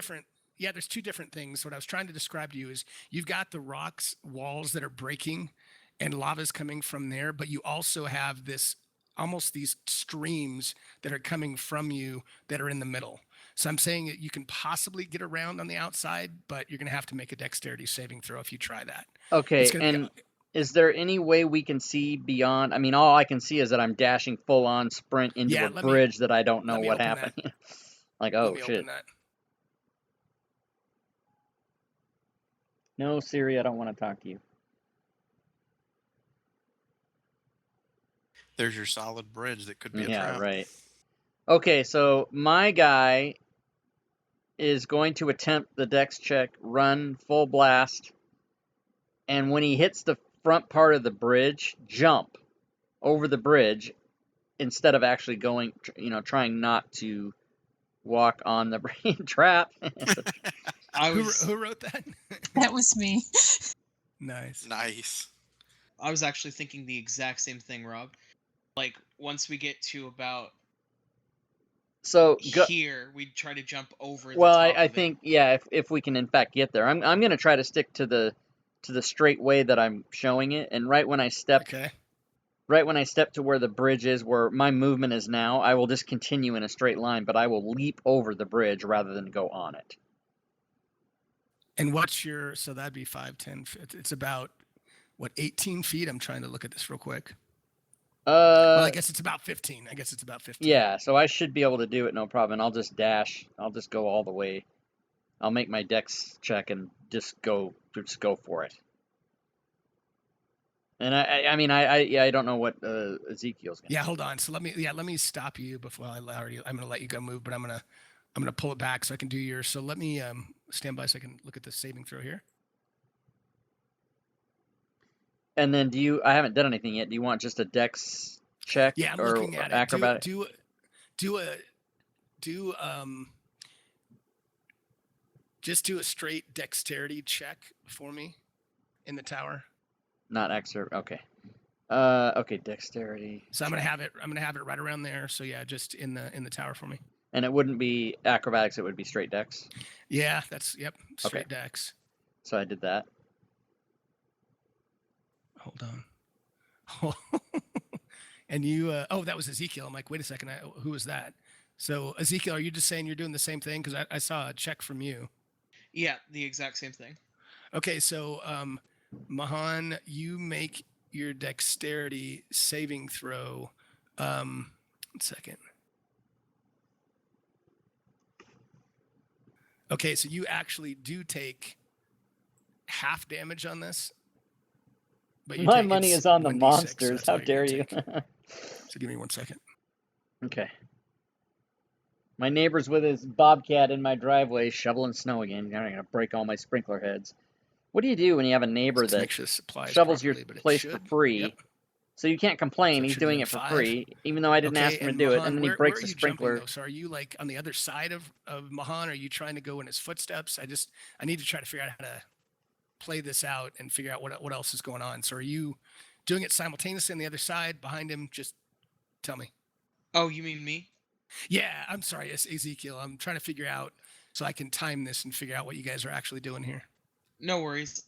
yeah, there's two different things. What I was trying to describe to you is you've got the rocks walls that are breaking and lava's coming from there, but you also have this almost these streams that are coming from you that are in the middle. So I'm saying that you can possibly get around on the outside, but you're going to have to make a dexterity saving throw if you try that. Okay, It's going to be and is there any way we can see beyond? I mean, all I can see is that I'm dashing full on sprint into Yeah, a bridge that I don't know let me what open happened. that. Like, Let oh me shit. open that. No, Siri, I don't want to talk to you. There's your solid bridge that could be a Yeah, trap. right. Okay, so my guy is going to attempt the dex check, run full blast, and when he hits the front part of the bridge, jump over the bridge instead of actually going, trying not to walk on the brain trap. Who wrote that? That was me. Nice. Nice. I was actually thinking the exact same thing, Rob. Like once we get to about So here, we try to jump over well, the top I of think yeah, if we can in fact get there, I'm gonna try to stick to the straight way that I'm showing it, and right when I step to where the bridge is, where my movement is now, I will just continue in a straight line, but I will leap over the bridge rather than go on it. And what's your, so that'd be 5, 10, it's about, what, 18 feet? I'm trying to look at this real quick. Well, I guess it's about 15. Yeah, so I should be able to do it, no problem. And I'll just dash. I'll just go all the way. I'll make my dex check and just go for it. And I don't know what Ezekiel's gonna. Yeah, hold on. So let me stop you before I'm gonna let you go move, but I'm gonna pull it back so I can do yours. So let me stand by so I can look at the saving throw here. And then I haven't done anything yet. Do you want just a dex check? Yeah, I'm or looking at acrobatic? it. Just do a straight dexterity check for me in the tower. Not extra. Okay. Okay, dexterity. So I'm gonna have it right around there. So yeah, just in the tower for me. And it wouldn't be acrobatics, it would be straight dex. Yeah, straight dex. So I did that. Hold on. And you that was Ezekiel. I'm like, wait a second, who was that? So Ezekiel, are you just saying you're doing the same thing? Because I saw a check from you. Yeah, the exact same thing. Okay, so Mahan, you make your dexterity saving throw. 1 second. Okay, so you actually do take half damage on this. But my money is on the 1d6, monsters. so How dare you? So give me 1 second. Okay. My neighbor's with his bobcat in my driveway shoveling snow again. I'm going to break all my sprinkler heads. What do you do when you have a neighbor Let's that make sure this applies shovels your properly, but place for free? Yep. So you can't complain. So He's should be doing on it for 5. free, even though I didn't ask him to do it. And then he Mahan, breaks where the are you sprinkler. jumping, though? So are you like on the other side of Mahan? Are you trying to go in his footsteps? I need to try to figure out how to play this out and figure out what else is going on. So are you doing it simultaneously on the other side behind him? Just tell me. Oh, you mean me? Yeah, I'm sorry, Ezekiel. I'm trying to figure out so I can time this and figure out what you guys are actually doing here. No worries.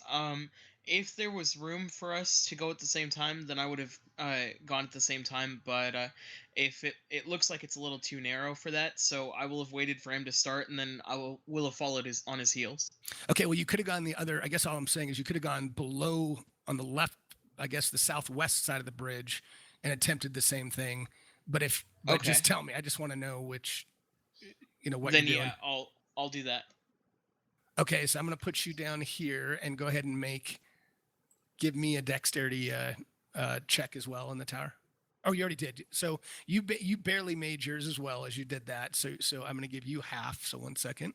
If there was room for us to go at the same time, then I would have gone at the same time. But if it looks like it's a little too narrow for that, so I will have waited for him to start, and then I will have followed on his heels. Okay, well, you could have gone the other. I guess all I'm saying is you could have gone below on the left. I guess the southwest side of the bridge, and attempted the same thing. But Okay. just tell me. I just want to know which, what Then you're doing. yeah, I'll do that. Okay, so I'm going to put you down here and go ahead and give me a dexterity check as well in the tower. Oh, you already did. So you barely made yours as well as you did that. So I'm going to give you half. So 1 second.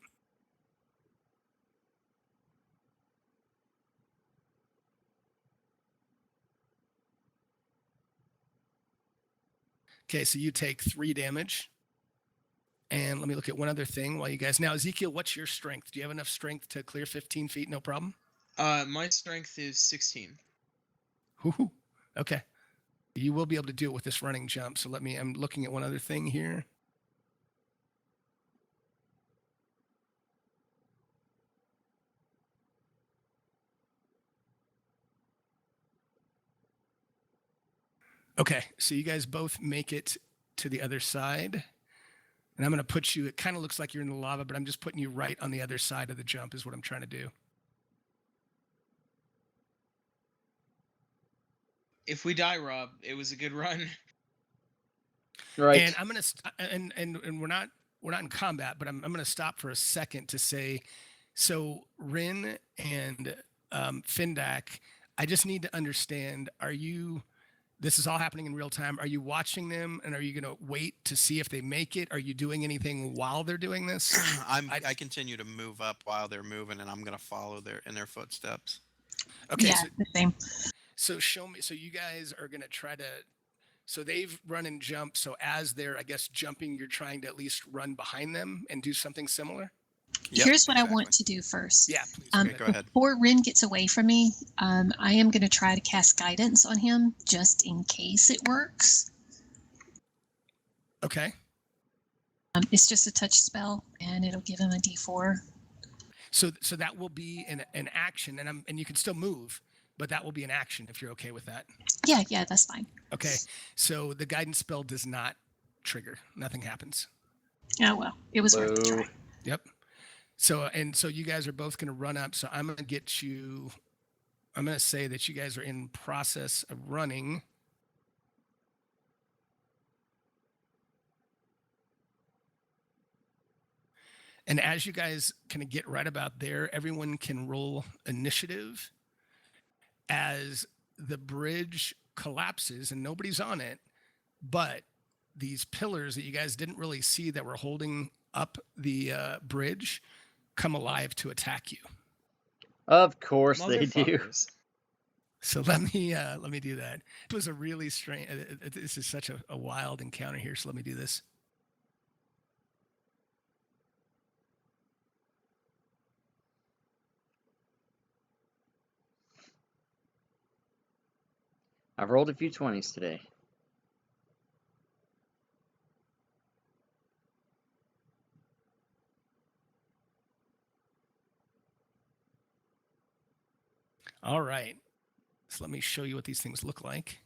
Okay, so you take 3 damage. And let me look at one other thing while you guys. Now, Ezekiel, what's your strength? Do you have enough strength to clear 15 feet? No problem. My strength is 16. Woo-hoo. Okay. You will be able to do it with this running jump. So I'm looking at one other thing here. Okay, so you guys both make it to the other side. And I'm going to put you, it kind of looks like you're in the lava, but I'm just putting you right on the other side of the jump is what I'm trying to do. If we die, Rob, it was a good run. Right. And I'm going to, and we're not in combat, but I'm going to stop for a second to say, so Rin and Findak, I just need to understand, this is all happening in real time. Are you watching them, and are you going to wait to see if they make it? Are you doing anything while they're doing this? I continue to move up while they're moving, and I'm gonna follow in their footsteps. Okay, Yeah, the same. so show me. So you guys are going to try to. So they've run and jumped. So as they're, I guess, jumping, you're trying to at least run behind them and do something similar. Yep, Here's what I exactly. want to do first. Yeah, please. Um, Okay, go ahead. Before Rin gets away from me, I am going to try to cast guidance on him just in case it works. Okay. It's just a touch spell, and it'll give him a D4. So that will be an action, and you can still move, but that will be an action if you're okay with that. Yeah, that's fine. Okay. So the guidance spell does not trigger. Nothing happens. Oh well, it was worth a Boo. try. Yep. So you guys are both going to run up. So I'm going to get you. I'm going to say that you guys are in process of running. And as you guys kind of get right about there, everyone can roll initiative as the bridge collapses and nobody's on it, but these pillars that you guys didn't really see that were holding up the bridge come alive to attack you. Of course they do. Motherfuckers. So let me do that. It was a really strange. This is such a wild encounter here. So let me do this. I've rolled a few 20s today. All right. So let me show you what these things look like.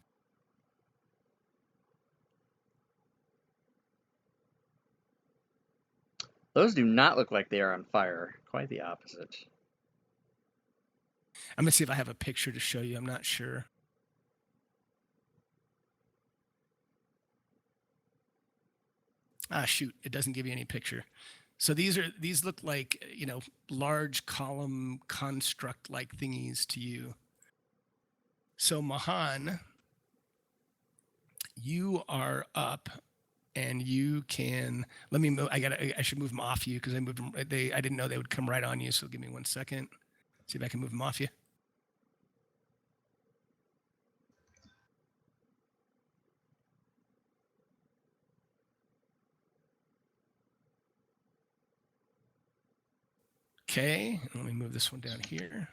Those do not look like they are on fire. Quite the opposite. I'm gonna see if I have a picture to show you. I'm not sure. Ah, shoot! It doesn't give you any picture. So these look like, large column construct like thingies to you. So Mahan, you are up, and you can let me move. I should move them off you because I moved them. I didn't know they would come right on you. So give me 1 second. See if I can move them off you. Okay, let me move this one down here.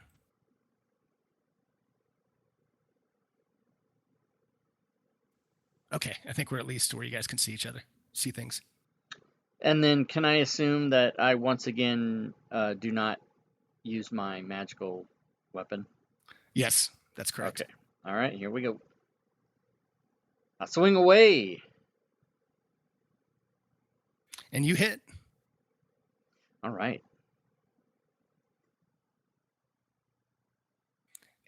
Okay, I think we're at least where you guys can see each other, see things. And then can I assume that I once again do not use my magical weapon? Yes, that's correct. Okay. All right, here we go. I swing away. And you hit. All right.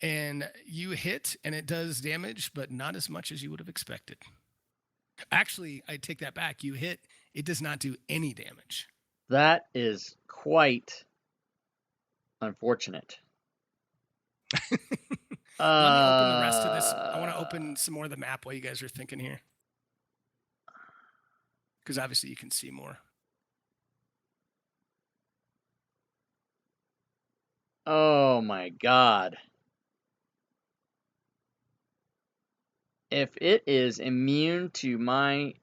And you hit, and it does damage, but not as much as you would have expected. Actually, I take that back. You hit, it does not do any damage. That is quite unfortunate. Let me open the rest of this. I want to open some more of the map while you guys are thinking here. Because obviously you can see more. Oh my god. If it is immune to my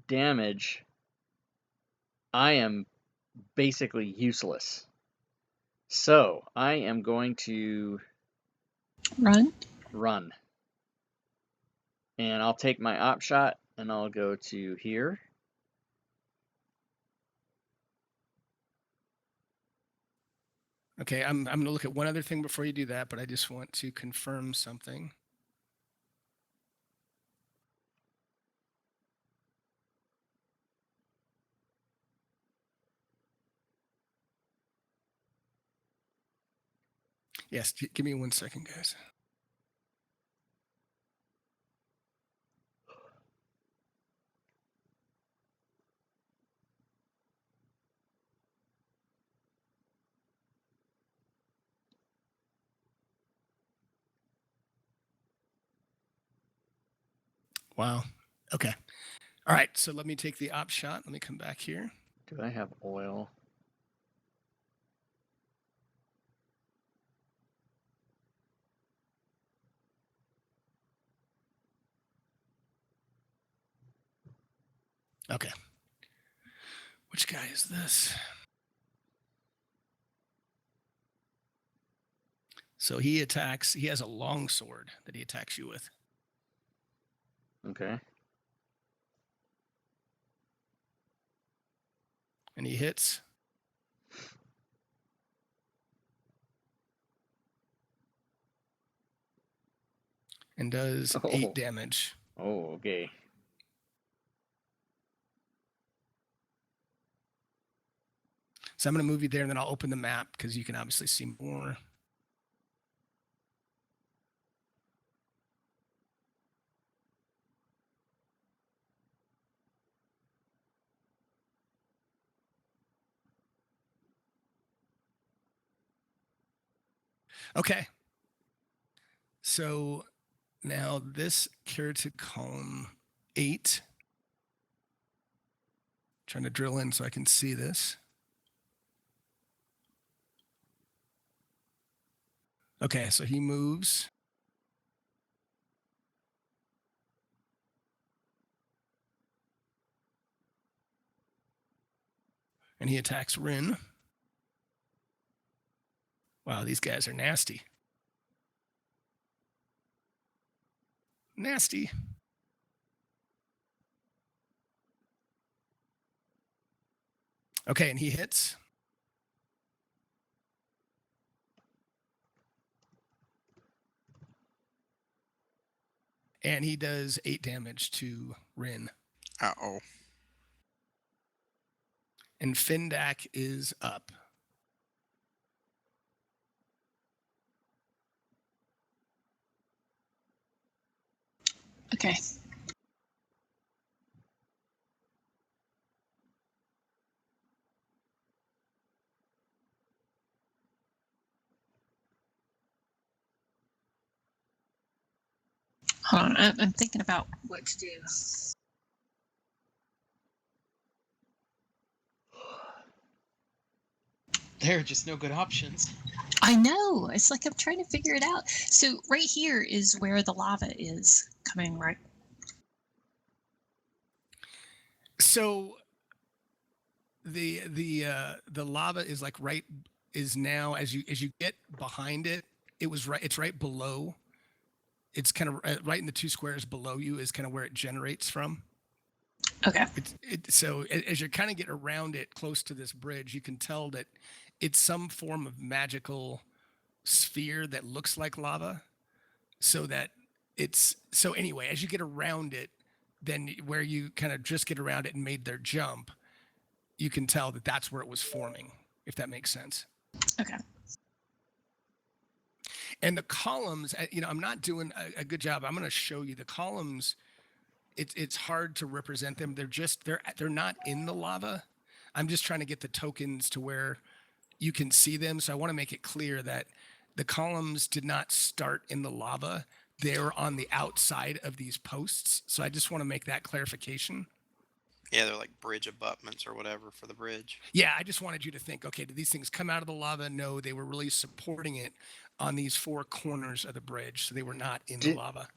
damage, I am basically useless. So I am going to Run. And I'll take my op shot and I'll go to here. Okay, I'm going to look at one other thing before you do that, but I just want to confirm something. Yes, give me 1 second, guys. Wow. Okay. All right. So let me take the op shot. Let me come back here. Do I have oil? Okay. Which guy is this? So he attacks, he has a long sword that he attacks you with. Okay. And he hits. And does 8 damage. Oh, okay. So I'm going to move you there and then I'll open the map because you can obviously see more. Okay. So now this keratic column 8. Trying to drill in so I can see this. Okay, so he moves. And he attacks Rin. Wow, these guys are nasty. Nasty. Okay, and he hits. And he does 8 damage to Rin. Uh-oh. And Findak is up. Okay. Hold on. I'm thinking about what to do. There are just no good options. I know. It's like I'm trying to figure it out. So right here is where the lava is coming, right? So the lava is like is now as you get behind it, it's right below. It's kind of right in the 2 squares below you is kind of where it generates from. Okay. So as you kind of get around it close to this bridge, you can tell that it's some form of magical sphere that looks like lava. So anyway, as you get around it, then where you kind of just get around it and made their jump, you can tell that that's where it was forming, if that makes sense. Okay. And the columns, I'm not doing a good job. I'm going to show you the columns. It's hard to represent them. They're not in the lava. I'm just trying to get the tokens to where you can see them. So I want to make it clear that the columns did not start in the lava. They're on the outside of these posts. So I just want to make that clarification. Yeah, they're like bridge abutments or whatever for the bridge. Yeah, I just wanted you to think, okay, did these things come out of the lava? No, they were really supporting it on these 4 corners of the bridge. So they were not in the lava.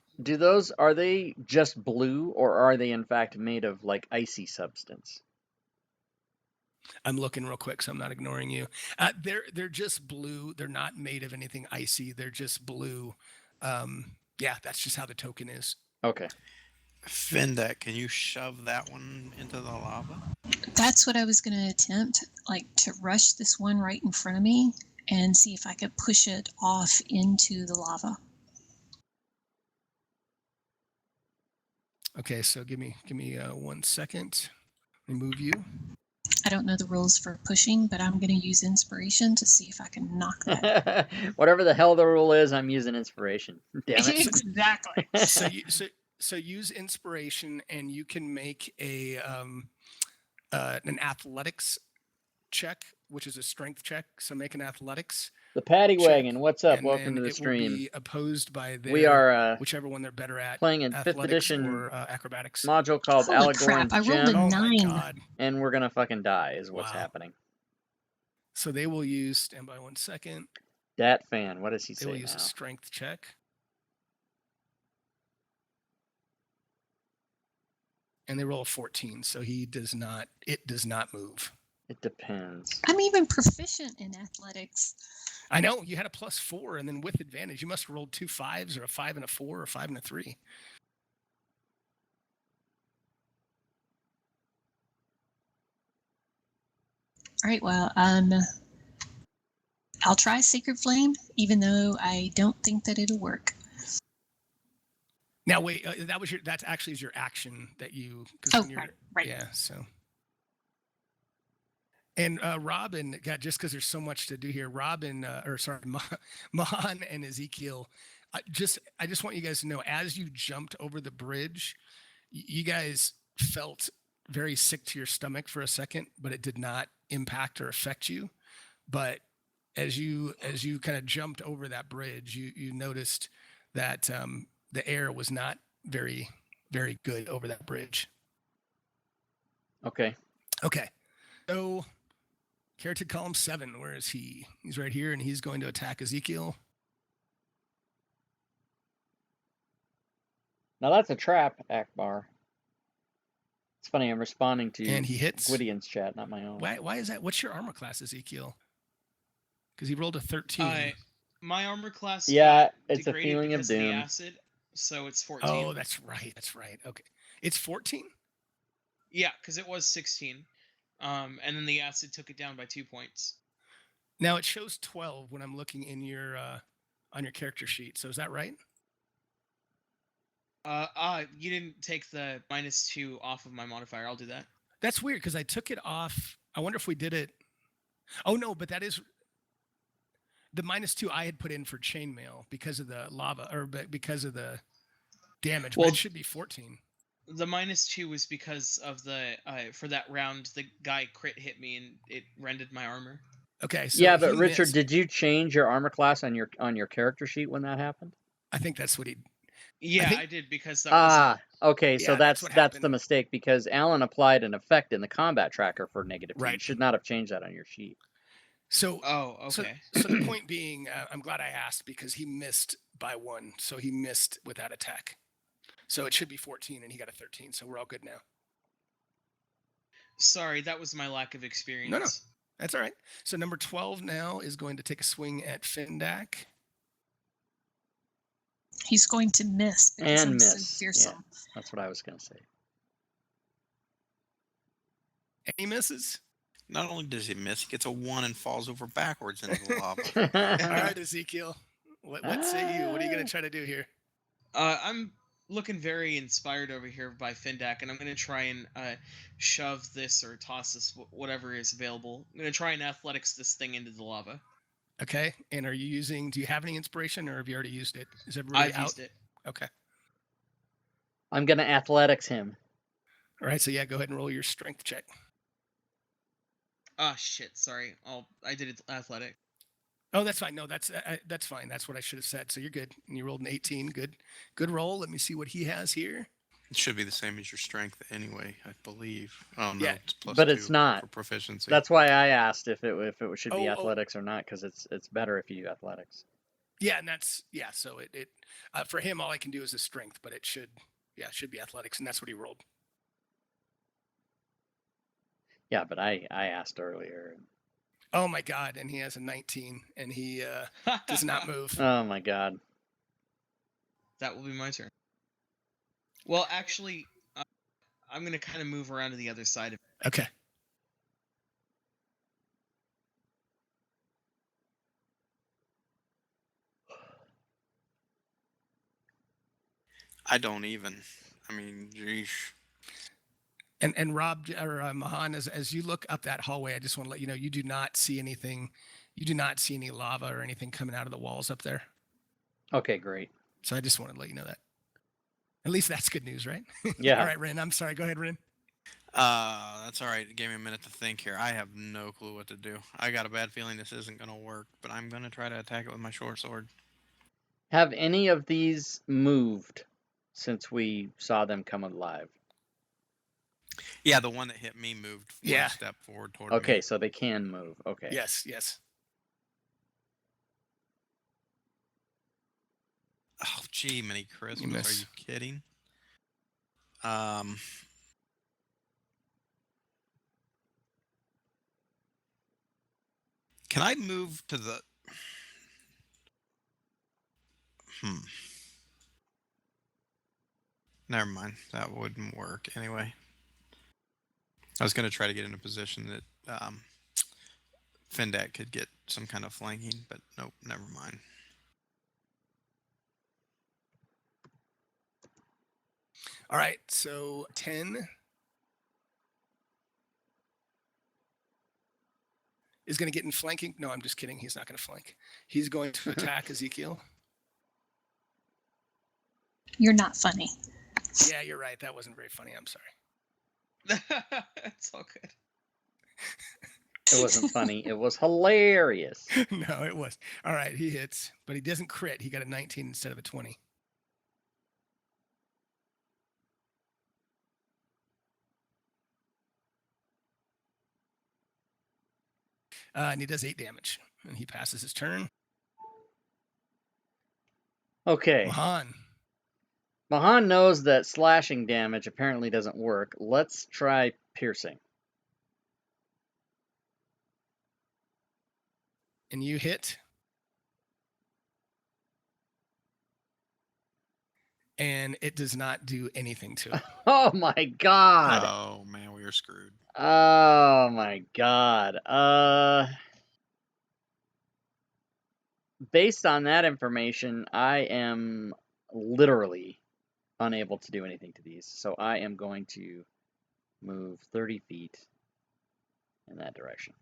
Are they just blue, or are they in fact made of like icy substance? I'm looking real quick, so I'm not ignoring you. They're just blue. They're not made of anything icy. They're just blue. Yeah, that's just how the token is. Okay. Findak, can you shove that one into the lava? That's what I was going to attempt, like to rush this one right in front of me and see if I could push it off into the lava. Okay, so give me 1 second. Let me move you. I don't know the rules for pushing, but I'm going to use inspiration to see if I can knock that. Whatever the hell the rule is, I'm using inspiration. Damn it. Exactly. So use inspiration, and you can make an athletics check, which is a strength check. So make an athletics, The Paddy check, Wagon, what's up? and Welcome then to the it will stream. be opposed by We their are whichever one they're better at, playing in 5th athletics edition or acrobatics. module called Holy Alagoran crap, I rolled a Gem, Oh my 9. god! and we're gonna fucking die is what's Wow. happening. So they will use, stand by 1 second. Dat fan, what does he They will say use a now? strength check. And they roll a 14, so it does not move. It depends. I'm even proficient in athletics. I know you had a +4, and then with advantage, you must have rolled 2 5s or a 5 and a 4 or a 5 and a 3. All right, well, I'll try Sacred Flame, even though I don't think that it'll work. Now wait, that's actually your action that you. Oh, right. Yeah, so. And Robin, God, just because there's so much to do here, Mahan and Ezekiel, I just want you guys to know, as you jumped over the bridge, you guys felt very sick to your stomach for a second, but it did not impact or affect you. But as you kind of jumped over that bridge, you noticed that the air was not very, very good over that bridge. Okay. So Carrot column 7, where is he? He's right here, and he's going to attack Ezekiel. Now that's a trap, Akbar. It's funny, I'm responding to And he hits. Gwydione's chat, not my own. Why is that? What's your armor class, Ezekiel? Because he rolled a 13. My armor class it's a degraded feeling of because of the doom. acid, so it's 14. Oh, that's right. Okay. It's 14? Yeah, because it was 16. And then the acid took it down by 2 points. Now it shows 12 when I'm looking in your on your character sheet. So is that right? You didn't take the -2 off of my modifier. I'll do that. That's weird because I took it off. I wonder if we did it. Oh no, but that is the -2 I had put in for chainmail because of the lava or because of the damage. Well, it should be 14. The -2 was because of the for that round the guy crit hit me and it rendered my armor. Okay. So yeah, but Richard, did you change your armor class on your character sheet when that happened? I think that's what he. Yeah, I did because that was okay. So Yeah, that's the mistake because Alan applied an effect in the combat tracker for -2. Right. You should not have changed that on your sheet. So okay. So the point being, I'm glad I asked because he missed by 1, so he missed without attack. So it should be 14, and he got a 13. So we're all good now. Sorry, that was my lack of experience. No, that's all right. So number 12 now is going to take a swing at Findak. He's going to miss because I'm miss. so fearsome. Yeah, that's what I was going to say. And he misses. Not only does he miss, he gets a 1 and falls over backwards into the lava. All right, Ezekiel. What say you? What are you going to try to do here? I'm looking very inspired over here by Findak, and I'm going to try and shove this or toss this, whatever is available. I'm going to try and athletics this thing into the lava. Okay. And do you have any inspiration, or have you already used it? Is everybody I've used it. Okay. I'm going to athletics him. All right. So yeah, go ahead and roll your strength check. Oh shit! Sorry. I did it athletic. Oh, that's fine. No, that's fine. That's what I should have said. So you're good. And you rolled an 18. Good roll. Let me see what he has here. It should be the same as your strength anyway, I believe. Oh no, Yeah, it's +2 but it's not for proficiency. That's why I asked if it should be Oh. athletics or not, because it's better if you do athletics. Yeah, and so it for him all I can do is his strength, but it should be athletics, and that's what he rolled. Yeah, but I asked earlier. Oh my god, and he has a 19 and he does not move. Oh my god. That will be my turn. Well, actually, I'm going to kind of move around to the other side of it. Okay. I don't even. I mean, geesh. And Rob or Mahan, as you look up that hallway, I just want to let you know you do not see anything. You do not see any lava or anything coming out of the walls up there. Okay, great. So I just wanted to let you know that. At least that's good news, right? Yeah. All right, Ren. I'm sorry. Go ahead, Ren. That's all right. It gave me a minute to think here. I have no clue what to do. I got a bad feeling this isn't going to work, but I'm going to try to attack it with my short sword. Have any of these moved since we saw them come alive? Yeah, the one that hit me moved Yeah. one step forward toward me. Okay, so they can move. Okay. Yes, yes. Oh, gee, many Christmas. Are miss. you kidding? Can I move to the... Never mind. That wouldn't work anyway. I was going to try to get in a position that Fendak could get some kind of flanking, but nope, never mind. All right, so 10 is going to get in flanking. No, I'm just kidding. He's not going to flank. He's going to attack Ezekiel. You're not funny. Yeah, you're right. That wasn't very funny. I'm sorry. It's all good. It wasn't funny. It was hilarious. No, it was. All right, he hits, but he doesn't crit. He got a 19 instead of a 20. And he does 8 damage, and he passes his turn. Okay. Mahan. Mahan knows that slashing damage apparently doesn't work. Let's try piercing. And you hit. And it does not do anything to it. Oh my god. Oh, man, we are screwed. Oh my god. Based on that information, I am literally unable to do anything to these. So I am going to move 30 feet in that direction.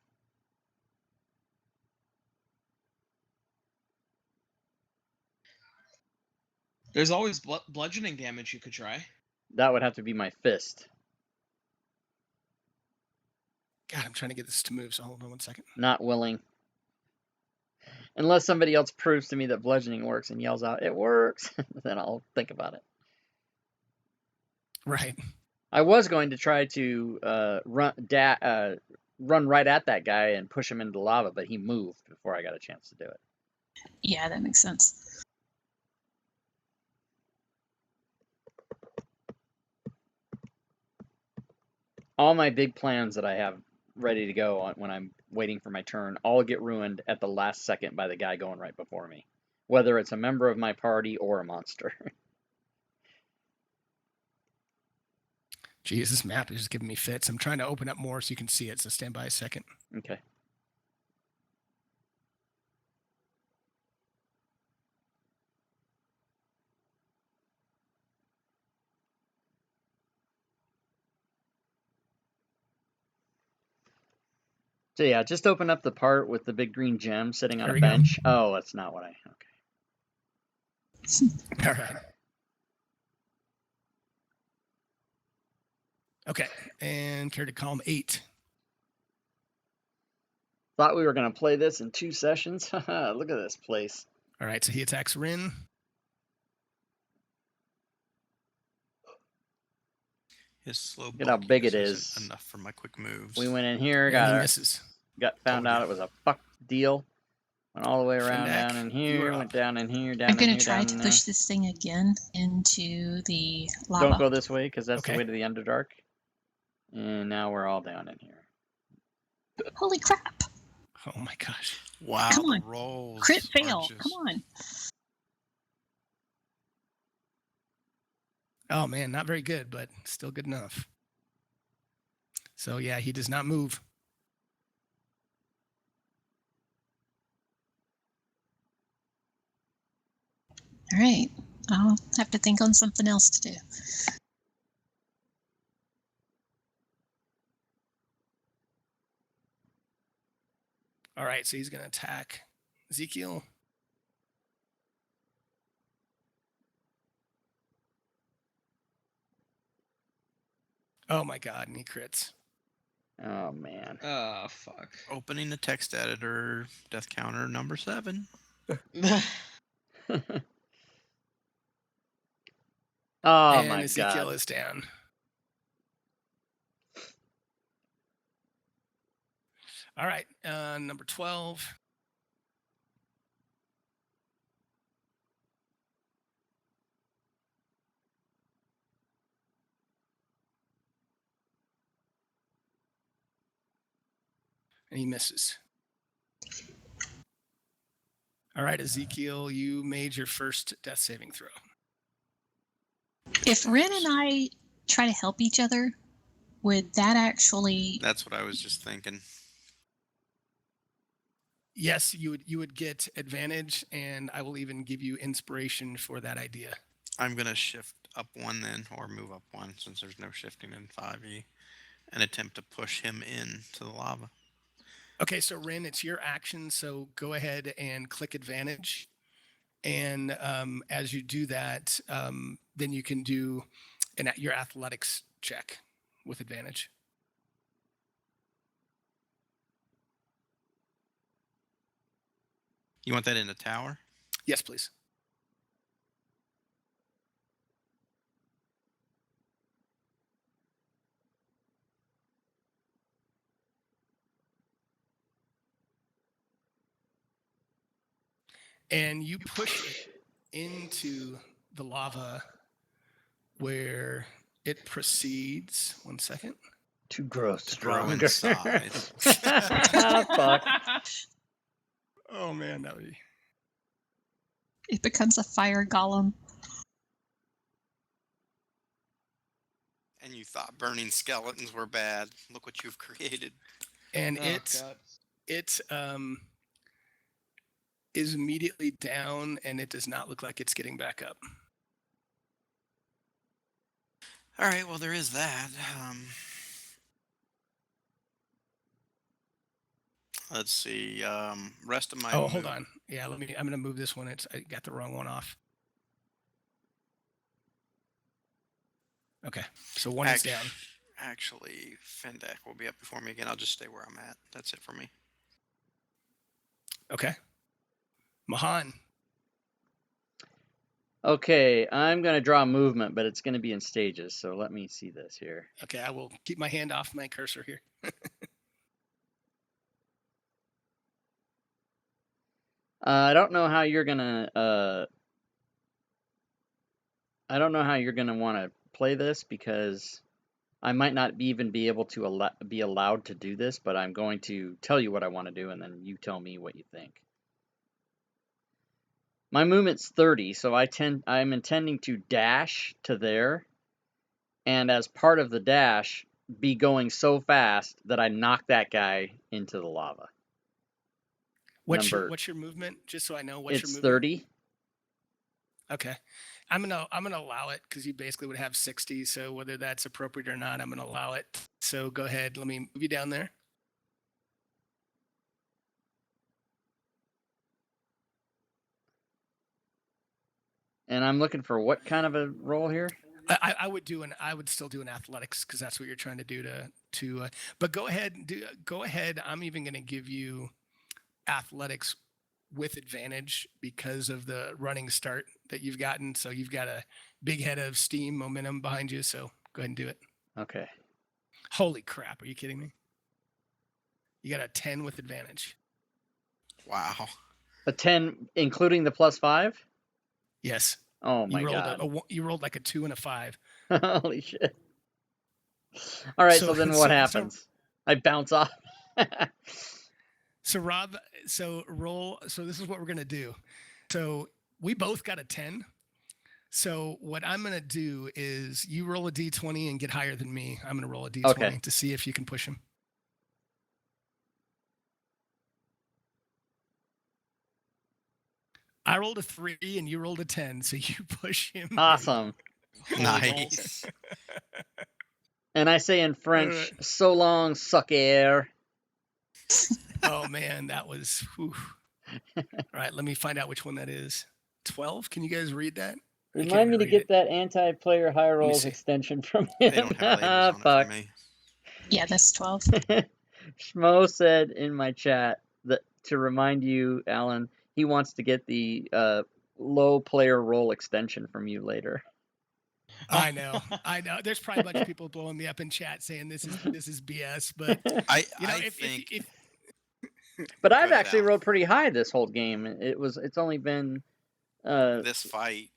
There's always bludgeoning damage you could try. That would have to be my fist. God, I'm trying to get this to move, so hold on one second. Not willing. Unless somebody else proves to me that bludgeoning works and yells out, "It works," then I'll think about it. Right. I was going to try to run right at that guy and push him into the lava, but he moved before I got a chance to do it. Yeah, that makes sense. All my big plans that I have ready to go when I'm waiting for my turn all get ruined at the last second by the guy going right before me, whether it's a member of my party or a monster. Geez, this map is just giving me fits. I'm trying to open up more so you can see it, so stand by a second. Okay. So yeah, just open up the part with the big green gem sitting on There a we go. bench. Oh, that's not what I... Okay. All right. Okay, and care to column 8. Thought we were going to play this in 2 sessions. Look at this place. All right, so he attacks Rin. His slow Look at how big it bulkiness isn't is. enough for my quick moves. We went in here, And he got misses. found Told out ya. it was a fuck deal. Went all the way around Fendak, down in you are here, went up. down in here, down I'm in going here, to try down to in push there. this thing again into the lava. Don't go this way because that's Okay. the way to the Underdark. And now we're all down in here. Holy crap! Oh my gosh. Wow, Come the on. rolls. Crit are fail. just- Come on. Oh man, not very good, but still good enough. So yeah, he does not move. All right. I'll have to think on something else to do. All right, so he's going to attack Ezekiel. Oh my God, and he crits. Oh man. Oh, fuck. Opening the text editor, death counter number 7. Oh And my Ezekiel god. is down. All right, number 12. And he misses. All right, Ezekiel, you made your first death saving throw. If Ren and I try to help each other, would that actually? That's what I was just thinking. Yes, you would get advantage, and I will even give you inspiration for that idea. I'm going to shift up 1 then, or move up 1 since there's no shifting in 5e, and attempt to push him into the lava. Okay, so Ren, it's your action, so go ahead and click advantage. And as you do that, then you can do your athletics check with advantage. You want that in the tower? Yes, please. And you push it into the lava where it proceeds. 1 second. To grow To grow stronger. inside. Fuck. Oh man, that would be. It becomes a fire golem. And you thought burning skeletons were bad. Look what you've created. And Oh, it is immediately down, and it does not look like it's getting back up. All right, well, there is that. Let's see. Rest of my. Oh, hold on. Yeah, I'm going to move this one. I got the wrong one off. Okay, so one is down. Actually, Fendek will be up before me again. I'll just stay where I'm at. That's it for me. Okay. Mahan. Okay, I'm going to draw movement, but it's going to be in stages, so let me see this here. Okay, I will keep my hand off my cursor here. I don't know how you're going to want to play this because I might not even be able to be allowed to do this, but I'm going to tell you what I want to do, and then you tell me what you think. My movement's 30, so I'm intending to dash to there, and as part of the dash, be going so fast that I knock that guy into the lava. What's your movement? Just so I know what's your movement. It's 30. Okay. I'm gonna allow it because you basically would have 60. So whether that's appropriate or not, I'm gonna allow it. So go ahead. Let me move you down there. And I'm looking for what kind of a roll here? I would still do an athletics because that's what you're trying to do to. But go ahead. Go ahead. I'm even gonna give you athletics with advantage because of the running start that you've gotten. So you've got a big head of steam momentum behind you. So go ahead and do it. Okay. Holy crap. Are you kidding me? You got a 10 with advantage. Wow. A 10, including the +5? Yes. Oh my god. You rolled like a 2 and a 5. Holy shit. All right, so then what happens? I bounce off. So Rob, roll. So this is what we're going to do. So we both got a 10. So what I'm going to do is you roll a D20 and get higher than me. I'm going to roll a D20 to see if you can push him. I rolled a 3 and you rolled a 10. So you push him. Awesome. Nice. And I say in French, so long, sucker. Oh man, that was. Whew. All right, let me find out which one that is. 12. Can you guys read that? I can't Remind me even to read get it. that anti-player high rolls see. extension from They him. don't have labels on it for Fuck. me. Yeah, that's 12. Schmo said in my chat that to remind you, Alan, he wants to get the low player roll extension from you later. I know. There's probably a bunch of people blowing me up in chat saying this is BS, but I if think But I've Go ahead, actually Alan. rolled pretty high this whole game. It's only been this fight.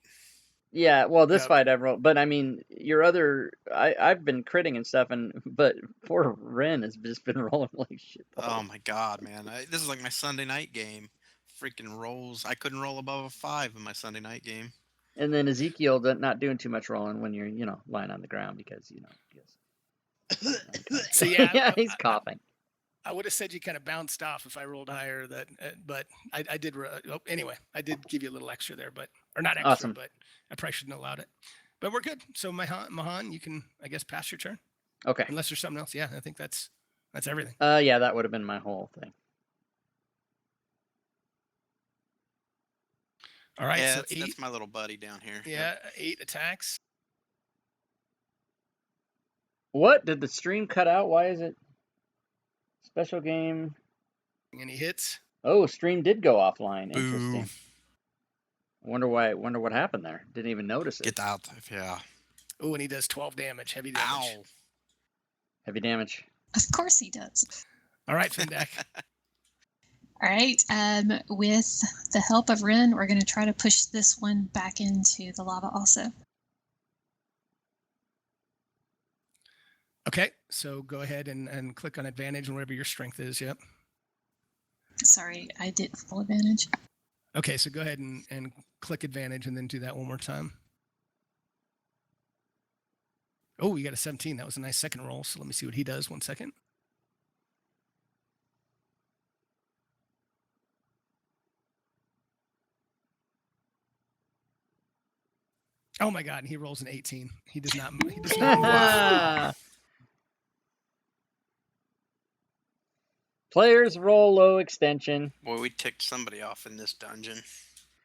yeah, well, this Yep. fight I've rolled, but I mean, your other, I've been critting and stuff, but poor Ren has just been rolling like shit. Oh my god, man! This is like my Sunday night game. Freaking rolls! I couldn't roll above a 5 in my Sunday night game. And then Ezekiel not doing too much rolling when you're, lying on the ground because, So yeah, yeah, he's coughing. I would have said you kind of bounced off if I rolled higher. But I did. Anyway, I did give you a little extra there, or not extra, Awesome. but I probably shouldn't have allowed it. But we're good. So Mahan, you can, I guess, pass your turn Okay. unless there's something else. Yeah, I think that's everything. Yeah, that would have been my whole thing. All right. Yeah, So that's my little buddy down here. Yeah, 8 attacks. What? Did the stream cut out? Why is it special game? And he hits. Oh, stream did go offline. Boo. Interesting. Wonder what happened there. Didn't even notice it. Get out. Yeah. Oh, and he does 12 damage. Heavy damage. Ow. Heavy damage. Of course he does. All right, Findak. All right. With the help of Ren, we're going to try to push this one back into the lava also. Okay, so go ahead and click on advantage and whatever your strength is. Yep. Sorry, I did full advantage. Okay, so go ahead and click advantage and then do that one more time. Oh, you got a 17. That was a nice second roll. So let me see what he does. 1 second. Oh my God! And he rolls an 18. He does not. He does not move. Wow. Players roll low extension. Boy, we ticked somebody off in this dungeon.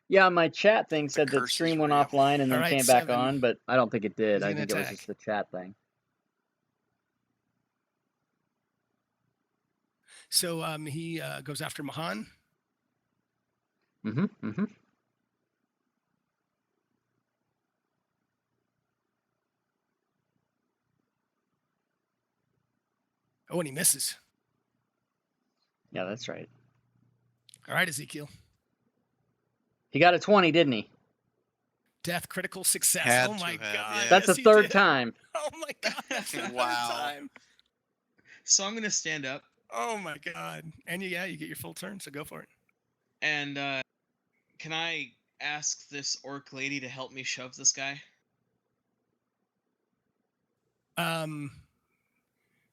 Yeah, my chat thing said that curse is stream went real. offline and then All right, came back 7. on, but I don't think it did. He's I gonna think it was attack. just the chat thing. So he goes after Mahan. Mm-hmm. Oh, and he misses. Yeah, that's right. All right, Ezekiel. He got a 20, didn't he? Death critical success. Had Oh to my have, God. yeah. That's yes, the he third did. time. Oh my God. That's the Wow. third time. So I'm going to stand up Oh my God. And you get your full turn, so go for it. and can I ask this orc lady to help me shove this guy?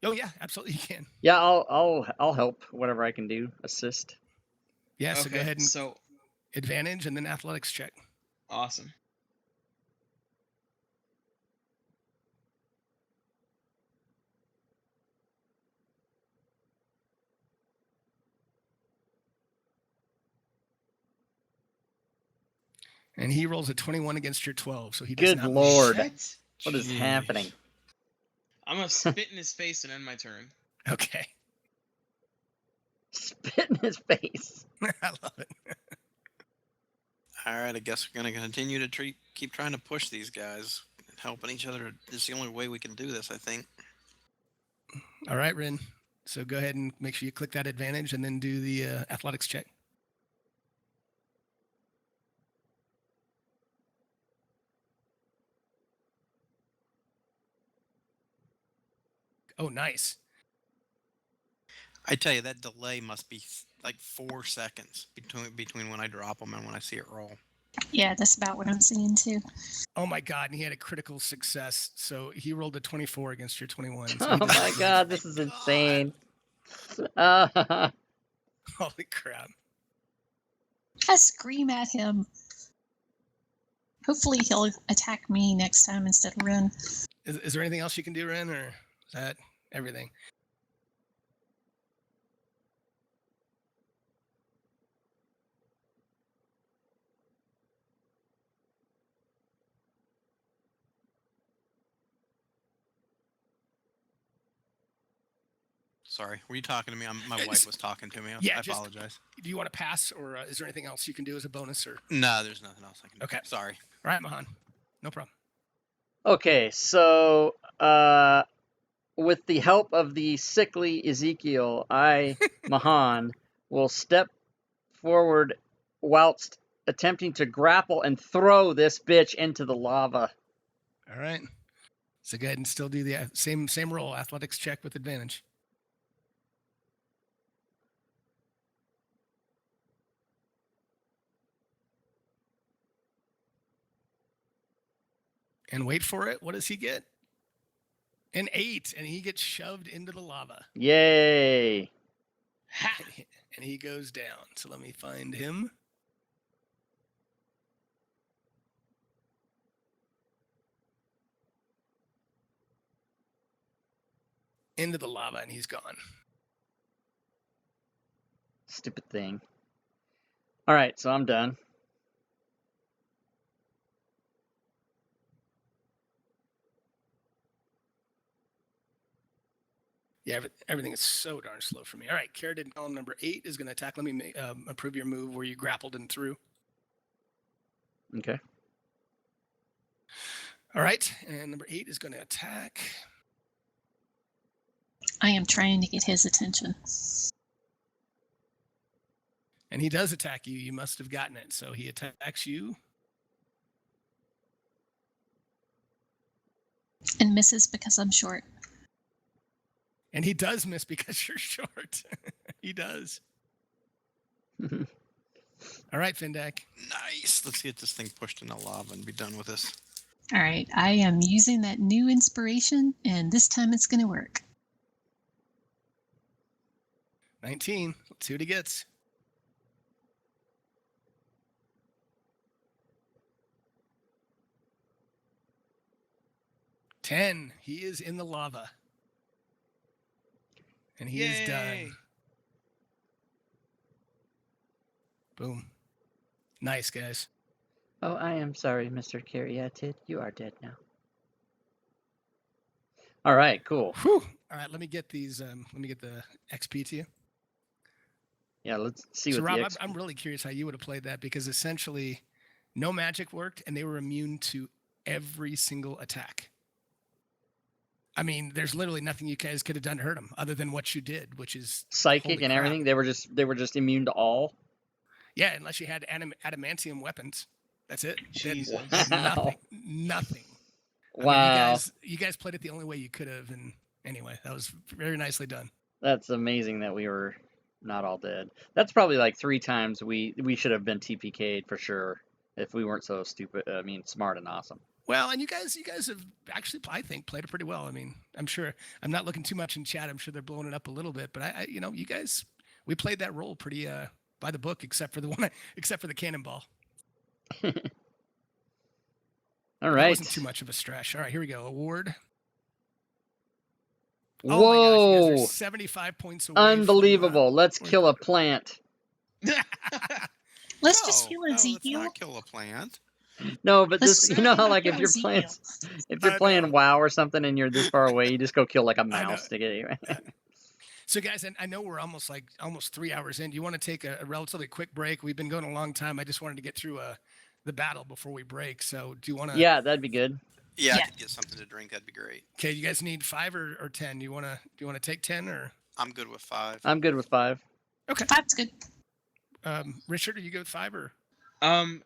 Oh yeah, absolutely you can. Yeah, I'll help whatever I can do. Assist. Yeah, so go ahead and So advantage and then athletics check. awesome. And he rolls a 21 against your 12, so he does Good not lord. Shit. What is Jeez. happening? I'm gonna spit in his face and end my turn. move. Okay. Spit in his face. I love it. All right, I guess we're gonna continue to keep trying to push these guys, and helping each other. It's the only way we can do this, I think. All right, Rin. So go ahead and make sure you click that advantage and then do the athletics check. Oh, nice. I tell you, that delay must be like 4 seconds between when I drop them and when I see it roll. Yeah, that's about what I'm seeing too. Oh my God, and he had a critical success. So he rolled a 24 against your 21. So he Oh does my not god, move. this is insane. Holy crap. I scream at him. Hopefully he'll attack me next time instead of Ren. Is there anything else you can do, Ren, or is that everything? Sorry, were you talking to me? My wife was talking to me. Yeah, I just- apologize. Do you want to pass, or is there anything else you can do as a bonus? Or No, there's nothing else I can do. Okay. Sorry. all right, Mahan, no problem. Okay, so with the help of the sickly Ezekiel, I, Mahan, will step forward whilst attempting to grapple and throw this bitch into the lava. All right. So go ahead and still do the same roll, athletics check with advantage. And wait for it. What does he get? An 8, and he gets shoved into the lava. Yay! Ha! And he goes down. So let me find him. Into the lava, and he's gone. Stupid thing. All right, so I'm done. Yeah, everything is so darn slow for me. All right, Carradine column number 8 is going to attack. Let me approve your move where you grappled and threw. Okay. All right, and number 8 is going to attack. I am trying to get his attention. And he does attack you. You must have gotten it. So he attacks you. And misses because I'm short. And he does miss because you're short. He does. All right, Findak. Nice. Let's get this thing pushed in the lava and be done with this. All right, I am using that new inspiration, and this time it's going to work. 19. Let's see what he gets. $10. He is in the lava. And he is Yay! done. Boom. Nice, guys. Oh, I am sorry, Mr. Caryatid. You are dead now. All right, cool. Whew. All right, let me get these. Let me get the XP to you. Yeah, let's see So, what Rob, the XP... I'm really curious how you would have played that, because essentially no magic worked and they were immune to every single attack. I mean, there's literally nothing you guys could have done to hurt them other than what you did, which is psychic holy and crap. everything. They were just immune to all. Yeah, unless you had adamantium weapons. That's it. Jesus. Nothing. Nothing. I Wow, mean, you guys played it the only way you could have, and anyway, that was very nicely done. that's amazing that we were not all dead. That's probably like 3 times we should have been TPK'd for sure if we weren't so stupid. I mean, smart and awesome. Well, and you guys have actually, I think, played it pretty well. I mean, I'm sure I'm not looking too much in chat. I'm sure they're blowing it up a little bit, but I you guys, we played that role pretty by the book, except for the cannonball. All That right. wasn't too much of a stretch. All right, here we go. Award. Whoa! Oh my gosh, you guys are 75 points away. Unbelievable. Let's where's kill the- a plant. Let's just heal Let's Ezekiel. not kill a plant. No, but Let's this, you know how like kill if you're playing Ezekiel. I playing know. WoW or something and you're this far away, you just go kill like a know. mouse to get it. So, guys, I know we're almost 3 hours in. Do you want to take a relatively quick break? We've been going a long time. I just wanted to get through the battle before we break. So, do you want to? Yeah, that'd be good. Yeah, I Yeah. could get something to drink. That'd be great. Okay, you guys need 5 or 10? Do you want to take 10 or? I'm good with 5. I'm good with 5. Okay. 5's good. Richard, are you good with 5 or?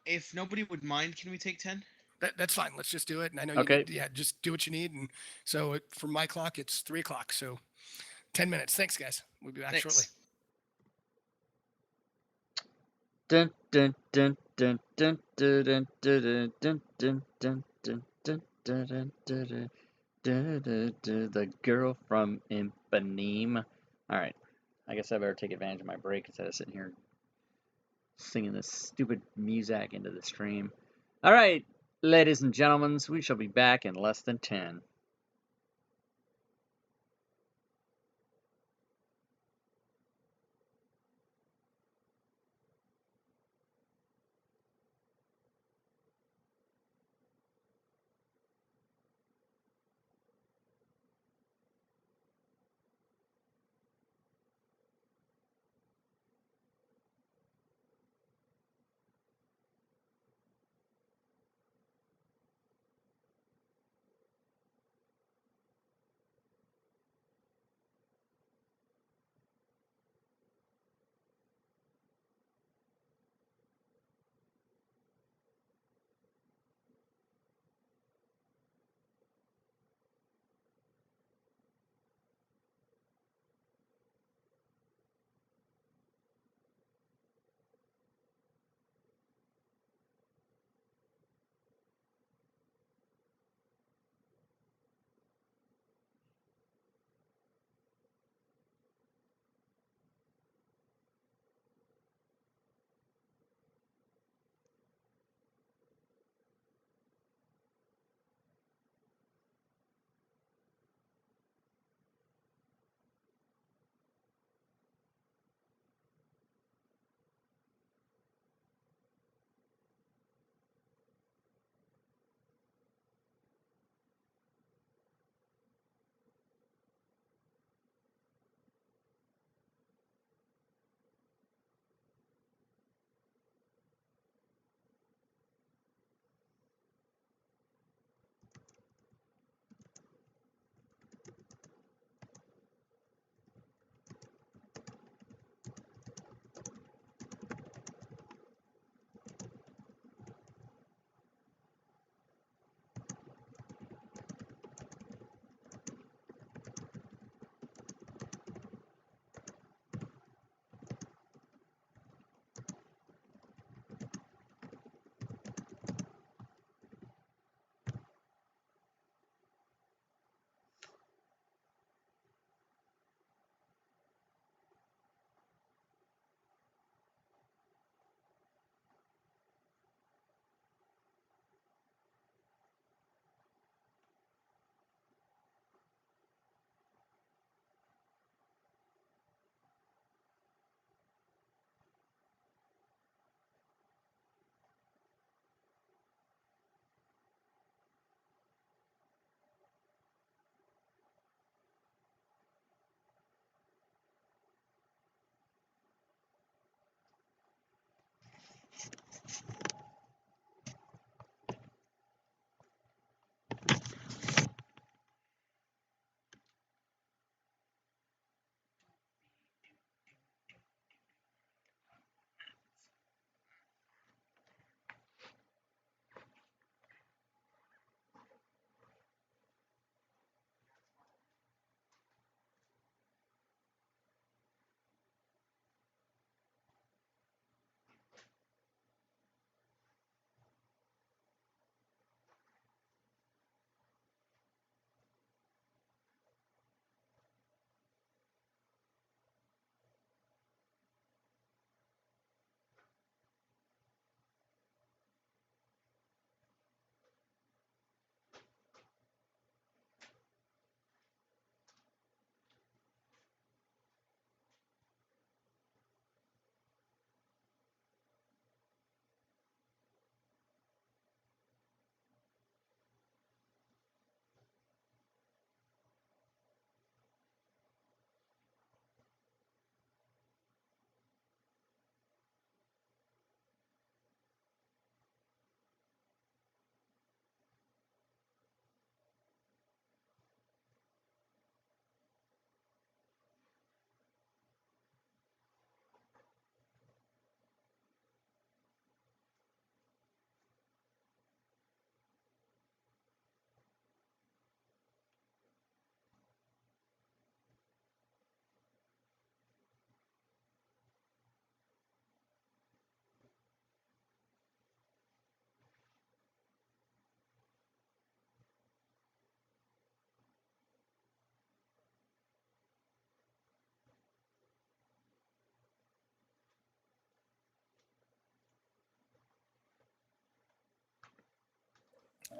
If nobody would mind, can we take 10? That's fine. Let's just do it. And I know Okay. you need, just do what you need. And so for my clock, it's 3 o'clock. So 10 minutes. Thanks, guys. We'll be back shortly. Thanks. Dun dun dun dun dun dun dun dun dun dun dun dun dun dun dun. The girl from Ipanema. All right, I guess I better take advantage of my break instead of sitting here singing this stupid music into the stream. All right, ladies and gentlemen, we shall be back in less than 10.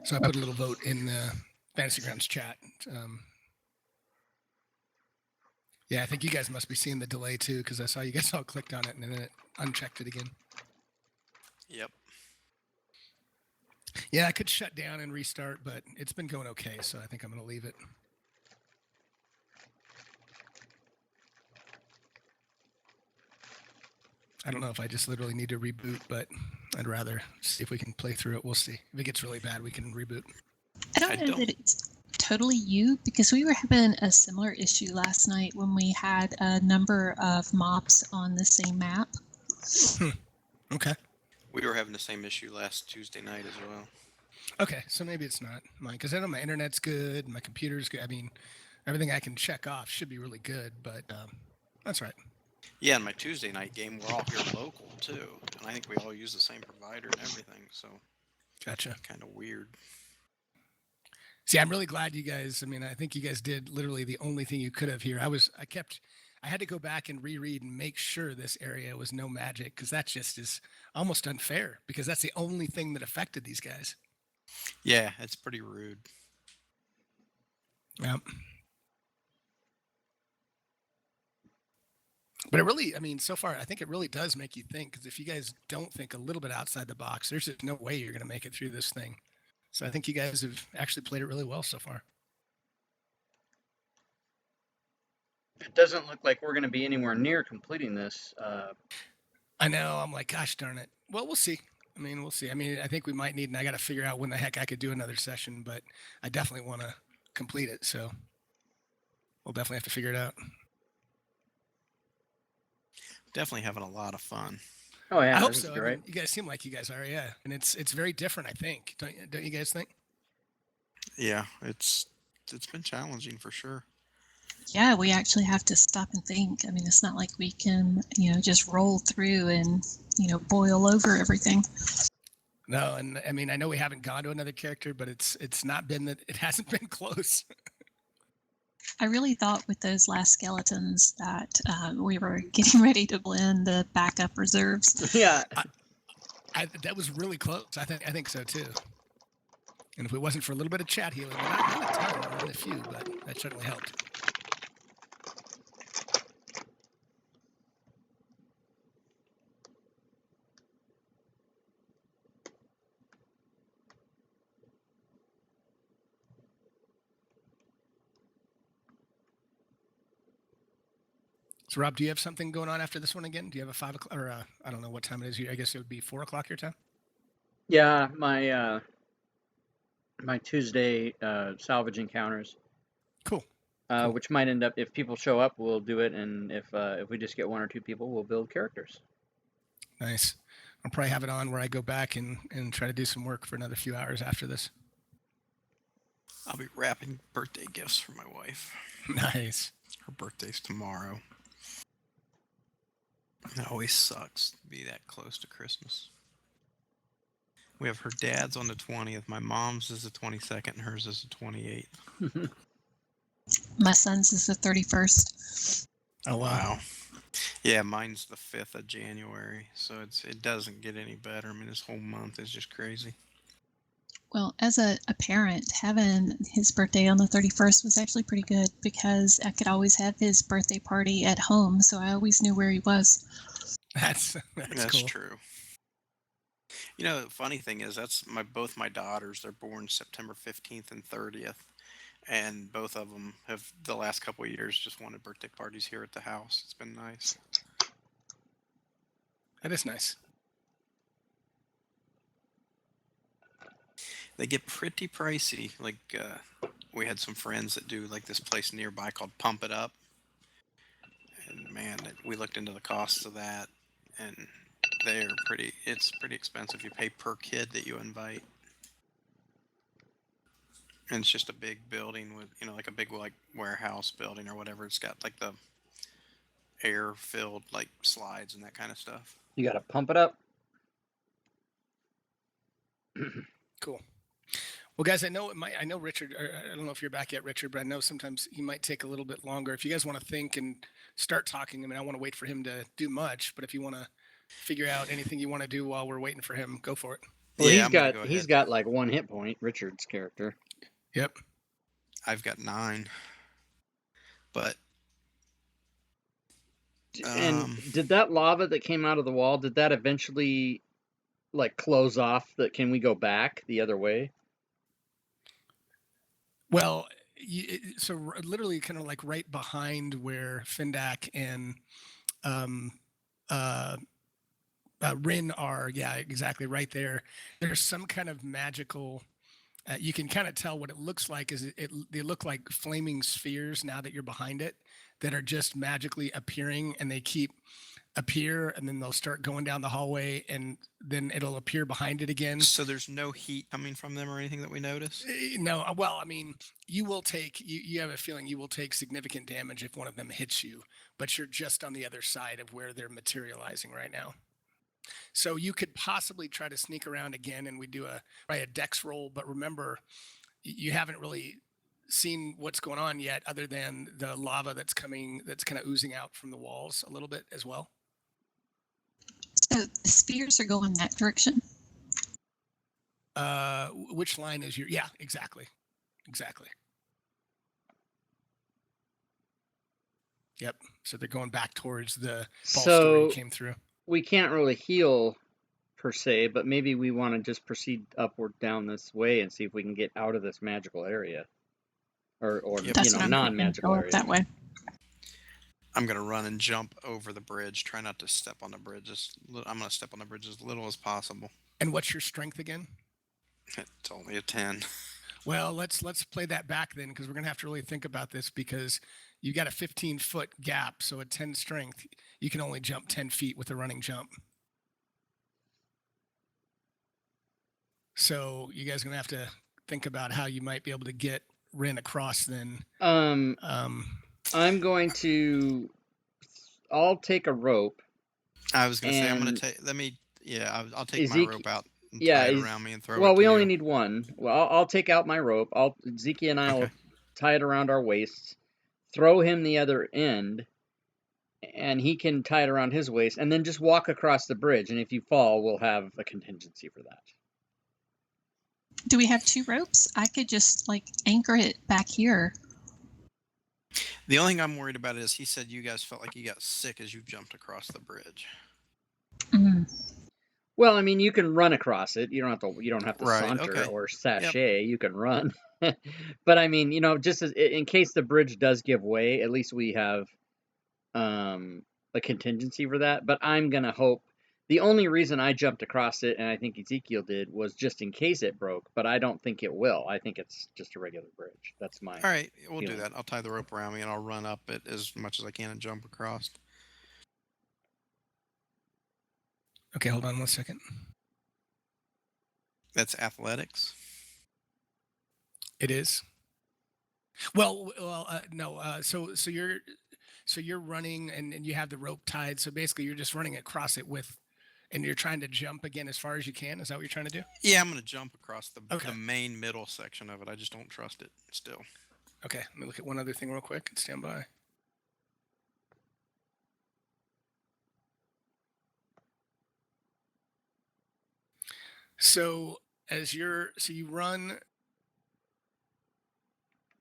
So I put a little vote in the Fantasy Grounds chat. Yeah, I think you guys must be seeing the delay too, because I saw you guys all clicked on it and then it unchecked it again. Yep. Yeah, I could shut down and restart, but it's been going okay, so I think I'm going to leave it. I don't know if I just literally need to reboot, but I'd rather see if we can play through it. We'll see. If it gets really bad, we can reboot. I don't know that it's totally you, because we were having a similar issue last night when we had a number of mobs on the same map. Okay. We were having the same issue last Tuesday night as well. Okay, so maybe it's not mine, because I know my internet's good, my computer's good. I mean, everything I can check off should be really good, but that's right. Yeah, and my Tuesday night game, we're all here local too, and I think we all use the same provider and everything. So, Gotcha. Kind of weird. See, I'm really glad you guys. I mean, I think you guys did literally the only thing you could have here. I had to go back and reread and make sure this area was no magic, because that just is almost unfair, because that's the only thing that affected these guys. Yeah, it's pretty rude. Yep. But it really, I mean, so far, I think it really does make you think, because if you guys don't think a little bit outside the box, there's just no way you're going to make it through this thing. So I think you guys have actually played it really well so far. It doesn't look like we're going to be anywhere near completing this. I know. I'm like, gosh darn it. Well, we'll see. I mean, we'll see. I mean, I think we might need, and I got to figure out when the heck I could do another session, but I definitely want to complete it. So we'll definitely have to figure it out. Definitely having a lot of fun. Oh yeah, I hope this is so. I great. mean, you guys seem like you guys are, yeah. And it's very different, I think. Don't you guys think? Yeah, it's been challenging for sure. Yeah, we actually have to stop and think. I mean, it's not like we can, just roll through and, boil over everything. No, and I mean, I know we haven't gone to another character, but it's not been that it hasn't been close. I really thought with those last skeletons that we were getting ready to blend the backup reserves. Yeah. That was really close. I think so too. And if it wasn't for a little bit of chat healing, not a ton, only a few, but that certainly helped. So, Rob, do you have something going on after this one again? Do you have a 5 o'clock, or I don't know what time it is here. I guess it would be 4 o'clock your time. Yeah, my Tuesday salvage encounters. Cool. Which might end up, if people show up, we'll do it, and if we just get one or two people, we'll build characters. Nice. I'll probably have it on where I go back and try to do some work for another few hours after this. I'll be wrapping birthday gifts for my wife. Nice. Her birthday's tomorrow. It always sucks to be that close to Christmas. We have her dad's on the 20th. My mom's is the 22nd, and hers is the 28th. My son's is the 31st. Oh, wow. Yeah, mine's the 5th of January, so it doesn't get any better. I mean, this whole month is just crazy. Well, as a parent, having his birthday on the 31st was actually pretty good, because I could always have his birthday party at home, so I always knew where he was. That's cool. True. You know, the funny thing is both my daughters, they're born September 15th and 30th. And both of them have, the last couple of years, just wanted birthday parties here at the house. It's been nice. That is nice. They get pretty pricey. Like, we had some friends that do like this place nearby called Pump It Up. And man, we looked into the costs of that, and it's pretty expensive. You pay per kid that you invite. And it's just a big building with, like a big like warehouse building or whatever. It's got like the air-filled like slides and that kind of stuff. You got to pump it up. Cool. Well, guys, I know Richard, I don't know if you're back yet, Richard, but I know sometimes he might take a little bit longer. If you guys want to think and start talking, I mean, I want to wait for him to do much, but if you want to figure out anything you want to do while we're waiting for him, go for it. Well, Yeah, I'm gonna go he's ahead. got like 1 hit point, Richard's character. Yep. I've got 9. But And did that lava that came out of the wall, did that eventually like close off? That can we go back the other way? Well, literally kind of like right behind where Findak and um, uh, Rin are, yeah, exactly right there. There's some kind of magical. You can kind of tell what it looks like. They look like flaming spheres now that you're behind it, that are just magically appearing, and they keep appear, and then they'll start going down the hallway, and then it'll appear behind it again. so there's no heat coming from them or anything that we notice? No, well, I mean, you will take you have a feeling you will take significant damage if one of them hits you, but you're just on the other side of where they're materializing right now. So you could possibly try to sneak around again, and we do a dex roll. But remember, you haven't really seen what's going on yet, other than the lava that's coming, that's kind of oozing out from the walls a little bit as well. So the spheres are going that direction. Which line is your? Yeah, exactly. Yep. So they're going back towards the false story you came through. We can't really heal per se, but maybe we want to just proceed upward down this way and see if we can get out of this magical area, or That's what I'm non-magical thinking. Go area. up that way. I'm gonna run and jump over the bridge. Try not to step on the bridge. I'm gonna step on the bridge as little as possible. And what's your strength again? It's only a 10. Well, let's play that back then, because we're gonna have to really think about this, because you got a 15-foot gap, so at 10 strength, you can only jump 10 feet with a running jump. So you guys are gonna have to think about how you might be able to get Rin across then. I'm going to. I'll take a rope. I was gonna say I'm gonna And take. Let me. Yeah, I'll take my Ezek- rope out and yeah, tie it around me and throw it. Well, to we you. only need one. Well, I'll take out my rope. Zeke and I will Okay. tie it around our waists, throw him the other end, and he can tie it around his waist, and then just walk across the bridge. And if you fall, we'll have a contingency for that. Do we have 2 ropes? I could just like anchor it back here. The only thing I'm worried about is he said you guys felt like you got sick as you jumped across the bridge. Mm. Well, I mean, you can run across it. You don't have to Right, saunter okay. or sashay. You can run. But I mean, just in case the bridge does give way, at least we have a contingency for that. But I'm gonna hope. The only reason I jumped across it, and I think Ezekiel did, was just in case it broke. But I don't think it will. I think it's just a regular bridge. That's my. All right, we'll do feeling. that. I'll tie the rope around me and I'll run up it as much as I can and jump across. Okay, hold on 1 second. That's athletics. It is. Well, no. So you're running, and you have the rope tied. So basically, you're just running across it and you're trying to jump again as far as you can. Is that what you're trying to do? Yeah, I'm gonna jump across the Okay. main middle section of it. I just don't trust it still. Okay. Let me look at one other thing real quick and stand by. So you run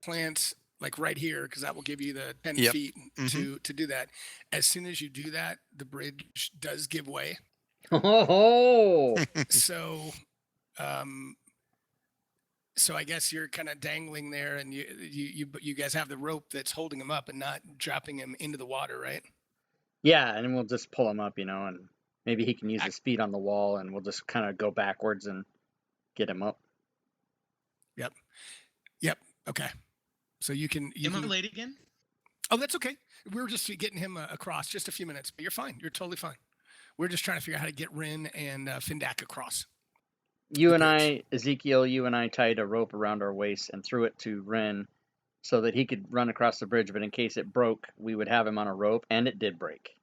plants like right here, because that will give you the 10 Yep. feet to do that. As soon as you do that, the bridge does give way. Oh. So I guess you're kind of dangling there, and you guys have the rope that's holding him up and not dropping him into the water, right? Yeah, and we'll just pull him up, and maybe he can use his feet on the wall, and we'll just kind of go backwards and get him up. Yep. Okay. So you can. Am I late again? Oh, that's okay. We were just getting him across, just a few minutes, but you're fine. You're totally fine. We're just trying to figure out how to get Rin and Findak across. Ezekiel, you and I tied a rope around our waist and threw it to Ren so that he could run across the bridge, but in case it broke, we would have him on a rope, and it did break.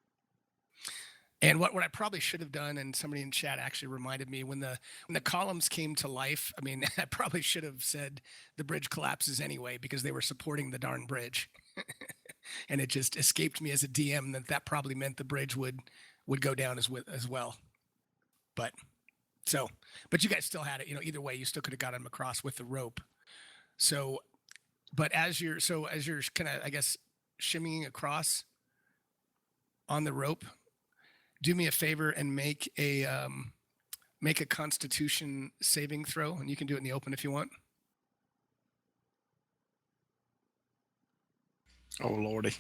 And what I probably should have done, and somebody in chat actually reminded me, when the columns came to life, I mean, I probably should have said the bridge collapses anyway, because they were supporting the darn bridge. And it just escaped me as a DM that probably meant the bridge would go down as well. But So, but you guys still had it. Either way, you still could have got him across with the rope. So, but as you're kind of, I guess, shimmying across on the rope, do me a favor and make a Constitution saving throw, and you can do it in the open if you want. Oh lordy.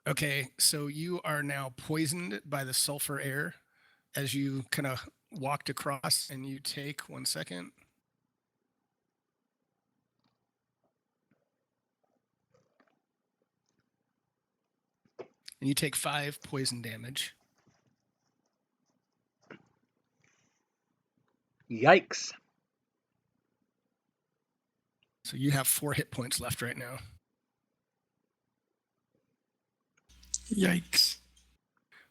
Okay, so you are now poisoned by the sulfur air as you kind of walked across, and you take 1 second. And you take 5 poison damage. Yikes. So you have 4 hit points left right now. Yikes.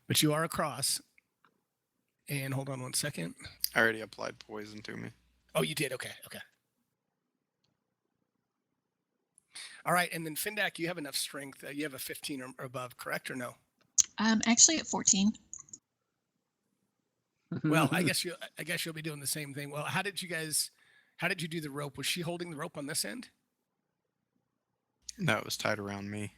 But you are across. And hold on 1 second. I already applied poison to me. Oh, you did? Okay. All right, and then Findak, you have enough strength. You have a 15 or above, correct or no? I'm actually at 14. Well, I guess you'll be doing the same thing. Well, how did you do the rope? Was she holding the rope on this end? No, it was tied around me.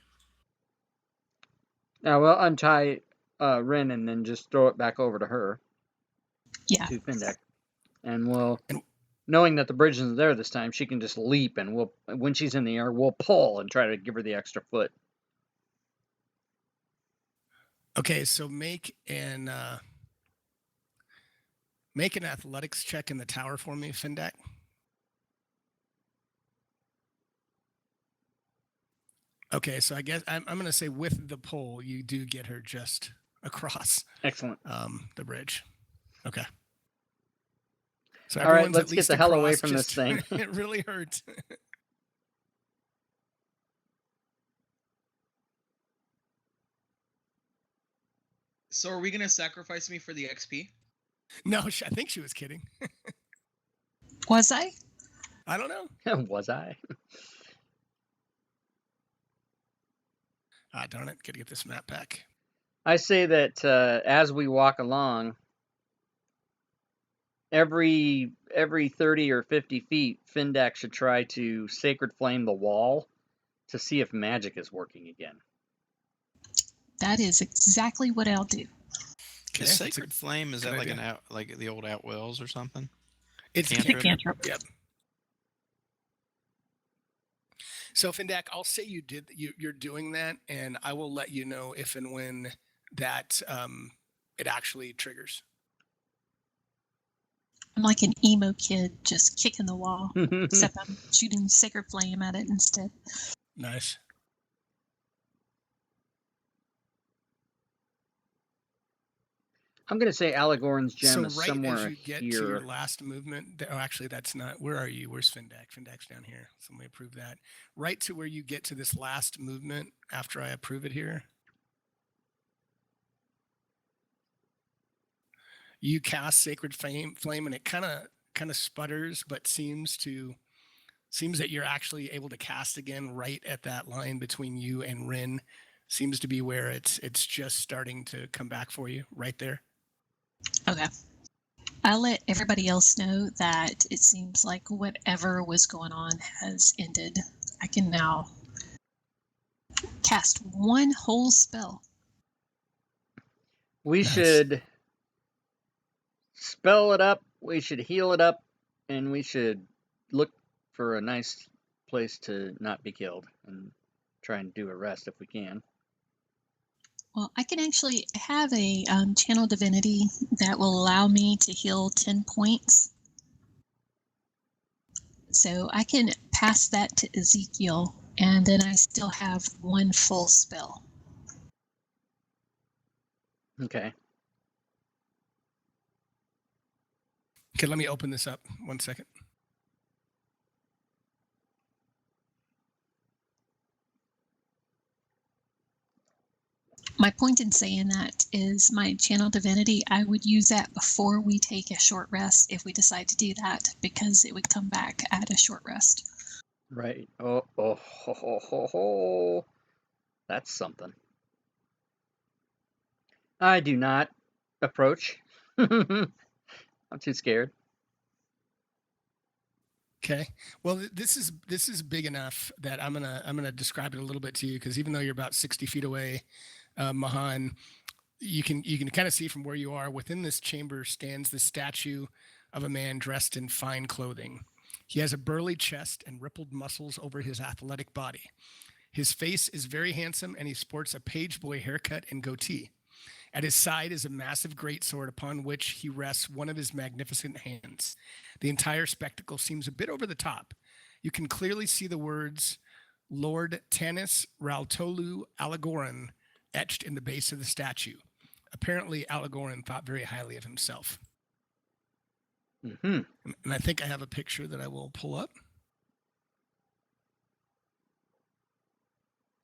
Now, well, untie Rin and then just throw it back over to her. Yeah. To Findak. And knowing that the bridge isn't there this time, she can just leap, and when she's in the air, we'll pull and try to give her the extra foot. Okay, so make an athletics check in the tower for me, Findak. Okay, so I guess I'm going to say with the pole, you do get her just across. Excellent. The bridge. Okay. So all right, everyone's let's at get least the hell away across, from this thing. It really hurts. So are we gonna sacrifice me for the XP? No, I think she was kidding. Was I? I don't know. Was I? Ah, darn it. Got to get this map back. I say that as we walk along, every 30 or 50 feet, Findak should try to Sacred Flame the wall to see if magic is working again. That is exactly what I'll do. Okay, Is Sacred Flame, is that like idea. like the old Outwells or something? It's Cantrip? Cantrip. Yep. So Findak, I'll say you're doing that, and I will let you know if and when that it actually triggers. I'm like an emo kid just kicking the wall, except I'm shooting Sacred Flame at it instead. Nice. I'm going to say Alagoran's gem So is right somewhere as you get here. to your last movement, actually that's not. Where are you? Where's Findak? Findak's down here. Somebody approve that. Right to where you get to this last movement after I approve it here. You cast Sacred Flame, and it kind of sputters, but seems that you're actually able to cast again right at that line between you and Rin. Seems to be where it's just starting to come back for you right there. Okay. I'll let everybody else know that it seems like whatever was going on has ended. I can now cast one whole spell. We Nice. should spell it up, we should heal it up, and we should look for a nice place to not be killed and try and do a rest if we can. Well, I can actually have a channel divinity that will allow me to heal 10 points. So I can pass that to Ezekiel, and then I still have one full spell. Okay. Okay, let me open this up 1 second. My point in saying that is my channel divinity, I would use that before we take a short rest if we decide to do that, because it would come back at a short rest. Right. Oh. That's something. I do not approach. Not too scared. Okay. Well, this is big enough that I'm gonna describe it a little bit to you, because even though you're about 60 feet away, Mahan, you can kind of see from where you are. Within this chamber stands the statue of a man dressed in fine clothing. He has a burly chest and rippled muscles over his athletic body. His face is very handsome, and he sports a page boy haircut and goatee. At his side is a massive greatsword upon which he rests one of his magnificent hands. The entire spectacle seems a bit over the top. You can clearly see the words Lord Tanis Raltolu Alagoran etched in the base of the statue. Apparently, Alagoran thought very highly of himself. Mm-hmm. And I think I have a picture that I will pull up.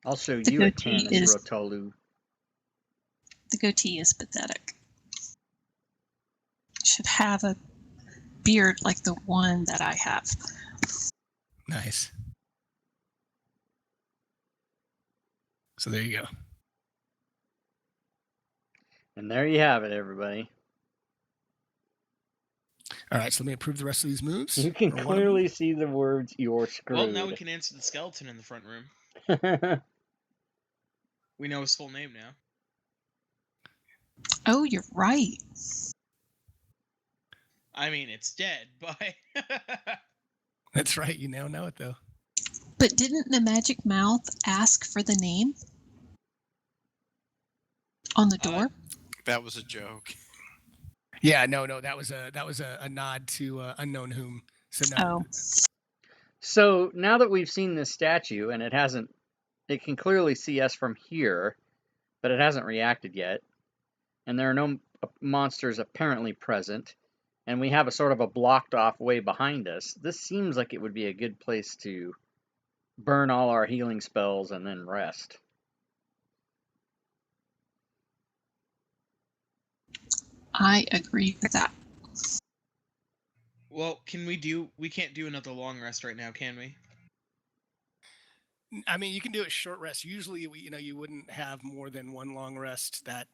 I'll show The you a goatee Tanis is- Rotolu. The goatee is pathetic. Should have a beard like the one that I have. Nice. So there you go. And there you have it, everybody. All right, so let me approve the rest of these moves. You can or one of them. clearly see the words "you're screwed." Well, now we can answer the skeleton in the front room. We know his full name now. Oh, you're right. I mean, it's dead, but That's right. You now know it, though. But didn't the magic mouth ask for the name on the door? That was a joke. Yeah, no, that was a nod to unknown whom. So no. Oh. So now that we've seen this statue, and it can clearly see us from here, but it hasn't reacted yet, and there are no monsters apparently present, and we have a sort of a blocked off way behind us. This seems like it would be a good place to burn all our healing spells and then rest. I agree with that. well, we can't do another long rest right now, can we? I mean, you can do a short rest. Usually, you wouldn't have more than one long rest that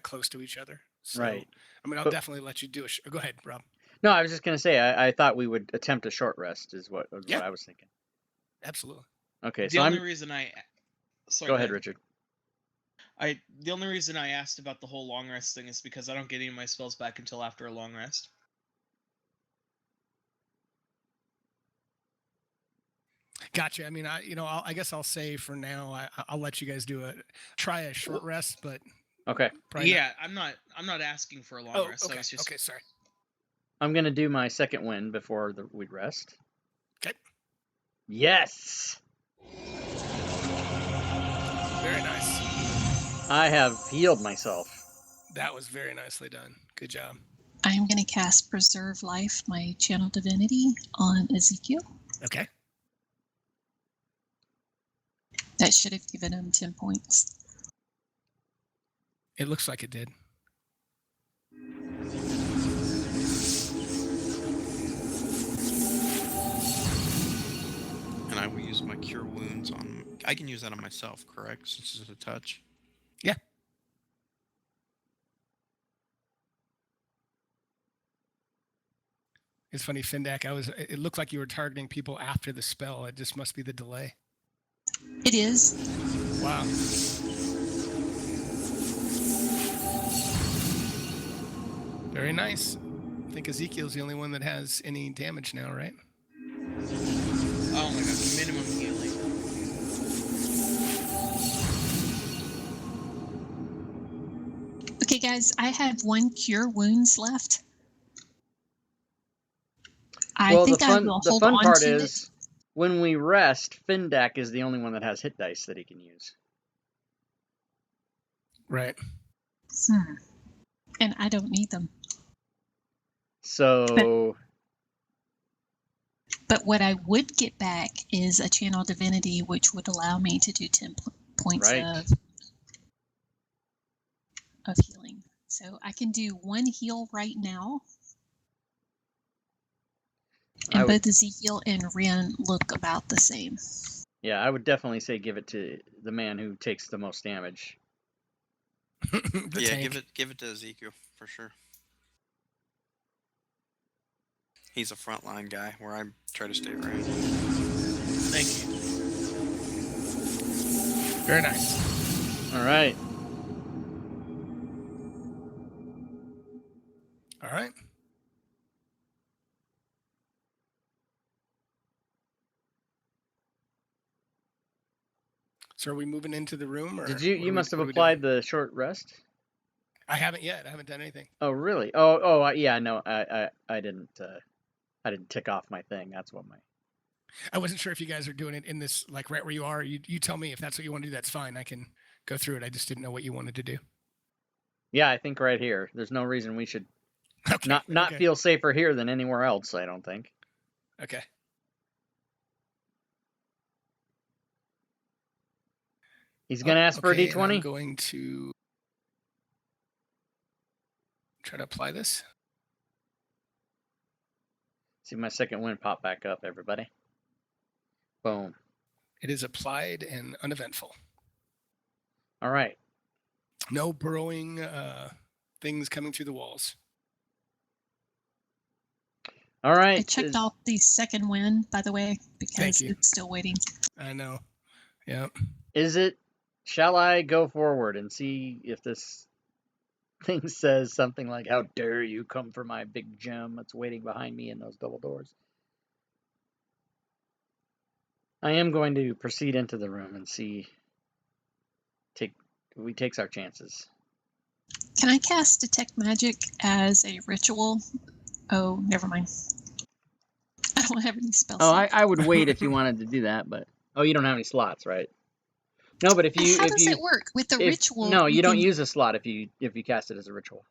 close to each other. So, Right. I mean, I'll But- definitely let you do Go ahead, Rob. No, I was just going to say, I thought we would attempt a short rest, is what Yeah. I was thinking. Absolutely. Okay, The so only reason sorry, go ahead, Richard. The only reason I asked about the whole long rest thing is because I don't get any of my spells back until after a long rest. Gotcha. I mean, I guess I'll say for now, I'll let you guys try a short rest, but Okay, probably Yeah, I'm not asking for a long not. Oh, rest. okay. I was just Okay, sorry. I'm going to do my second win before we rest. Okay. Yes! Very nice. I have healed myself. That was very nicely done. Good job. I'm going to cast Preserve Life, my channel divinity, on Ezekiel. Okay. That should have given him 10 points. It looks like it did. And I will use my cure wounds on. I can use that on myself, correct? Since it's a touch. Yeah. It's funny, Findak. It looked like you were targeting people after the spell. It just must be the delay. It is. Wow. Very nice. I think Ezekiel's the only one that has any damage now, right? oh my god, minimum healing. Okay, guys, I have 1 Cure Wounds left. I Well, think the I will fun hold part on to is when we rest, Findak is the only one that has hit dice that he can use. Right. it. And I don't need them. So, But what I would get back is a channel divinity, which would allow me to do 10 points Right. of healing. So I can do 1 heal right now. I And would, both Ezekiel and Ren look about the same. yeah, I would definitely say give it to the man who takes the most damage. The yeah, tank. give it to Ezekiel for sure. He's a frontline guy where I try to stay around. Thank you. Very nice. All right. All right. So are we moving into the room, or Did you? what You are we- must have what are we applied doing? the short rest. I haven't yet. I haven't done anything. Oh, really? Oh, yeah. No, I didn't. I didn't tick off my thing. That's what my. I wasn't sure if you guys are doing it in this, like right where you are. You tell me if that's what you want to do. That's fine. I can go through it. I just didn't know what you wanted to do. Yeah, I think right here. There's no reason we should Okay. not okay. feel safer here than anywhere else. I don't think. Okay. He's gonna ask for a okay, and I'm D20. going to try to apply this. See my second wind pop back up, everybody. Boom. It is applied and uneventful. All right. No burrowing things coming through the walls. All right. I checked off the second win, by the way, because you. it's still waiting. I know. Yeah. Is it? Shall I go forward and see if this thing says something like, "How dare you come for my big gem that's waiting behind me in those double doors"? I am going to proceed into the room and see. We takes our chances. Can I cast Detect Magic as a ritual? Oh, never mind. I don't have any spells. Oh, I would wait if you wanted to do that, but you don't have any slots, right? No, but if you How does it work with the ritual? No, you don't can- use a slot if you cast it as a ritual.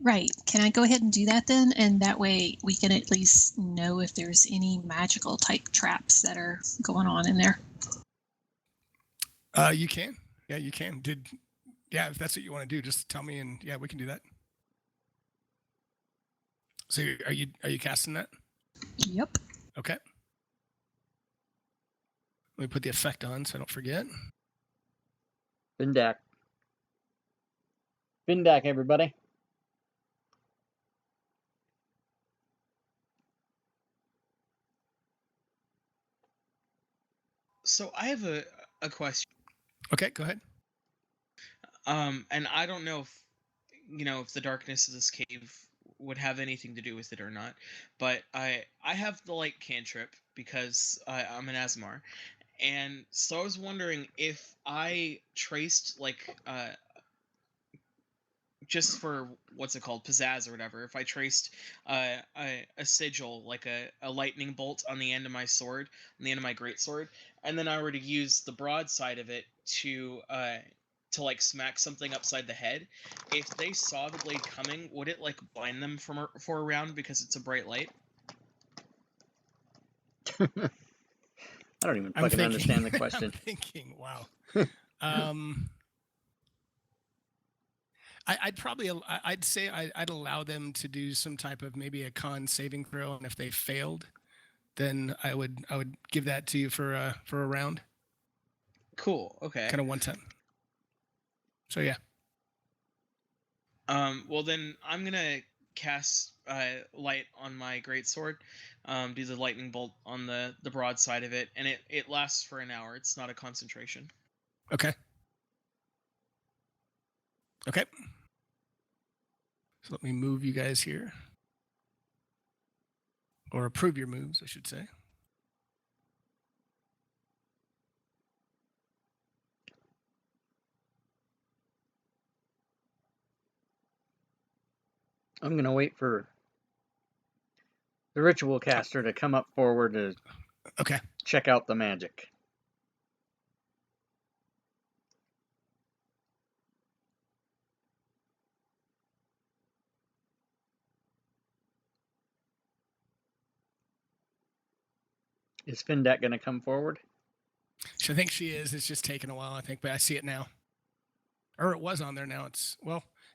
Right. Can I go ahead and do that then? And that way we can at least know if there's any magical type traps that are going on in there. You can. Yeah, you can. If that's what you want to do, just tell me, and yeah, we can do that. So are you casting that? Yep. Okay. Let me put the effect on so I don't forget. Bindak. Bindak, everybody. So I have a question. Okay, go ahead. And I don't know if the darkness of this cave would have anything to do with it or not, but I have the light cantrip because I'm an Asmar, and so I was wondering if I traced just for what's it called, pizzazz or whatever, if I traced a sigil, like a lightning bolt on the end of my sword, on the end of my great sword, and then I were to use the broadside of it to like smack something upside the head, if they saw the blade coming, would it like blind them for a round because it's a bright light? I don't even fucking understand the question. I'm thinking, wow. I'd say I'd allow them to do some type of maybe a con saving throw, and if they failed, then I would give that to you for a round. Cool. Okay. Kind of one time. So yeah. Well then I'm gonna cast light on my greatsword, do the lightning bolt on the broadside of it, and it lasts for an hour. It's not a concentration. Okay. Okay. So let me move you guys here. Or approve your moves, I should say. I'm going to wait for the ritual caster to come up forward to check out the magic. Is Findak going to come forward? I think she is. It's just taking a while, I think, but I see it now. Or it was on there now.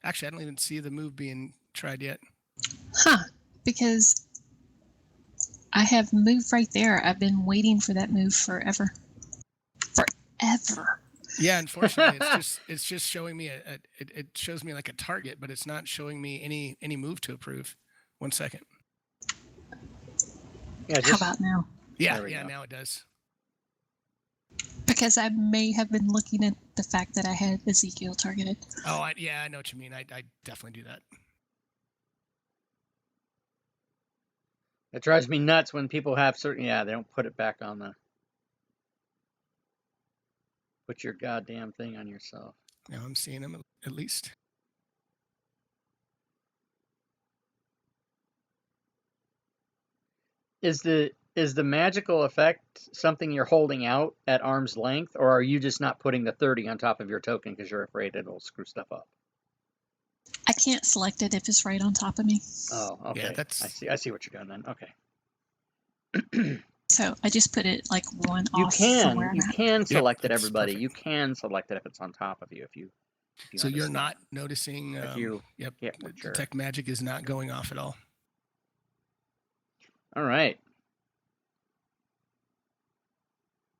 Actually, I don't even see the move being tried yet. Huh. Because I have moved right there. I've been waiting for that move forever. Forever. Yeah, unfortunately, it's just showing me it shows me like a target, but it's not showing me any move to approve. 1 second. Yeah, How just about now? Yeah, There we yeah, go. now it does. Because I may have been looking at the fact that I had Ezekiel targeted. Oh, yeah, I know what you mean. I definitely do that. it drives me nuts when people have certain. Yeah, they don't put it back on the. Put your goddamn thing on yourself. Now I'm seeing him at least. Is the magical effect something you're holding out at arm's length, or are you just not putting the 30 on top of your token because you're afraid it'll screw stuff up? I can't select it if it's right on top of me. Oh, okay. Yeah, that's. I see what you're doing then. Okay. So I just put it like one You off from where I'm at. can select it, that's everybody. perfect. You can select it if it's on top of you. If you So you're understand. not noticing. If you Yep. get what you're. Detect magic is not going off at all. All right.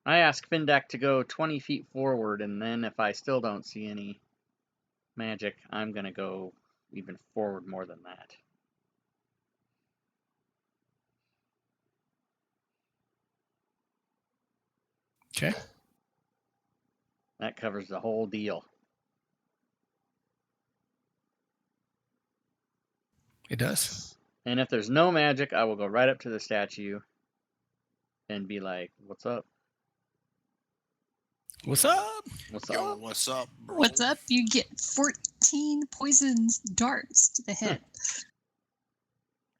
I ask Findak to go 20 feet forward, and then if I still don't see any magic, I'm gonna go even forward more than that. Okay. That covers the whole deal. It does. And if there's no magic, I will go right up to the statue and be like, "What's up? What's up? What's Yo, up?" what's up, bro? What's up? You get 14 poison darts to the head.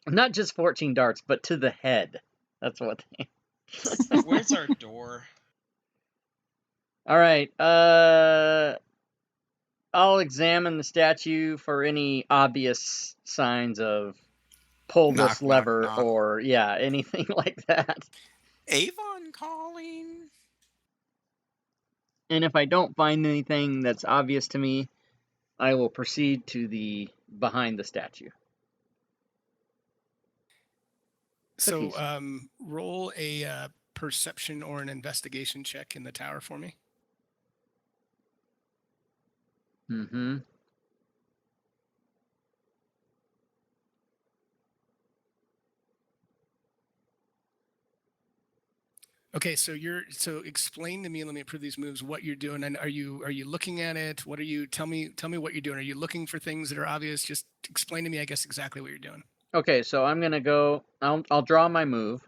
Not just 14 darts, but to the head. That's what. Where's our door? All right. I'll examine the statue for any obvious signs of pull Knock, this knock, lever knock. or anything like that. Avon calling. And if I don't find anything that's obvious to me, I will proceed to the behind the statue. So Cookies. roll a perception or an investigation check in the tower for me. Mm-hmm. Okay, so explain to me. Let me approve these moves. What you're doing, and are you looking at it? What are you? Tell me what you're doing. Are you looking for things that are obvious? Just explain to me, I guess, exactly what you're doing. Okay, so I'm gonna go. I'll draw my move.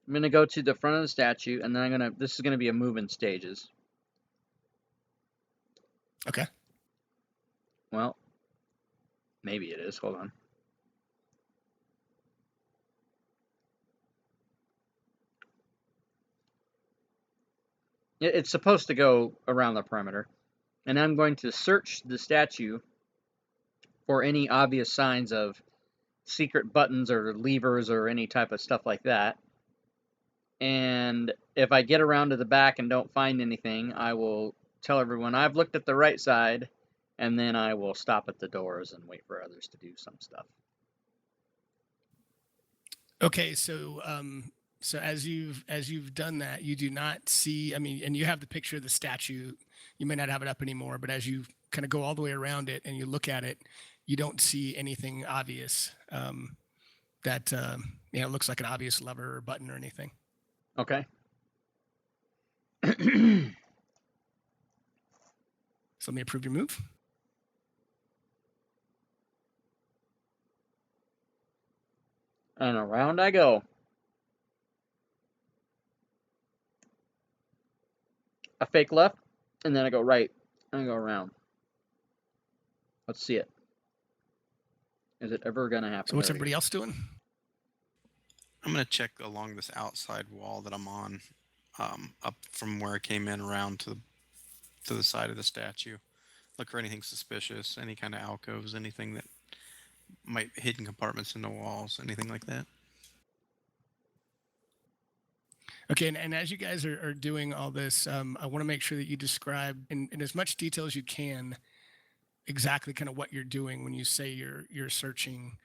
I'm gonna go to the front of the statue, and then this is gonna be a move in stages. Okay. Well, maybe it is. Hold on. It's supposed to go around the perimeter, and I'm going to search the statue for any obvious signs of secret buttons or levers or any type of stuff like that. And if I get around to the back and don't find anything, I will tell everyone I've looked at the right side, and then I will stop at the doors and wait for others to do some stuff. Okay, so so as you've done that, you do not see. I mean, and you have the picture of the statue. You may not have it up anymore, but as you kind of go all the way around it and you look at it, you don't see anything obvious that looks like an obvious lever or button or anything. Okay. So let me approve your move. And around I go. A fake left, and then I go right, and I go around. Let's see it. Is it ever going to happen? So what's There we go. everybody else doing? I'm gonna check along this outside wall that I'm on, up from where I came in around to the side of the statue. Look for anything suspicious, any kind of alcoves, anything that might hidden compartments in the walls, anything like that. Okay, and as you guys are doing all this, I want to make sure that you describe in as much detail as you can exactly kind of what you're doing when you say you're searching.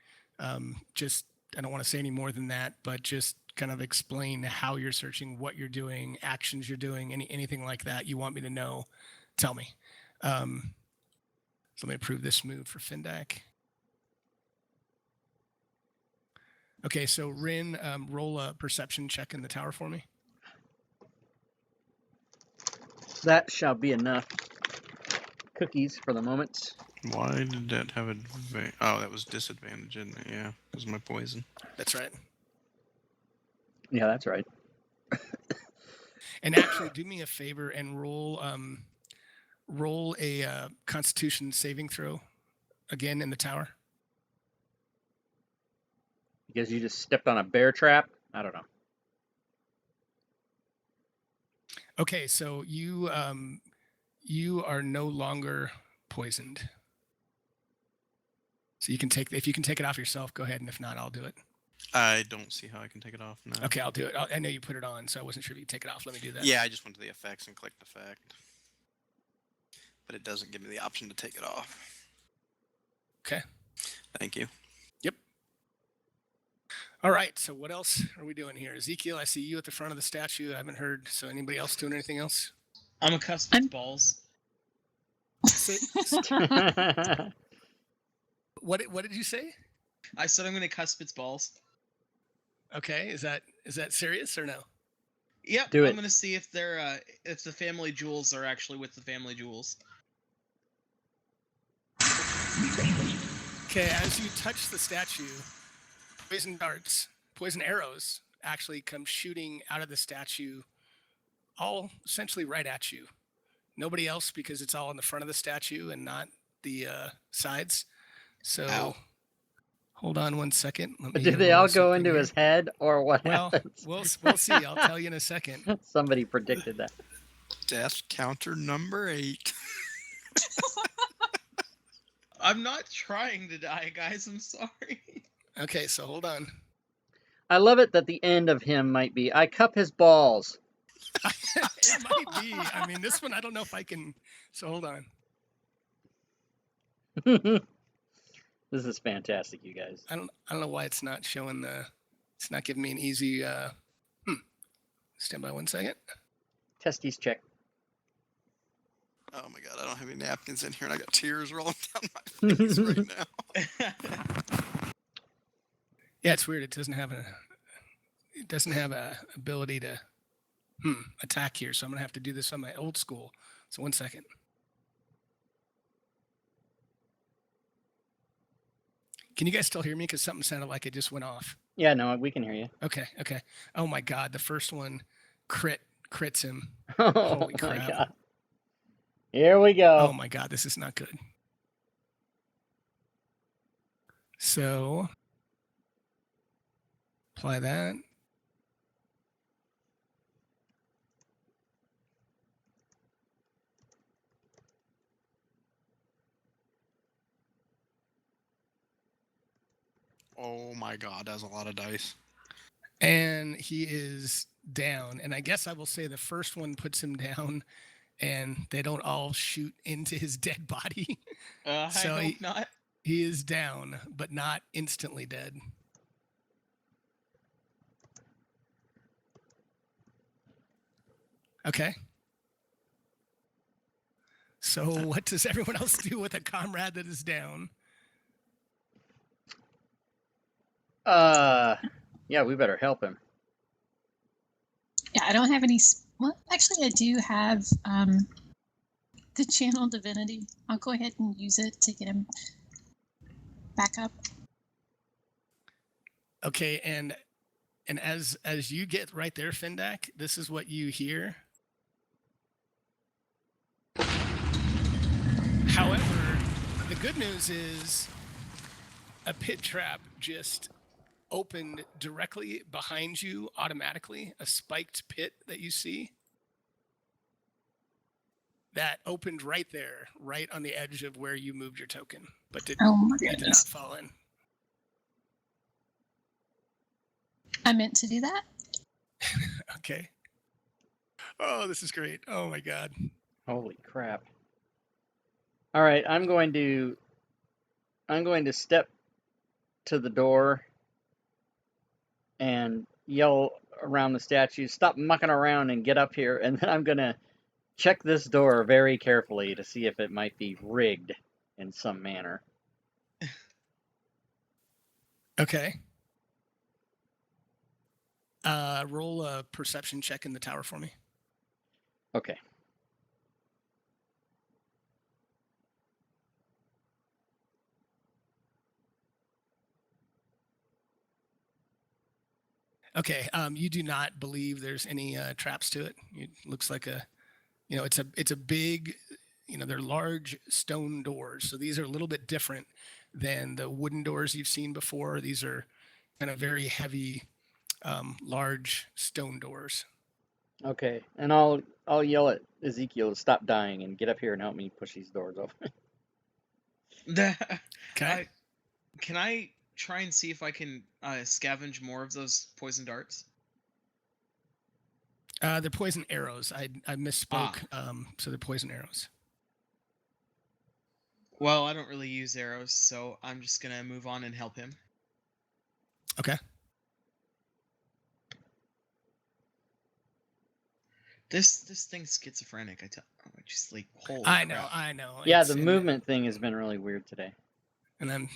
Just I don't want to say any more than that, but just kind of explain how you're searching, what you're doing, actions you're doing, anything like that you want me to know. Tell me. So let me approve this move for Findak. Okay, so Rin, roll a perception check in the tower for me. That shall be enough cookies for the moment. Why did that have advantage? Oh, that was disadvantage, isn't it? Yeah, it was my poison. That's right. Yeah, that's right. And actually, do me a favor and roll a Constitution saving throw again in the tower. Because you just stepped on a bear trap? I don't know. Okay, so you are no longer poisoned. So you can take if you can take it off yourself, go ahead, and if not, I'll do it. I don't see how I can take it off now. Okay, I'll do it. I know you put it on, so I wasn't sure if you could take it off. Let me do that. Yeah, I just went to the effects and clicked effect. But it doesn't give me the option to take it off. Okay. Thank you. Yep. All right, so what else are we doing here? Ezekiel, I see you at the front of the statue. I haven't heard. So anybody else doing anything else? I'm a cuspid balls. What did you say? I said I'm gonna cuspid balls. Okay, is that serious or no? Yep, Do I'm it. gonna see if they're if the family jewels are actually with the family jewels. Okay, as you touch the statue, poison darts, poison arrows actually come shooting out of the statue, all essentially right at you. Nobody else because it's all in the front of the statue and not the sides. So Ow. hold on one second. Let me Do they roll all go something into here. his head, or what Well, happens? we'll see. I'll tell you in a second. Somebody predicted that. Death counter number 8. I'm not trying to die, guys. I'm sorry. Okay, so hold on. I love it that the end of him might be, I cup his balls. It might be. I mean, this one I don't know if I can. So hold on. This is fantastic, you guys. I don't know why it's not showing it's not giving me an easy stand by one second. Testes check. Oh my god, I don't have any napkins in here and I got tears rolling down my face right now. Yeah, it's weird. It doesn't have a ability to attack here, so I'm gonna have to do this on my old school. So one second. Can you guys still hear me? Because something sounded like it just went off. Yeah, no, we can hear you. Okay. Oh my god, the first one crits him. Oh Holy my crap. god. Here we go. Oh my god, this is not good. So apply that. Oh my god, that's a lot of dice. And he is down. And I guess I will say the first one puts him down and they don't all shoot into his dead body. I So hope not. He is down, but not instantly dead. Okay. So what does everyone else do with a comrade that is down? Yeah, we better help him. Yeah, I don't have any. Well, actually, I do have the channel divinity. I'll go ahead and use it to get him back up. Okay, and as you get right there, Findak, this is what you hear. However, the good news is a pit trap just opened directly behind you automatically, a spiked pit that you see. That opened right there, right on the edge of where you moved your token, but it did not fall in. I meant to do that. Okay. Oh, this is great. Oh my god. Holy crap. All right, I'm going to step to the door and yell around the statue, stop mucking around and get up here, and then I'm going to check this door very carefully to see if it might be rigged in some manner. Okay. Roll a perception check in the tower for me. Okay. Okay. You do not believe there's any traps to it. It looks like it's a big, they're large stone doors. So these are a little bit different than the wooden doors you've seen before. These are kind of very heavy, large stone doors. Okay. And I'll yell at Ezekiel to stop dying and get up here and help me push these doors open. Okay. Can I try and see if I can scavenge more of those poison darts? They're poison arrows. I misspoke. So they're poison arrows. Well, I don't really use arrows, so I'm just gonna move on and help him. Okay. This thing's schizophrenic. Just like holy I know. crap. I know. Yeah, It's the movement thing has been really weird today. And I'm,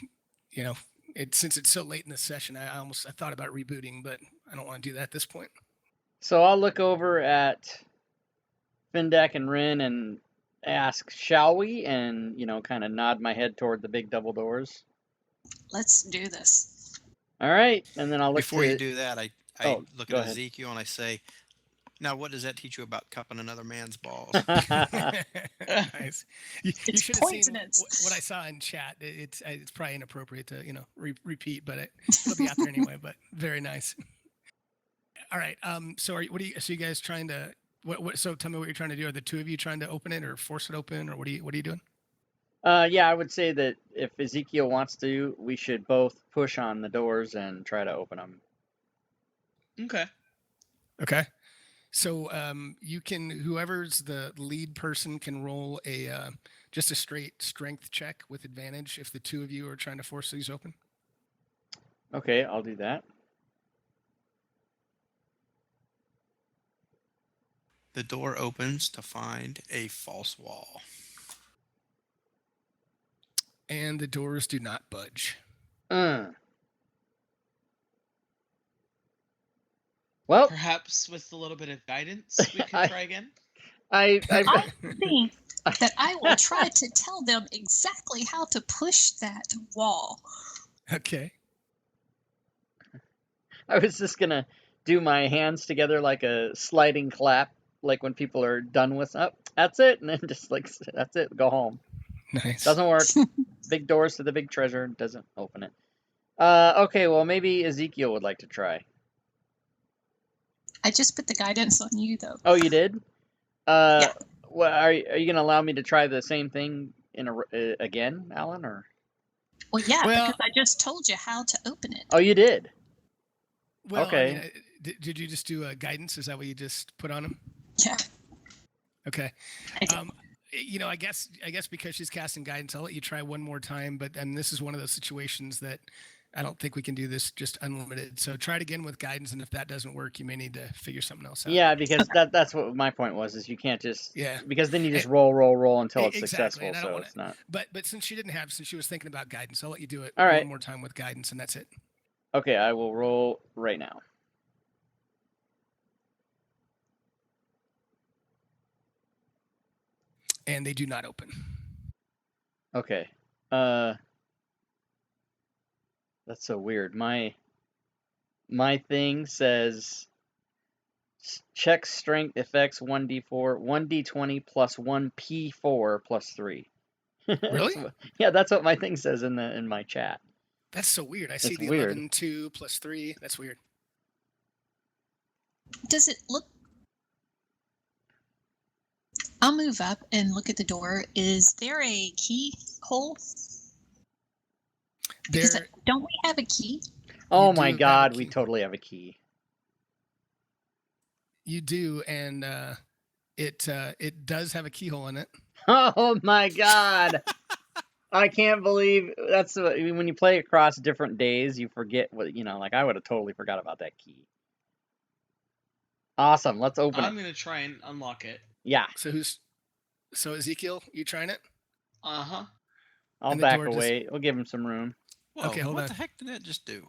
since it's so late in the session, I thought about rebooting, but I don't want to do that at this point. So I'll look over at Findak and Rin and ask, shall we? And, kind of nod my head toward the big double doors. Let's do this. All right. And then I'll look Before you do that, I Oh, look go at ahead. Ezekiel and I say, "Now, what does that teach you about cupping another man's balls?" Nice. You It's should have seen poisonous. what I saw in chat. It's probably inappropriate to repeat, but it'll be out there anyway. But very nice. All right. So so you guys trying to what? So tell me what you're trying to do. Are the two of you trying to open it or force it open, or what are you doing? Yeah, I would say that if Ezekiel wants to, we should both push on the doors and try to open them. Okay. Okay. So whoever's the lead person can roll just a straight strength check with advantage if the two of you are trying to force these open. Okay, I'll do that. The door opens to find a false wall. And the doors do not budge. Well, Perhaps with a little bit of guidance, we could try again. I I think that I will try to tell them exactly how to push that wall. Okay. I was just gonna do my hands together like a sliding clap, like when people are done with that's it, and then just like that's it, go home. Nice. Doesn't work. Big doors to the big treasure, doesn't open it. Okay, well maybe Ezekiel would like to try. I just put the guidance on you, though. Oh, you did? Yeah. Well, are you gonna allow me to try the same thing again, Alan? Or? Well, yeah, Well- because I just told you how to open it. Oh, you did. Well, Okay. I mean, did you just do guidance? Is that what you just put on him? Yeah. Okay. I did. I guess because she's casting guidance, I'll let you try one more time. But this is one of those situations that I don't think we can do this just unlimited. So try it again with guidance, and if that doesn't work, you may need to figure something else out. Yeah, because that's what my point was. Is you can't just because then you just And- roll until it's exactly, successful. and I don't So wanna- it's not. But since she was thinking about guidance, I'll let you do it All right. one more time with guidance, and that's it. Okay, I will roll right now. And they do not open. Okay. That's so weird. My thing says check strength effects 1d4, 1d20 plus 1p4 plus 3. Really? That's what my thing says in my chat. That's so weird. I see It's the weird. 11, 2 plus 3. That's weird. Does it look? I'll move up and look at the door. Is there a keyhole? Because There, don't we have a key? Oh You do my have a god, we key. totally have a key. you do, and it does have a keyhole in it. Oh my god. I can't believe that's when you play across different days, you forget what like I would have totally forgot about that key. Awesome, let's open I'm it. gonna try and unlock it. Yeah, So Ezekiel, you trying it? Uh-huh. I'll And the back door just- away. We'll give him some room. Whoa, Okay, hold what on. the heck did that just do?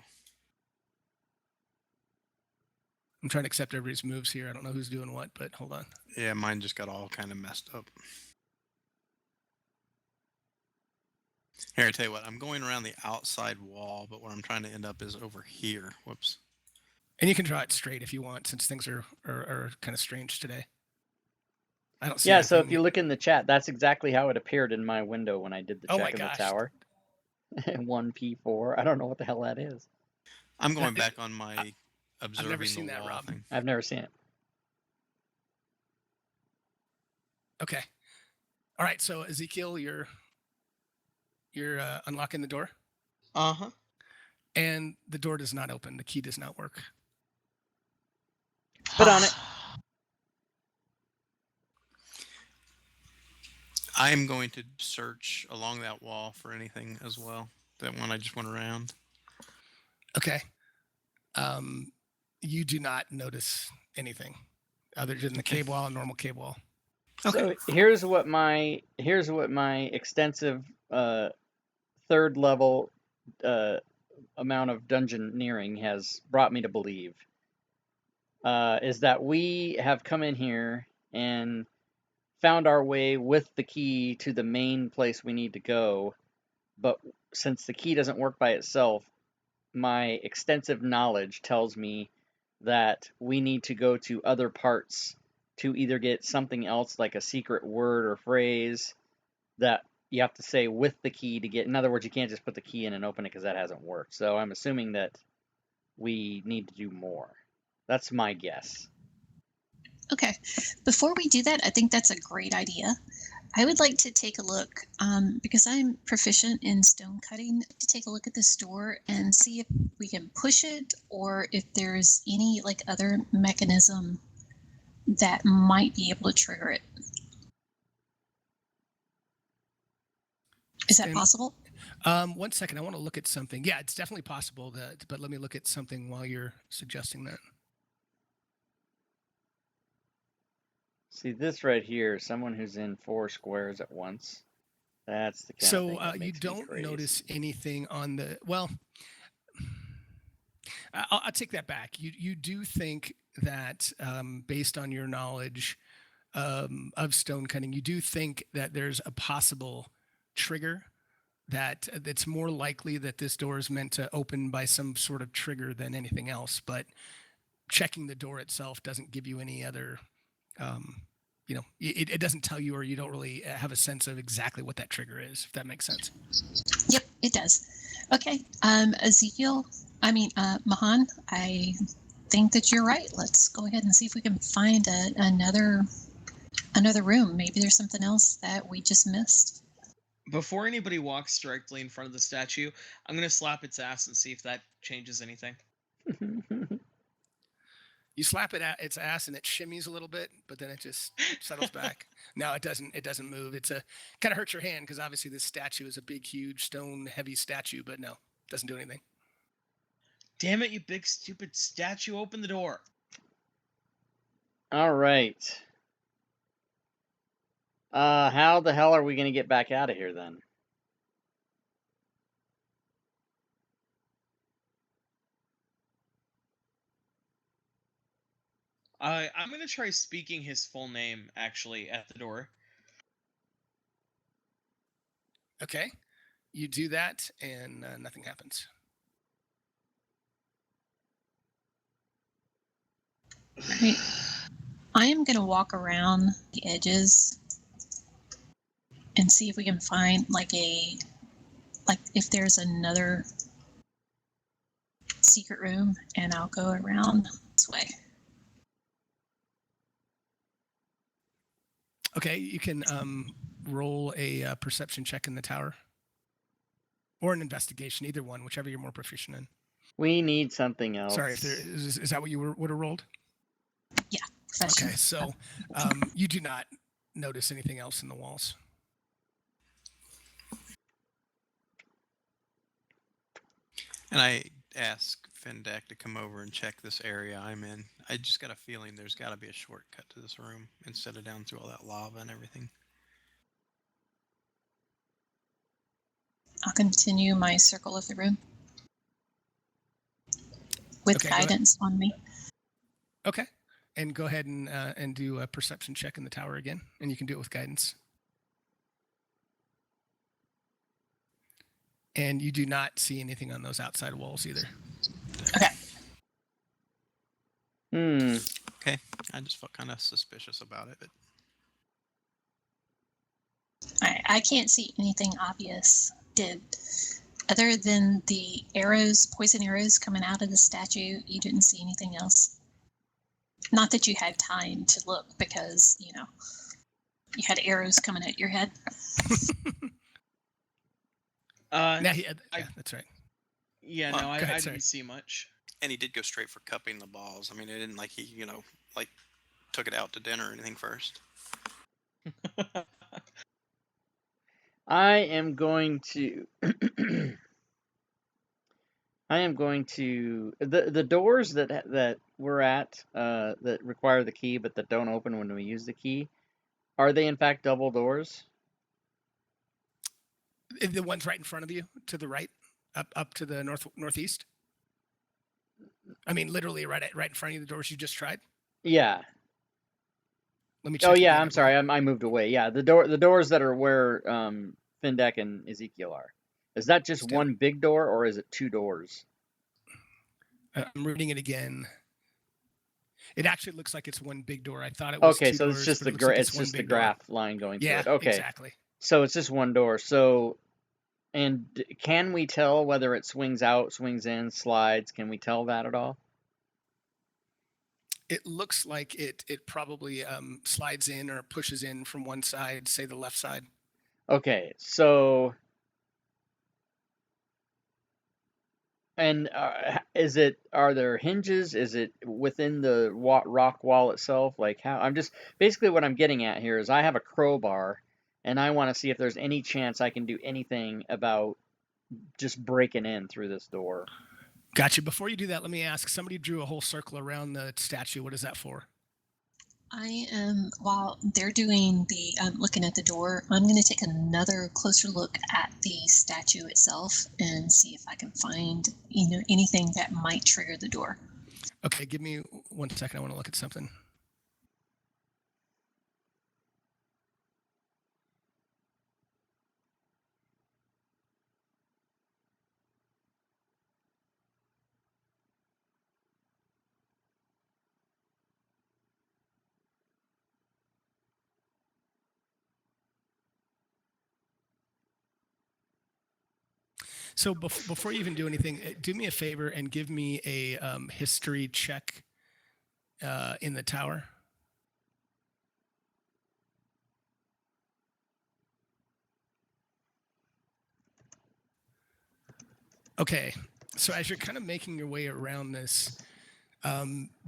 I'm trying to accept everybody's moves here. I don't know who's doing what, but hold on. Yeah, mine just got all kind of messed up. Here, I tell you what, I'm going around the outside wall, but where I'm trying to end up is over here. Whoops. And you can draw it straight if you want, since things are kind of strange today. I don't see Yeah, so if anything. you look in the chat, that's exactly how it appeared in my window when I did the Oh my check in the gosh. tower. 1P4. I don't know what the hell that is. I'm going back on my observing seen the that, wall Rob. thing. I've never seen it. Okay. All right. So Ezekiel, you're unlocking the door, Uh-huh. and the door does not open. The key does not work. Put on it. I'm going to search along that wall for anything as well. That one I just went around. Okay. You do not notice anything other than the cave wall and normal cave wall. Okay. So here's what my extensive third level amount of dungeoneering has brought me to believe is that we have come in here and found our way with the key to the main place we need to go, but since the key doesn't work by itself, my extensive knowledge tells me that we need to go to other parts to either get something else like a secret word or phrase that you have to say with the key to get. In other words, you can't just put the key in and open it because that hasn't worked. So I'm assuming that we need to do more. That's my guess. Okay. Before we do that, I think that's a great idea. I would like to take a look, because I'm proficient in stone cutting, to take a look at this door and see if we can push it or if there's any like other mechanism that might be able to trigger it. Is that And- possible? 1 second. I want to look at something. Yeah, it's definitely possible but let me look at something while you're suggesting that. See this right here, someone who's in 4 squares at once. That's the kind of So thing that you makes me don't crazy. notice anything on the well. I'll take that back. You do think that based on your knowledge of stone cutting, you do think that there's a possible trigger that it's more likely that this door is meant to open by some sort of trigger than anything else. But checking the door itself doesn't give you any other. It doesn't tell you, or you don't really have a sense of exactly what that trigger is, if that makes sense. Yep, it does. Okay. Ezekiel, Mahan, I think that you're right. Let's go ahead and see if we can find another room. Maybe there's something else that we just missed. Before anybody walks directly in front of the statue, I'm going to slap its ass and see if that changes anything. You slap it at its ass and it shimmies a little bit, but then it just settles back. No, it doesn't. It doesn't move. It's kind of hurts your hand because obviously this statue is a big, huge stone, heavy statue. But no, it doesn't do anything. Damn it, you big stupid statue! Open the door. All right. How the hell are we going to get back out of here then? I'm going to try speaking his full name, actually, at the door. Okay, you do that and nothing happens. Right. I am going to walk around the edges and see if we can find if there's another secret room, and I'll go around this way. Okay, you can roll a perception check in the tower, or an investigation, either one, whichever you're more proficient in. We need something else. Sorry, is that what you would have rolled? Yeah. Profession. Okay, so you do not notice anything else in the walls. And I ask Fendek to come over and check this area I'm in. I just got a feeling there's got to be a shortcut to this room instead of down through all that lava and everything. I'll continue my circle of the room with Okay, go ahead. guidance on me. Okay. And go ahead and do a perception check in the tower again, and you can do it with guidance. And you do not see anything on those outside walls either. Okay, I just felt kind of suspicious about it. But I can't see anything obvious. Other than the arrows, poison arrows coming out of the statue, you didn't see anything else? Not that you had time to look because, you had arrows coming at your head. Yeah, that's right. Yeah, Well, no, I go ahead, sorry. didn't see much. and he did go straight for cupping the balls. I mean, it didn't like he like took it out to dinner or anything first. I am going to. The doors that we're at that require the key but that don't open when we use the key. Are they in fact double doors? The ones right in front of you, to the right, up to the northeast. I mean, literally right in front of you, the doors you just tried. Yeah. Let me check. Oh yeah, again, I'm sorry, I moved away. Yeah, the doors that are where Findek and Ezekiel are. Is that just Still. one big door or is it two doors? I'm reading it again. It actually looks like it's one big door. I thought it was Okay, two so doors, it's just but the it looks like it's one just the big door. graph line going Yeah, through it. Okay, exactly. so it's just one door. So, and can we tell whether it swings out, swings in, slides? Can we tell that at all? It looks like it probably slides in or pushes in from one side, say the left side. Okay, so and are there hinges? Is it within the rock wall itself? Like how? I'm just basically what I'm getting at here is I have a crowbar, and I want to see if there's any chance I can do anything about just breaking in through this door. Gotcha. Before you do that, let me ask. Somebody drew a whole circle around the statue. What is that for? I am, while they're doing the looking at the door, I'm going to take another closer look at the statue itself and see if I can find anything that might trigger the door. Okay, give me 1 second. I want to look at something. So before you even do anything, do me a favor and give me a history check in the tower. Okay, so as you're kind of making your way around this,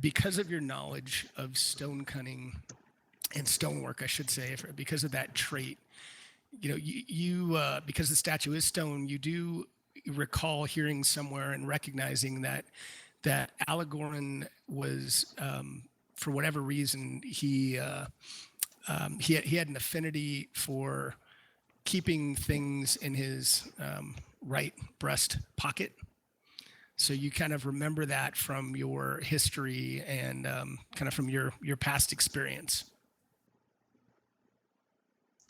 because of your knowledge of stone cutting and stonework, I should say, because of that trait, you because the statue is stone, you do recall hearing somewhere and recognizing that Alagoran was, for whatever reason, he had an affinity for keeping things in his right breast pocket. So you kind of remember that from your history and kind of from your past experience.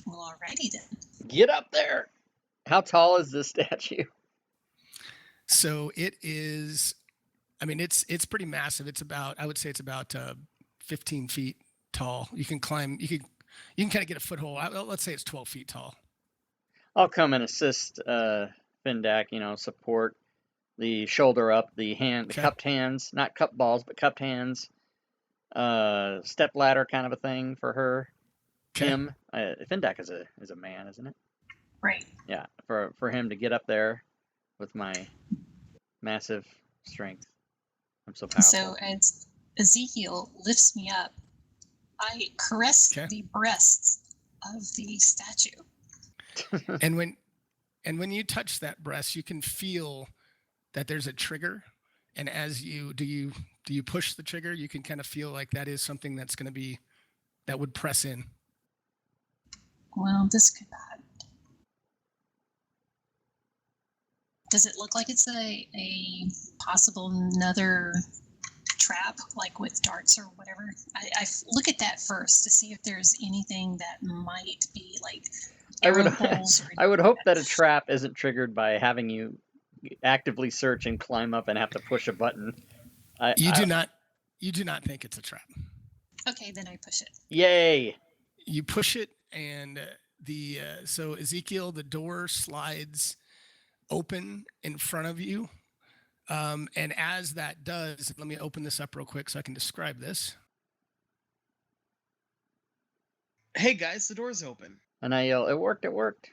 Well, alrighty then. Get up there. How tall is this statue? So it is, I mean, it's pretty massive. I would say it's about 15 feet tall. You can climb, you can kind of get a foothold. Let's say it's 12 feet tall. I'll come and assist Findak, support the shoulder up, the cupped hands, not cupped balls, but cupped hands. Step ladder kind of a thing for her. Okay. Him. Findak is a man, isn't it? Right. Yeah, for him to get up there with my massive strength. I'm so powerful. So as Ezekiel lifts me up, I caress the breasts of the statue. And when you touch that breast, you can feel that there's a trigger. And as you push the trigger, you can kind of feel like that is something that would press in. Well, this could happen. Does it look like it's a possible another trap, like with darts or whatever. I look at that first to see if there's anything that might be like I would arrow holes or I would hope that a trap isn't triggered by having you actively search and climb up and have to push a button. You do not think it's a trap. Okay, then I push it. Yay! You push it, and so Ezekiel, the door slides open in front of you. And as that does, let me open this up real quick so I can describe this. Hey guys, the door's open. And I yell, "It worked! It worked!"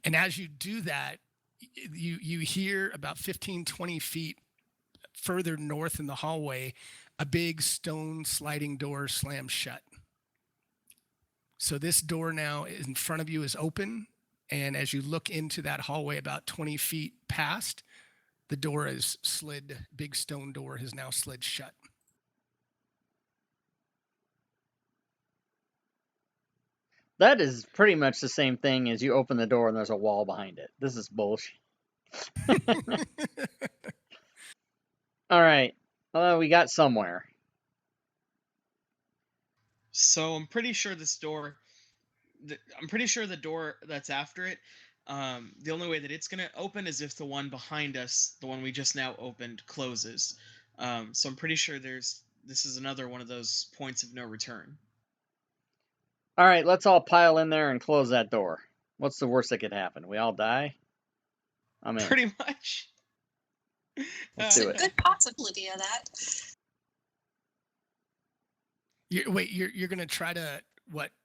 And as you do that, you hear about 15, 20 feet further north in the hallway, a big stone sliding door slams shut. So this door now in front of you is open. And as you look into that hallway about 20 feet past, the door is slid, big stone door has now slid shut. That is pretty much the same thing as you open the door and there's a wall behind it. This is bullshit. All right. We got somewhere. So I'm pretty sure this door. I'm pretty sure the door that's after it. The only way that it's gonna open is if the one behind us, the one we just now opened, closes. So I'm pretty sure this is another one of those points of no return. All right, let's all pile in there and close that door. What's the worst that could happen? We all die? I'm in. Pretty much. Let's There's do a it. good possibility of that. You're gonna try to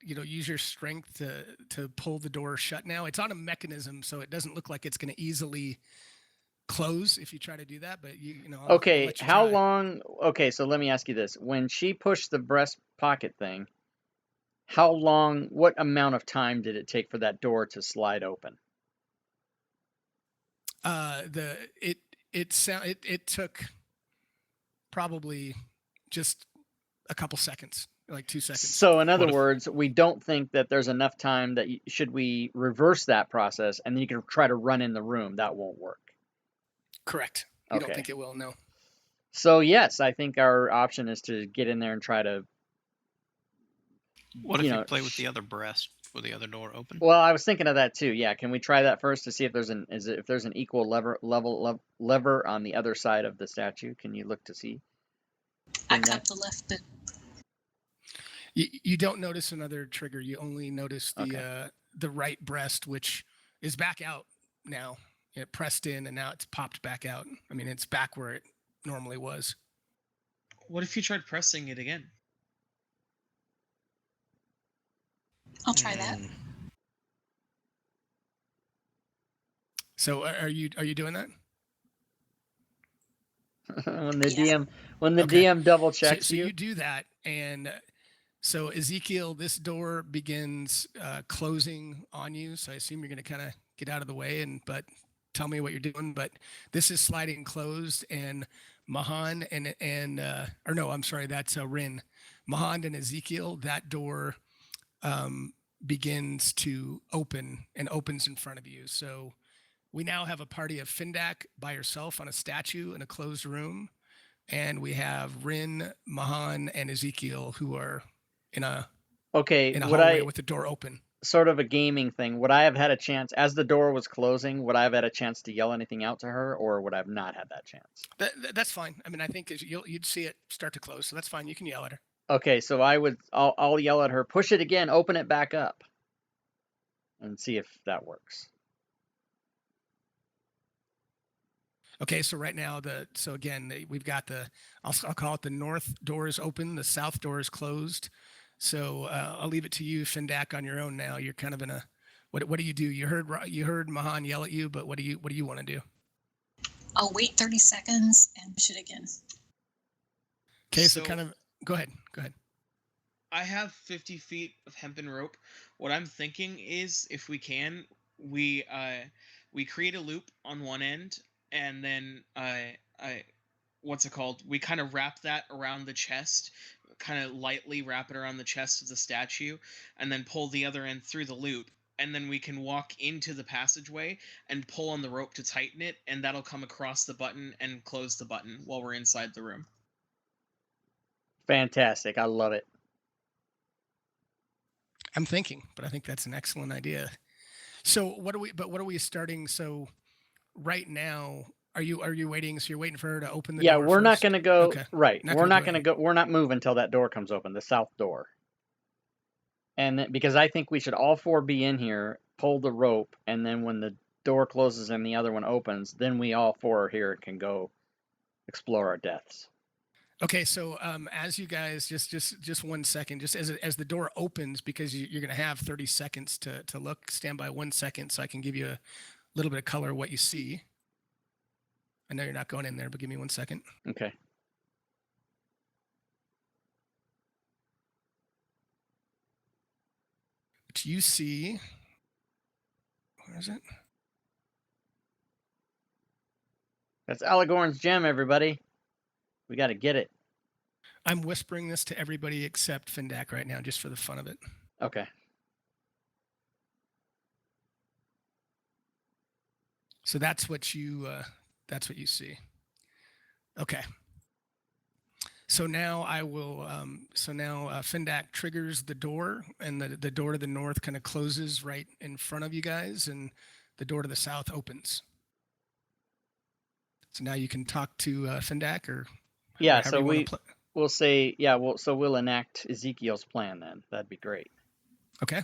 use your strength to pull the door shut now. It's on a mechanism, so it doesn't look like it's gonna easily close if you try to do that, but I'll Okay, let you how try. long? Okay, so let me ask you this. When she pushed the breast pocket thing, how long, what amount of time did it take for that door to slide open? It took probably just a couple seconds, like 2 seconds. So in other What if- words, we don't think that there's enough time that should we reverse that process and then you can try to run in the room, that won't work. Correct. You don't Okay. think it will? No. So yes, I think our option is to get in there and try to. What if you play with the other breast with the other door open? Well, I was thinking of that too. Yeah, can we try that first to see if there's an equal lever on the other side of the statue? Can you look to see? I cut the left bit. You don't notice another trigger. You only notice Okay. the right breast, which is back out now. It pressed in and now it's popped back out. I mean, it's back where it normally was. What if you tried pressing it again? I'll try that. So are you doing that? when the Yeah. DM double checks so you. you do that, and so Ezekiel, this door begins closing on you. So I assume you're going to kind of get out of the way, but tell me what you're doing. But this is sliding closed, and Mahan that's Rin. Mahan and Ezekiel, that door begins to open and opens in front of you. So we now have a party of Findak by herself on a statue in a closed room. And we have Rin, Mahan, and Ezekiel who are in a hallway with the door open. Sort of a gaming thing. Would I have had a chance, as the door was closing, would I have had a chance to yell anything out to her, or would I have not had that chance? That's fine. I mean, I think you'd see it start to close, so that's fine. You can yell at her. Okay, so I'll yell at her, push it again, open it back up, and see if that works. Okay, so right now we've got I'll call it the north door is open, the south door is closed. So I'll leave it to you, Findak, on your own now. You're kind of in a what do you do? You heard Mahan yell at you, but what do you want to do? I'll wait 30 seconds and push it again. So- Okay, so kind of go ahead. I have 50 feet of hempen rope. What I'm thinking is, if we can, we create a loop on one end, and then what's it called? We kind of wrap that around the chest, kind of lightly wrap it around the chest of the statue, and then pull the other end through the loop, and then we can walk into the passageway and pull on the rope to tighten it, and that'll come across the button and close the button while we're inside the room. Fantastic. I love it. I'm thinking, but I think that's an excellent idea. So what are we starting? So right now, are you waiting? So you're waiting for her to open the Yeah, door we're not first? going to go Okay. right. Not We're gonna not do going to go. We're not moving until that door comes open, the south door. And then, because I think we should all four be in here, pull the rope, and then when the door closes and the other one opens, then we all four are here and can go explore our deaths. Okay, so as you guys just 1 second, just as the door opens, because you're going to have 30 seconds to look. Stand by 1 second, so I can give you a little bit of color of what you see. I know you're not going in there, but give me 1 second. Okay. What you see? Where is it? That's Alagoran's gem, everybody. We got to get it. I'm whispering this to everybody except Findak right now, just for the fun of it. Okay. So that's what you see. Okay. So now I will. Findak triggers the door, and the door to the north kind of closes right in front of you guys, and the door to the south opens. So now you can talk to Findak, or Yeah. however So you want to play. we'll say we'll enact Ezekiel's plan then. That'd be great. Okay.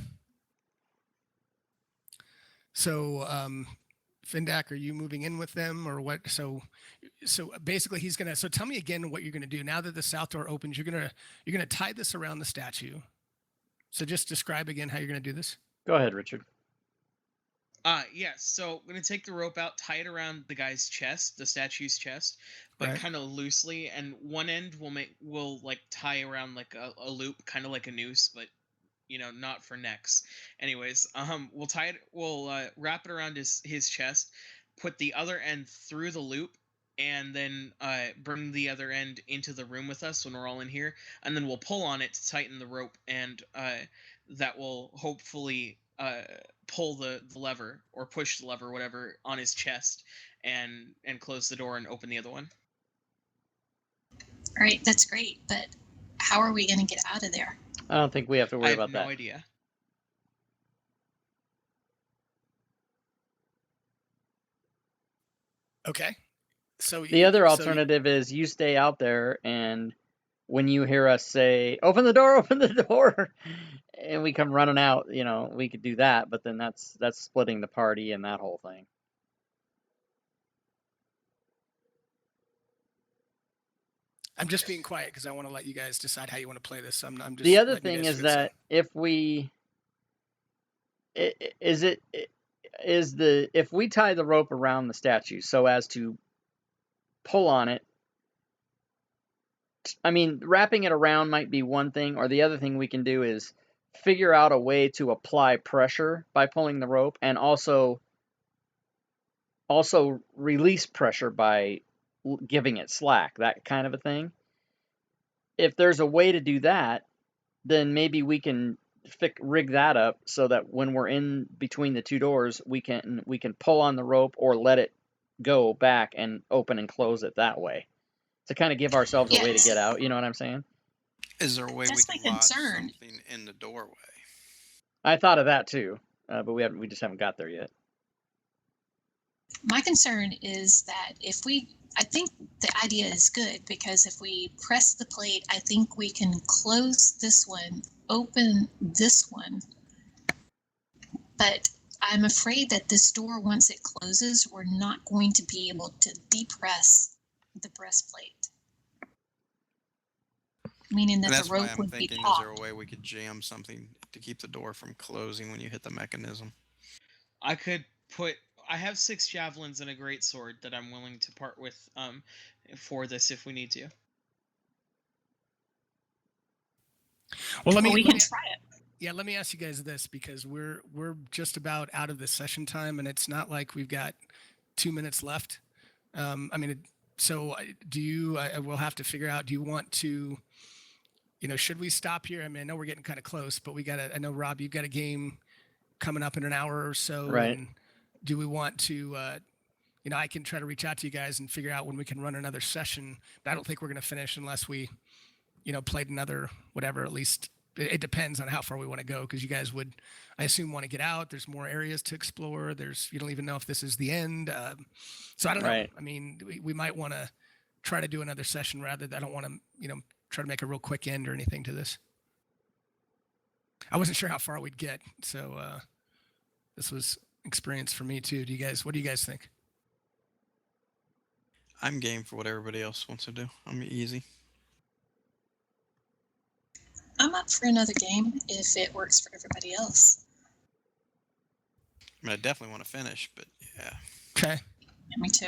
So Findak, are you moving in with them or what? So basically he's gonna. So tell me again what you're gonna do now that the south door opens. You're gonna tie this around the statue. So just describe again how you're gonna do this. Go ahead, Richard. Yeah, so I'm gonna take the rope out, tie it around the guy's chest, the statue's chest, but Right. kind of loosely, and one end we'll like tie around like a loop, kind of like a noose, but not for necks. Anyways, we'll wrap it around his chest, put the other end through the loop, and then bring the other end into the room with us when we're all in here, and then we'll pull on it to tighten the rope, and that will hopefully pull the lever or push the lever, whatever, on his chest, and close the door and open the other one. All right, that's great, but how are we going to get out of there? I don't think we have to worry I have about no that. idea. Okay. So The other alternative is you stay out there, and when you hear us say, open the door, and we come running out, we could do that, but then that's splitting the party and that whole thing. I'm just being quiet because I want to let you guys decide how you want to play this. I'm just. The other letting you thing guys is feel the that if we tie the rope around the statue so as to pull on it, I mean, wrapping it around might be one thing, or the other thing we can do is figure out a way to apply pressure by pulling the rope, and also release pressure by giving it slack, that kind of a thing. If there's a way to do that, then maybe we can rig that up so that when we're in between the two doors, we can pull on the rope or let it go back and open and close it that way, to kind of give ourselves a way to get out. You know what I'm saying? Is there a way That's we my can lodge concern. something in the doorway? I thought of that too, but we just haven't got there yet. My concern is that I think the idea is good, because if we press the plate, I think we can close this one, open this one. But I'm afraid that this door, once it closes, we're not going to be able to depress the breastplate. Meaning that And that's the why rope I'm would be thinking, is there a taut. way we could jam something to keep the door from closing when you hit the mechanism? I have 6 javelins and a great sword that I'm willing to part with for this if we need to. Well, We can try it. Yeah, let me ask you guys this, because we're just about out of the session time, and it's not like we've got 2 minutes left. So do you? We'll have to figure out. Do you want to? Should we stop here? I mean, I know we're getting kind of close, but I know, Rob, you've got a game coming up in an hour or so. Right. And do we want to, I can try to reach out to you guys and figure out when we can run another session. But I don't think we're going to finish unless we, played another whatever. At least it depends on how far we want to go, because you guys would, I assume, want to get out. There's more areas to explore. You don't even know if this is the end. So I don't know. Right. I mean, we might want to try to do another session rather than, I don't want to, try to make a real quick end or anything to this. I wasn't sure how far we'd get. So this was experience for me too. What do you guys think? I'm game for what everybody else wants to do. I'm easy. I'm up for another game if it works for everybody else. I mean, I definitely want to finish, but yeah. Okay. Yeah, me too.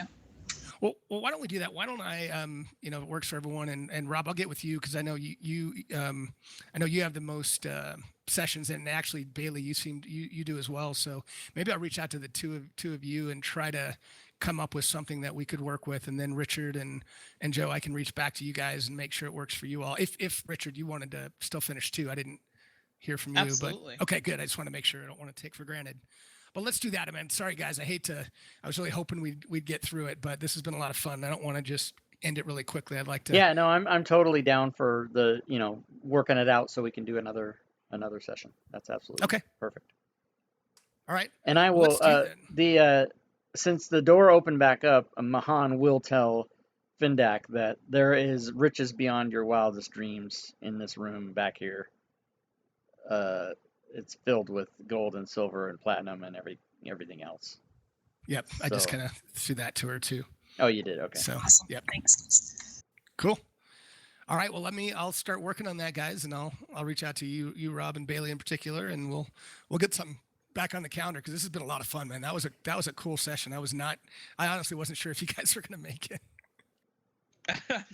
Well, why don't we do that? Why don't I, it works for everyone. And Rob, I'll get with you, because I know I know you have the most sessions, and actually Bailey, you do as well. So maybe I'll reach out to the two of you and try to come up with something that we could work with. And then Richard and Joe, I can reach back to you guys and make sure it works for you all. If Richard, you wanted to still finish too, I didn't hear from you. Absolutely. But okay, good. I just want to make sure. I don't want to take for granted. But let's do that. I mean, sorry guys, I was really hoping we'd get through it, but this has been a lot of fun. I don't want to just end it really quickly. I'd like to. Yeah, no, I'm totally down for the, working it out so we can do another session. That's absolutely Okay. perfect. All right. And I Well, will let's do that. since the door opened back up, Mahan will tell Findak that there is riches beyond your wildest dreams in this room back here. It's filled with gold and silver and platinum and everything else. Yep. I just So- kind of threw that to her too. Oh, you did? Okay. So Awesome. yep. Thanks. Cool. All right. Well, I'll start working on that, guys, and I'll reach out to you, Rob, and Bailey in particular, and we'll get something back on the calendar, because this has been a lot of fun, man. That was a cool session. I honestly wasn't sure if you guys were going to make it. That